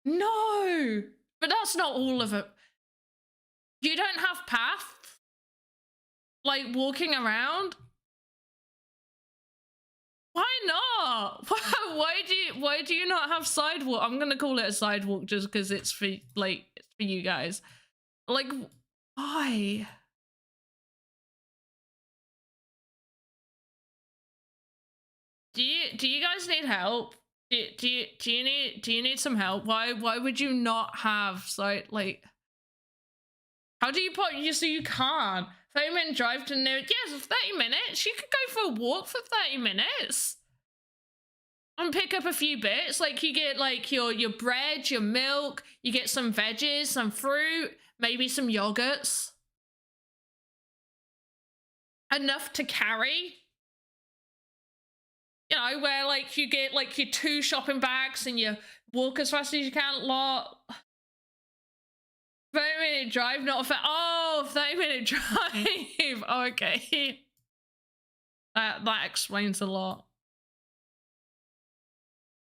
No. But that's not all of it. You don't have paths? Like walking around? Why not? Why do you not have sidewalk? I'm gonna call it a sidewalk just because it's for you guys. Like, why? Do you guys need help? Do you need some help? Why would you not have like? How do you put you so you can't? 30-minute drive to near. Yes, 30 minutes. You could go for a walk for 30 minutes. And pick up a few bits. Like, you get like your bread, your milk, you get some veggies, some fruit, maybe some yogurts. Enough to carry. You know, where like you get like your 2 shopping bags and you walk as fast as you can. 30-minute drive, not a 30-minute drive. Oh, okay. That explains a lot.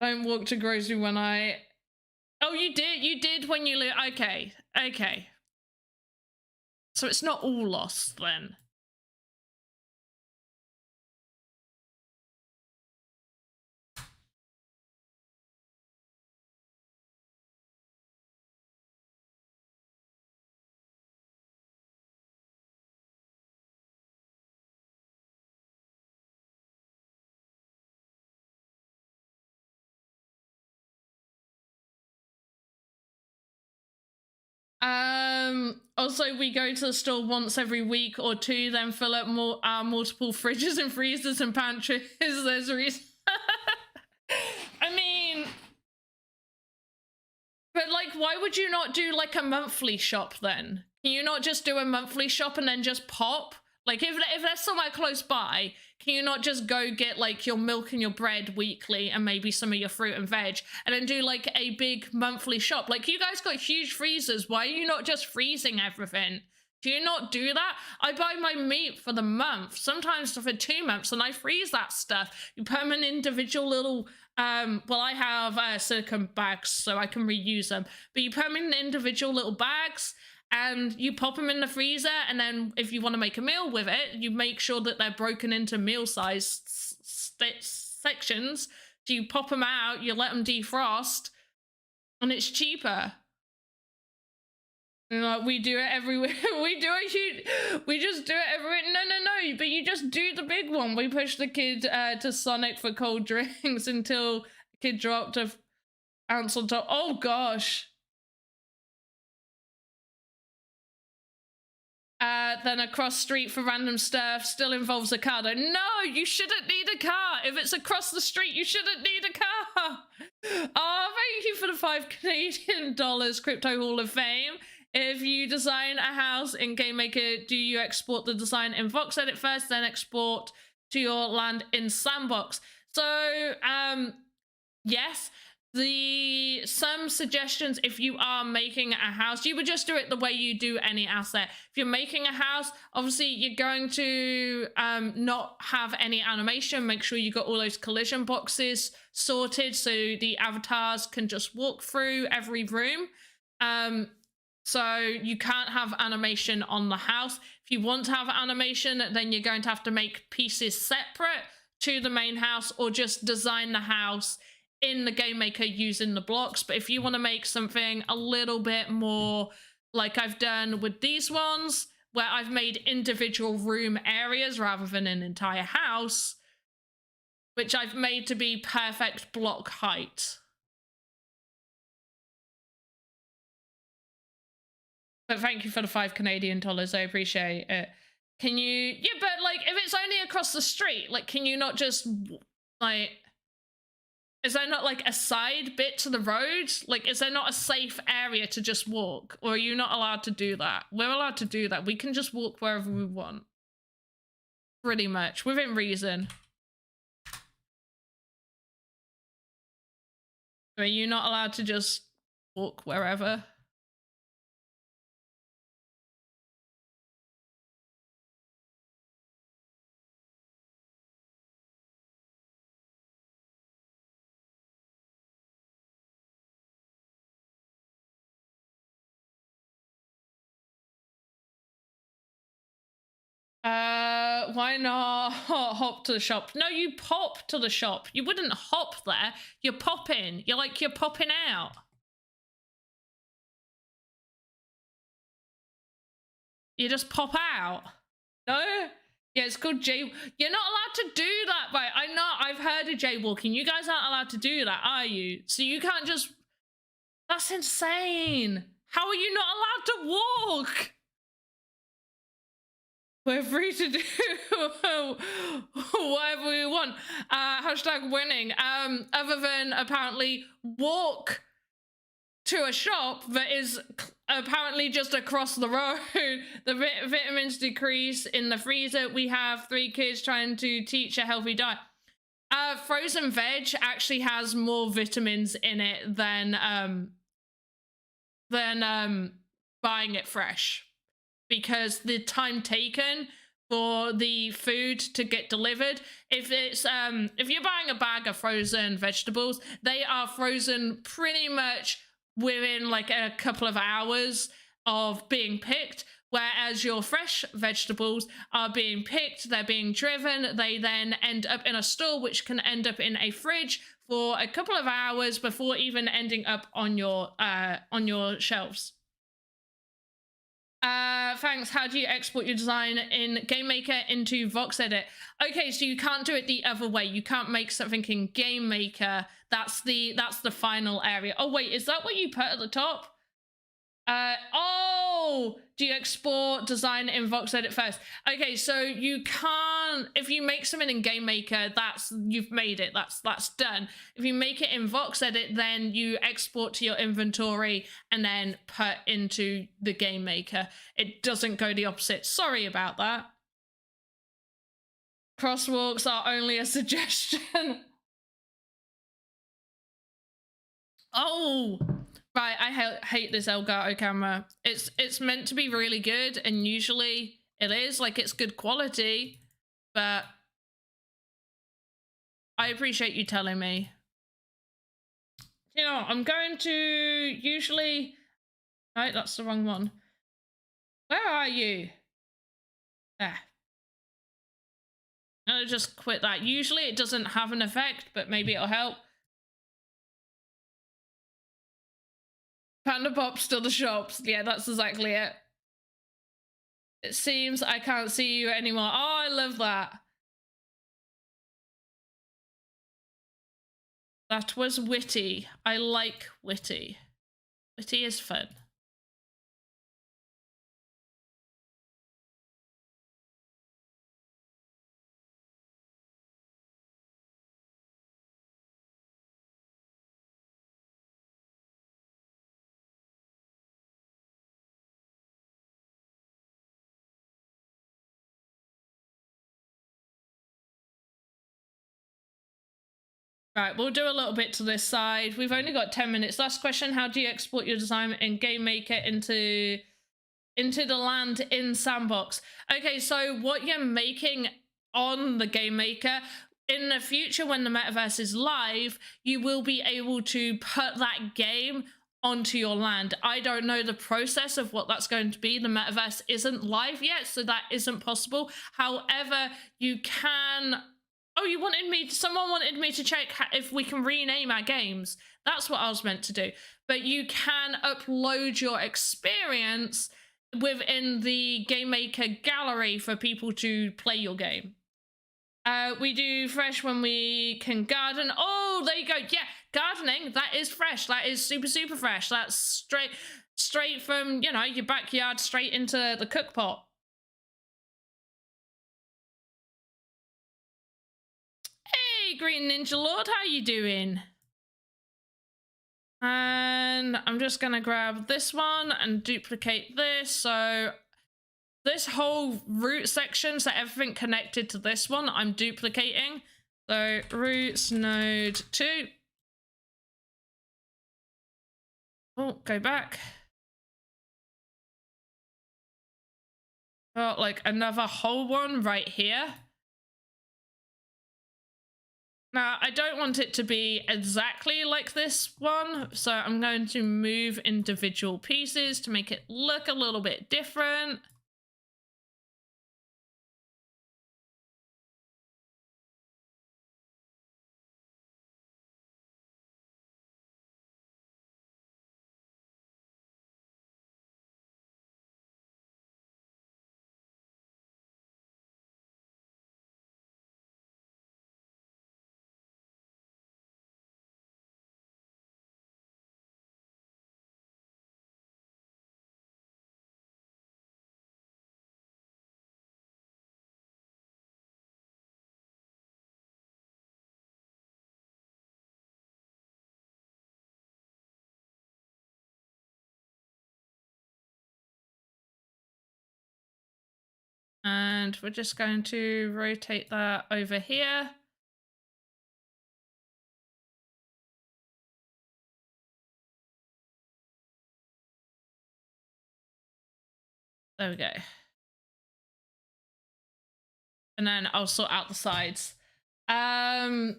Don't walk to grocery when I... Oh, you did when you live... Okay. So it's not all lost then. Also, we go to the store once every week or two, then fill up multiple fridges and freezers and pantries. There's a reason. I mean, but like, why would you not do like a monthly shop then? Can you not just do a monthly shop and then just pop? Like, if there's somewhere close by, can you not just go get like your milk and your bread weekly and maybe some of your fruit and veg and then do like a big monthly shop? Like, you guys got huge freezers. Why are you not just freezing everything? Do you not do that? I buy my meat for the month, sometimes for 2 months, and I freeze that stuff. You put them in individual little, well, I have silicone bags so I can reuse them, but you put them in individual little bags and you pop them in the freezer, and then if you want to make a meal with it, you make sure that they're broken into meal size sections. So you pop them out, you let them defrost, and it's cheaper. We do it every week. We just do it every week. No, but you just do the big one. We push the kid to Sonic for cold drinks until the kid dropped an ounce on top. Oh gosh. Then across street for random stuff still involves a car. No, you shouldn't need a car. If it's across the street, you shouldn't need a car. Oh, thank you for the $5 Crypto Hall of Fame. If you design a house in GameMaker, do you export the design in Voxedit first, then export to your land in Sandbox? So, yes. Some suggestions, if you are making a house, you would just do it the way you do any asset. If you're making a house, obviously you're going to not have any animation. Make sure you got all those collision boxes sorted so the avatars can just walk through every room. So you can't have animation on the house. If you want to have animation, then you're going to have to make pieces separate to the main house or just design the house in the GameMaker using the blocks. But if you want to make something a little bit more like I've done with these ones, where I've made individual room areas rather than an entire house, which I've made to be perfect block height. But thank you for the $5 I appreciate it. Can you, yeah, but like if it's only across the street, like can you not just like, is there not like a side bit to the road? Like, is there not a safe area to just walk? Or are you not allowed to do that? We're allowed to do that. We can just walk wherever we want. Pretty much, within reason. Are you not allowed to just walk wherever? Why not hop to the shop? No, you pop to the shop. You wouldn't hop there. You're popping. You're popping out. You just pop out. No? Yeah, it's called You're not allowed to do that, right? I know, I've heard of jaywalking. You guys aren't allowed to do that, are you? So you can't just... That's insane. How are you not allowed to walk? We're free to do whatever we want. Hashtag winning. Other than apparently walk to a shop that is apparently just across the road. The vitamins decrease in the freezer. We have 3 kids trying to teach a healthy diet. Frozen veg actually has more vitamins in it than buying it fresh, because the time taken for the food to get delivered, if you're buying a bag of frozen vegetables, they are frozen pretty much within like a couple of hours of being picked, whereas your fresh vegetables are being picked, they're being driven, they then end up in a store, which can end up in a fridge for a couple of hours before even ending up on your shelves. Thanks. How do you export your design in GameMaker into Voxedit? Okay, so you can't do it the other way. You can't make something in GameMaker. That's the final area. Oh wait, is that what you put at the top? Oh, do you export design in Voxedit first? Okay, so you can't, if you make something in GameMaker, you've made it, that's done. If you make it in Voxedit, then you export to your inventory and then put into the GameMaker. It doesn't go the opposite. Sorry about that. Crosswalks are only a suggestion. Oh, right, I hate this Elgato camera. It's meant to be really good, and usually it is, like, it's good quality, but I appreciate you telling me. You know, I'm going to usually... Right, that's the wrong one. Where are you? There. I'm gonna just quit that. Usually it doesn't have an effect, but maybe it'll help. Panda Pop's still the shops. Yeah, that's exactly it. It seems I can't see you anymore. Oh, I love that. That was witty. I like witty. Witty is fun. Right, we'll do a little bit to this side. We've only got 10 minutes. Last question, how do you export your design in GameMaker into the land in Sandbox? Okay, so what you're making on the GameMaker, in the future when the metaverse is live, you will be able to put that game onto your land. I don't know the process of what that's going to be. The metaverse isn't live yet, so that isn't possible. However, you can... Oh, someone wanted me to check if we can rename our games. That's what I was meant to do. But you can upload your experience within the GameMaker gallery for people to play your game. We do fresh when we can garden. Oh, there you go. Yeah, gardening, that is fresh. That is super, super fresh. That's straight from, you know, your backyard straight into the cook pot. Hey, Green Ninja Lord, how you doing? And I'm just gonna grab this one and duplicate this. So this whole root section, so everything connected to this one, I'm duplicating. So roots node 2. Oh, go back. Got like another whole one right here. Now, I don't want it to be exactly like this one, so I'm going to move individual pieces to make it look a little bit different. And we're just going to rotate that over here. There we go. And then I'll sort out the sides. I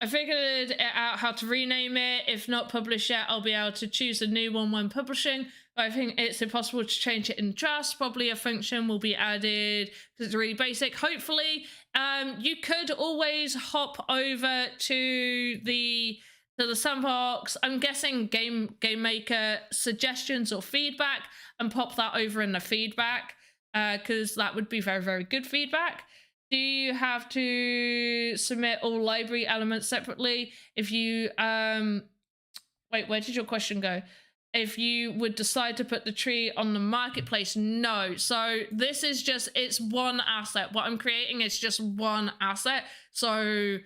figured it out how to rename it. If not published yet, I'll be able to choose a new one when publishing. But I think it's impossible to change it in Just. Probably a function will be added because it's really basic. Hopefully, you could always hop over to the sandbox. I'm guessing game maker suggestions or feedback and pop that over in the feedback because that would be very, very good feedback. Do you have to submit all library elements separately? If you, wait, where did your question go? If you would decide to put the tree on the marketplace, no. So this is just, it's one asset. What I'm creating is just one asset. So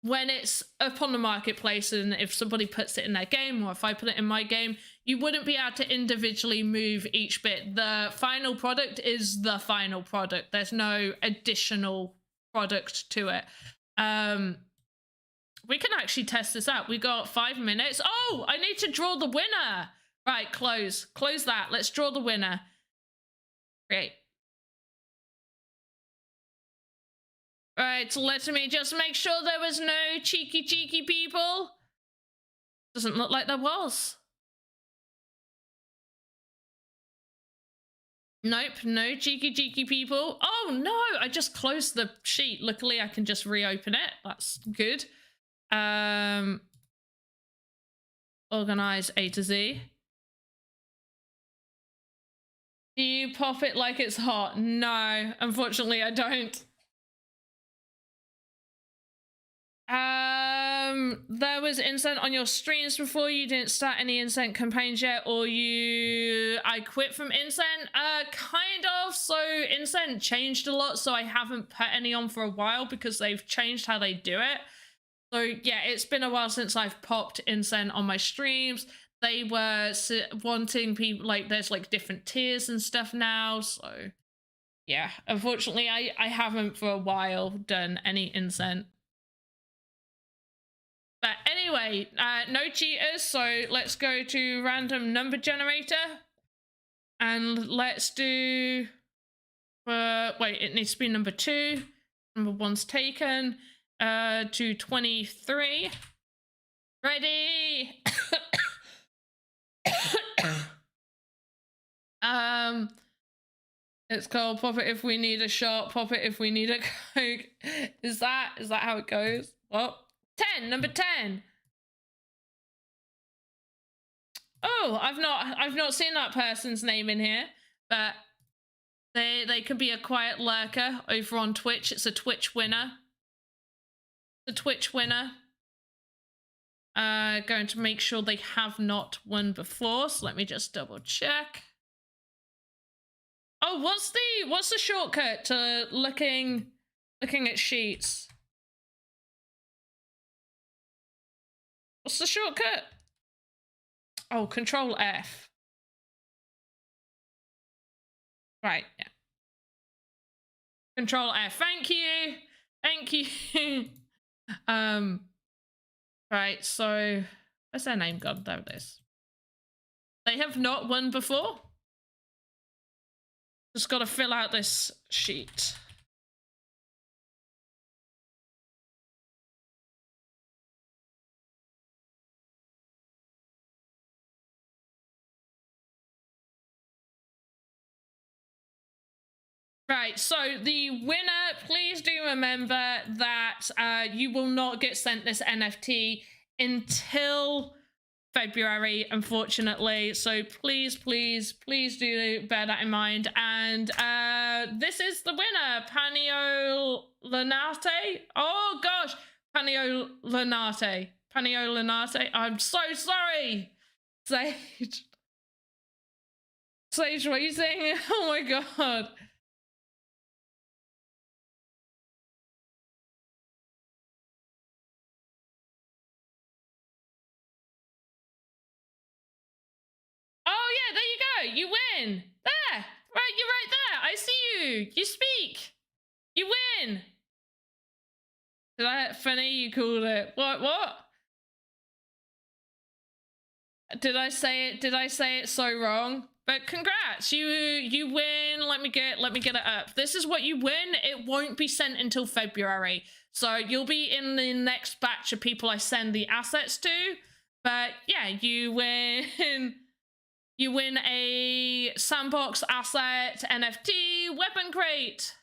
when it's up on the marketplace and if somebody puts it in their game or if I put it in my game, you wouldn't be able to individually move each bit. The final product is the final product. There's no additional product to it. We can actually test this out. We got 5 minutes. Oh, I need to draw the winner. Right, close that. Let's draw the winner. Great. Right, so let me just make sure there was no cheeky people. Doesn't look like there was. Nope, no cheeky people. Oh no, I just closed the sheet. Luckily, I can just reopen it. That's good. Organize A to Z. Do you pop it like it's hot? No, unfortunately, I don't. There was Incent on your streams before. You didn't start any Incent campaigns yet, or I quit from Incent? Kind of. So Incent changed a lot, so I haven't put any on for a while because they've changed how they do it. So yeah, it's been a while since I've popped Incent on my streams. They were wanting people, like, there's like different tiers and stuff now, so yeah, unfortunately I haven't for a while done any Incent. But anyway, no cheaters, so let's go to random number generator. And let's do... wait, it needs to be number 2. Number 1's taken. To 23. Ready! It's called Pop It If We Need a Shot, Pop It If We Need a Coke. Is that how it goes? Well... 10, number 10. Oh, I've not seen that person's name in here, but they could be a quiet lurker over on Twitch. It's a Twitch winner. The Twitch winner. Going to make sure they have not won before, so let me just double check. Oh, what's the shortcut to looking at sheets? What's the shortcut? Oh, Control F. Right, yeah. Control F. Thank you. Thank you. Right, so where's their name gone? There it is. They have not won before. Just gotta fill out this sheet. Right, so the winner, please do remember that you will not get sent this NFT until February, unfortunately. So please do bear that in mind. And this is the winner, Paniolinate. Oh gosh, Paniolinate. I'm so sorry. Sage, what are you saying? Oh my god. Oh yeah, there you go. You win. There. Right, you're right there. I see you. You speak. You win. Did I funny you called it? What? Did I say it so wrong? But congrats, you win. Let me get it up. This is what you win. It won't be sent until February, so you'll be in the next batch of people I send the assets to. But yeah, you win. You win a Sandbox asset NFT weapon crate.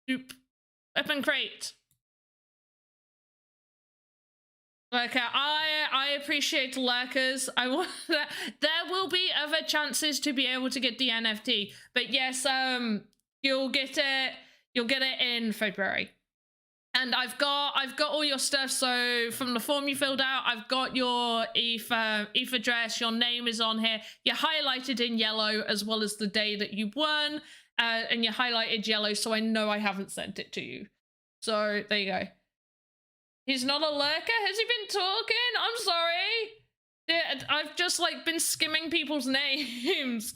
Oop. Weapon crate. Like I appreciate lurkers. I want that. There will be other chances to be able to get the NFT, but yes, you'll get it. You'll get it in February. And I've got all your stuff. So from the form you filled out, I've got your ETH address. Your name is on here. You're highlighted in yellow as well as the day that you won, and you're highlighted yellow, so I know I haven't sent it to you. So there you go. He's not a lurker. Has he been talking? I'm sorry. Yeah, I've just like been skimming people's names.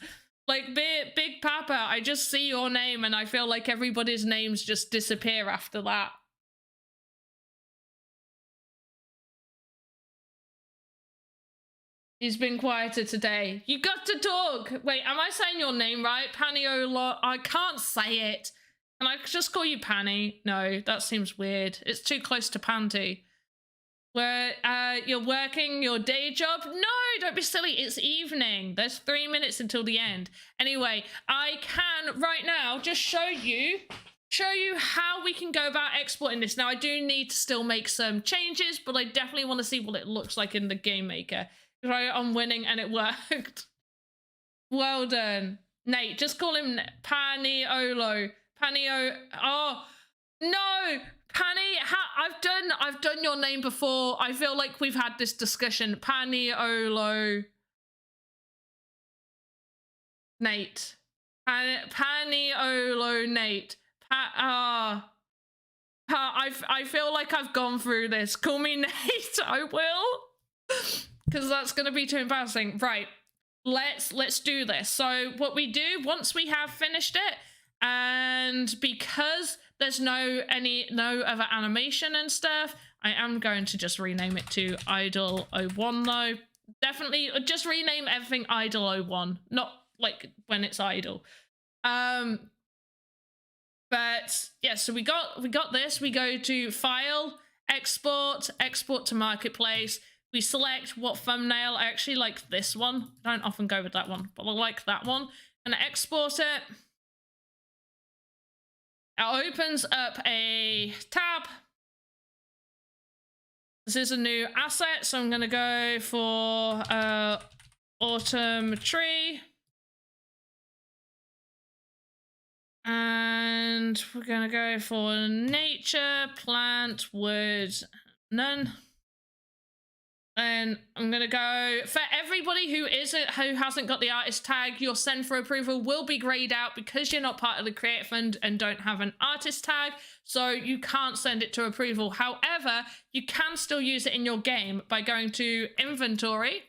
Like Big Papa, I just see your name and I feel like everybody's names just disappear after that. He's been quieter today. You got to talk. Wait, am I saying your name right? Paniola. I can't say it. Can I just call you Panny? No, that seems weird. It's too close to Panty. Where you're working your day job? No, don't be silly. It's evening. There's 3 minutes until the end. Anyway, I can right now just show you how we can go about exporting this. Now, I do need to still make some changes, but I definitely want to see what it looks like in the game maker. Right, I'm winning and it worked. Well done. Nate, just call him Paniolo. Oh, no. Panny, I've done your name before. I feel like we've had this discussion. Paniolo. Nate. Paniolo Nate. I feel like I've gone through this. Call me Nate, I will. Because that's going to be too embarrassing. Right, let's do this. So what we do, once we have finished it, and because there's no other animation and stuff, I am going to just rename it to Idle 01 though. Definitely just rename everything Idle 01, not like when it's idle. But yeah, so we got this. We go to File, Export to Marketplace. We select what thumbnail. I actually like this one. I don't often go with that one, but I like that one. And export it. It opens up a tab. This is a new asset, so I'm going to go for autumn tree. And we're going to go for nature, plant, wood, none. And I'm going to go for everybody who hasn't got the artist tag, your send for approval will be grayed out because you're not part of the Create Fund and don't have an artist tag. So you can't send it to approval. However, you can still use it in your game by going to inventory.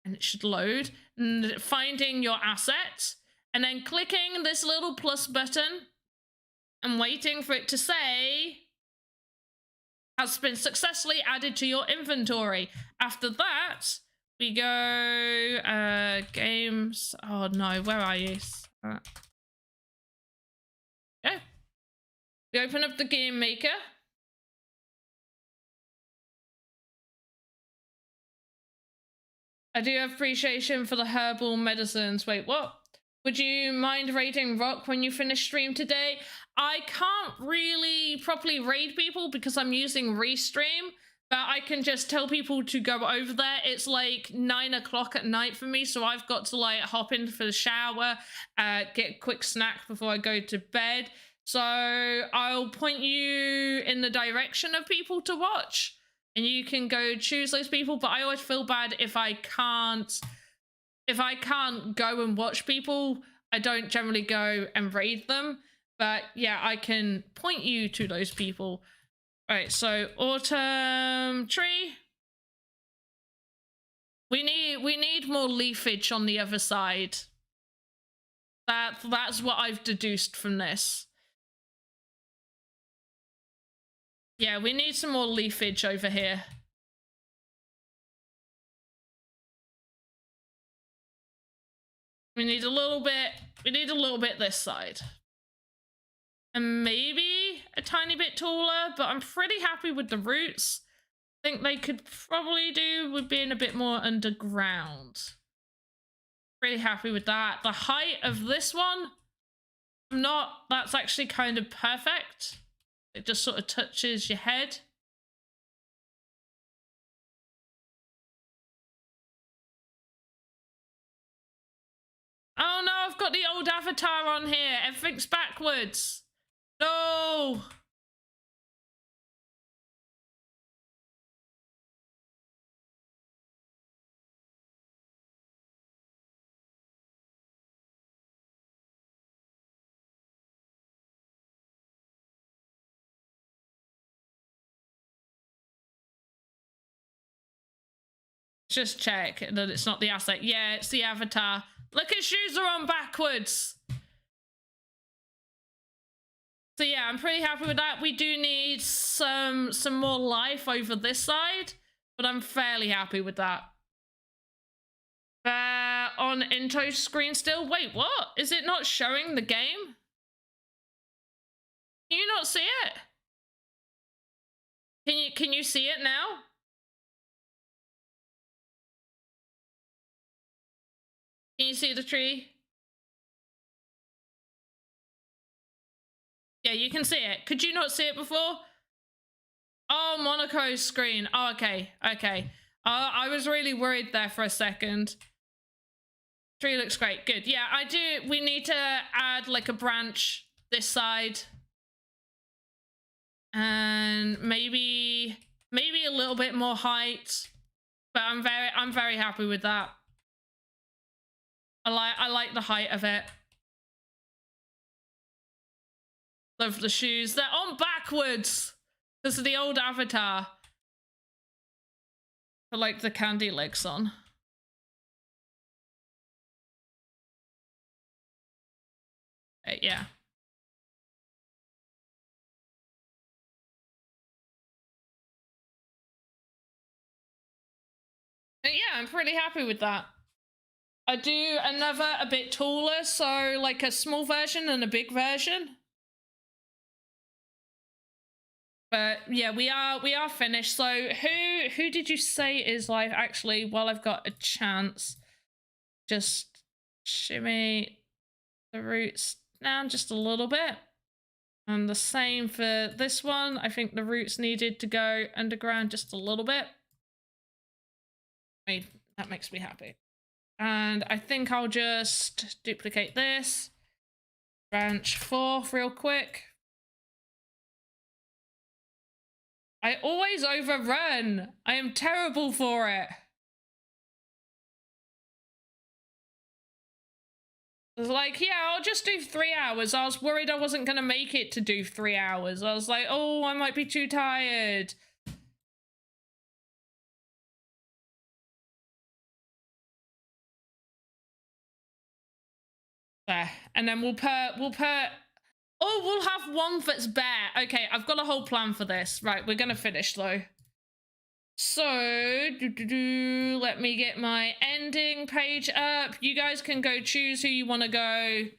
And it should load. And finding your assets. And then clicking this little plus button. And waiting for it to say has been successfully added to your inventory. After that, we go games. Oh no, where are you? Yeah. We open up the game maker. I do have appreciation for the herbal medicines. Wait, what? Would you mind raiding Rock when you finish stream today? I can't really properly raid people because I'm using Restream, but I can just tell people to go over there. It's like 9 o'clock at night for me, so I've got to like hop in for the shower, get a quick snack before I go to bed. So I'll point you in the direction of people to watch, and you can go choose those people, but I always feel bad if I can't go and watch people. I don't generally go and raid them. But yeah, I can point you to those people. All right, so autumn tree. We need more leafage on the other side. That's what I've deduced from this. Yeah, we need some more leafage over here. We need a little bit this side. And maybe a tiny bit taller, but I'm pretty happy with the roots. I think they could probably do with being a bit more underground. Pretty happy with that. The height of this one, that's actually kind of perfect. It just sort of touches your head. Oh no, I've got the old avatar on here. Everything's backwards. No. Just check that it's not the asset. Yeah, it's the avatar. Look, his shoes are on backwards. So yeah, I'm pretty happy with that. We do need some more life over this side, but I'm fairly happy with that. On Into's screen still. Wait, what? Is it not showing the game? Can you not see it? Can you see it now? Can you see the tree? Yeah, you can see it. Could you not see it before? Oh, Monaco's screen. Oh, okay. Okay. I was really worried there for a second. Tree looks great. Good. Yeah, we need to add like a branch this side. And maybe a little bit more height. But I'm very happy with that. I like the height of it. Love the shoes. They're on backwards. This is the old avatar. I like the candy legs on. Yeah. But yeah, I'm pretty happy with that. I do another a bit taller, so like a small version and a big version. But yeah, we are finished. So who did you say is live? Actually, while I've got a chance, just shimmy the roots down just a little bit. And the same for this one. I think the roots needed to go underground just a little bit. That makes me happy. And I think I'll just duplicate this. Branch 4 real quick. I always overrun. I am terrible for it. I was like, yeah, I'll just do 3 hours. I was worried I wasn't going to make it to do 3 hours. I was like, oh, I might be too tired. There. And then we'll have one that's bare. Okay, I've got a whole plan for this. Right, we're gonna finish though. So, let me get my ending page up. You guys can go choose who you want to go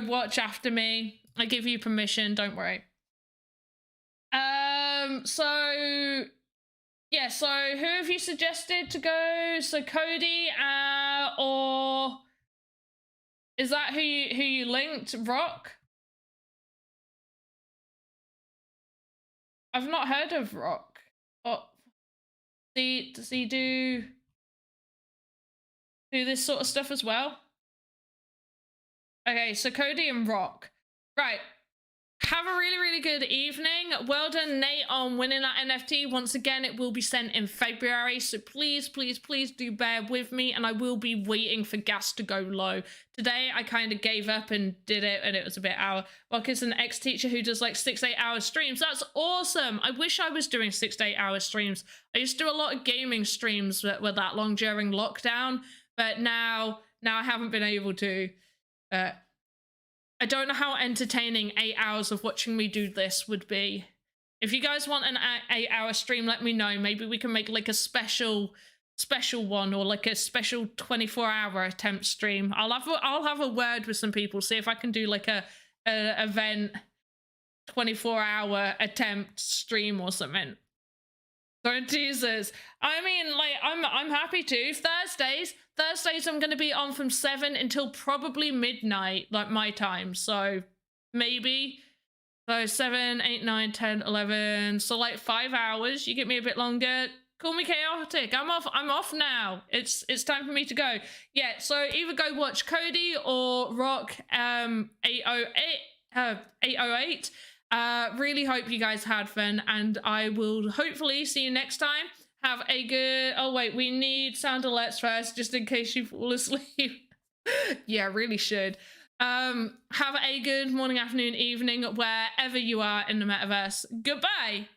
watch after me. I give you permission, don't worry. So yeah, so who have you suggested to go? So Cody, or is that who you linked? Rock? I've not heard of Rock. Oh, does he do this sort of stuff as well? Okay, so Cody and Rock. Right. Have a really, really good evening. Well done, Nate, on winning that NFT. Once again, it will be sent in February. So please, please, please do bear with me. And I will be waiting for gas to go low. Today, I kind of gave up and did it. And it was a bit hour. Rocket's an ex-teacher who does like 6 to 8 hour streams. That's awesome. I wish I was doing 6 to 8 hour streams. I used to do a lot of gaming streams that were that long during lockdown. But now I haven't been able to. I don't know how entertaining 8 hours of watching me do this would be. If you guys want an 8 hour stream, let me know. Maybe we can make like a special special one, or like a special 24-hour attempt stream. I'll have a word with some people, see if I can do like a event 24-hour attempt stream or something. Don't Jesus. I mean, like, I'm happy to. Thursdays I'm gonna be on from 7 until probably midnight, like my time. So maybe. So 7, 8, 9, 10, 11. So like 5 hours. You get me a bit longer. Call me chaotic. I'm off now. It's time for me to go. Yeah, so either go watch Cody or Rock 808. Really hope you guys had fun, and I will hopefully see you next time. Have a good... Oh, wait, we need sound alerts first, just in case you fall asleep. Yeah, really should. Have a good morning, afternoon, evening, wherever you are in the metaverse. Goodbye!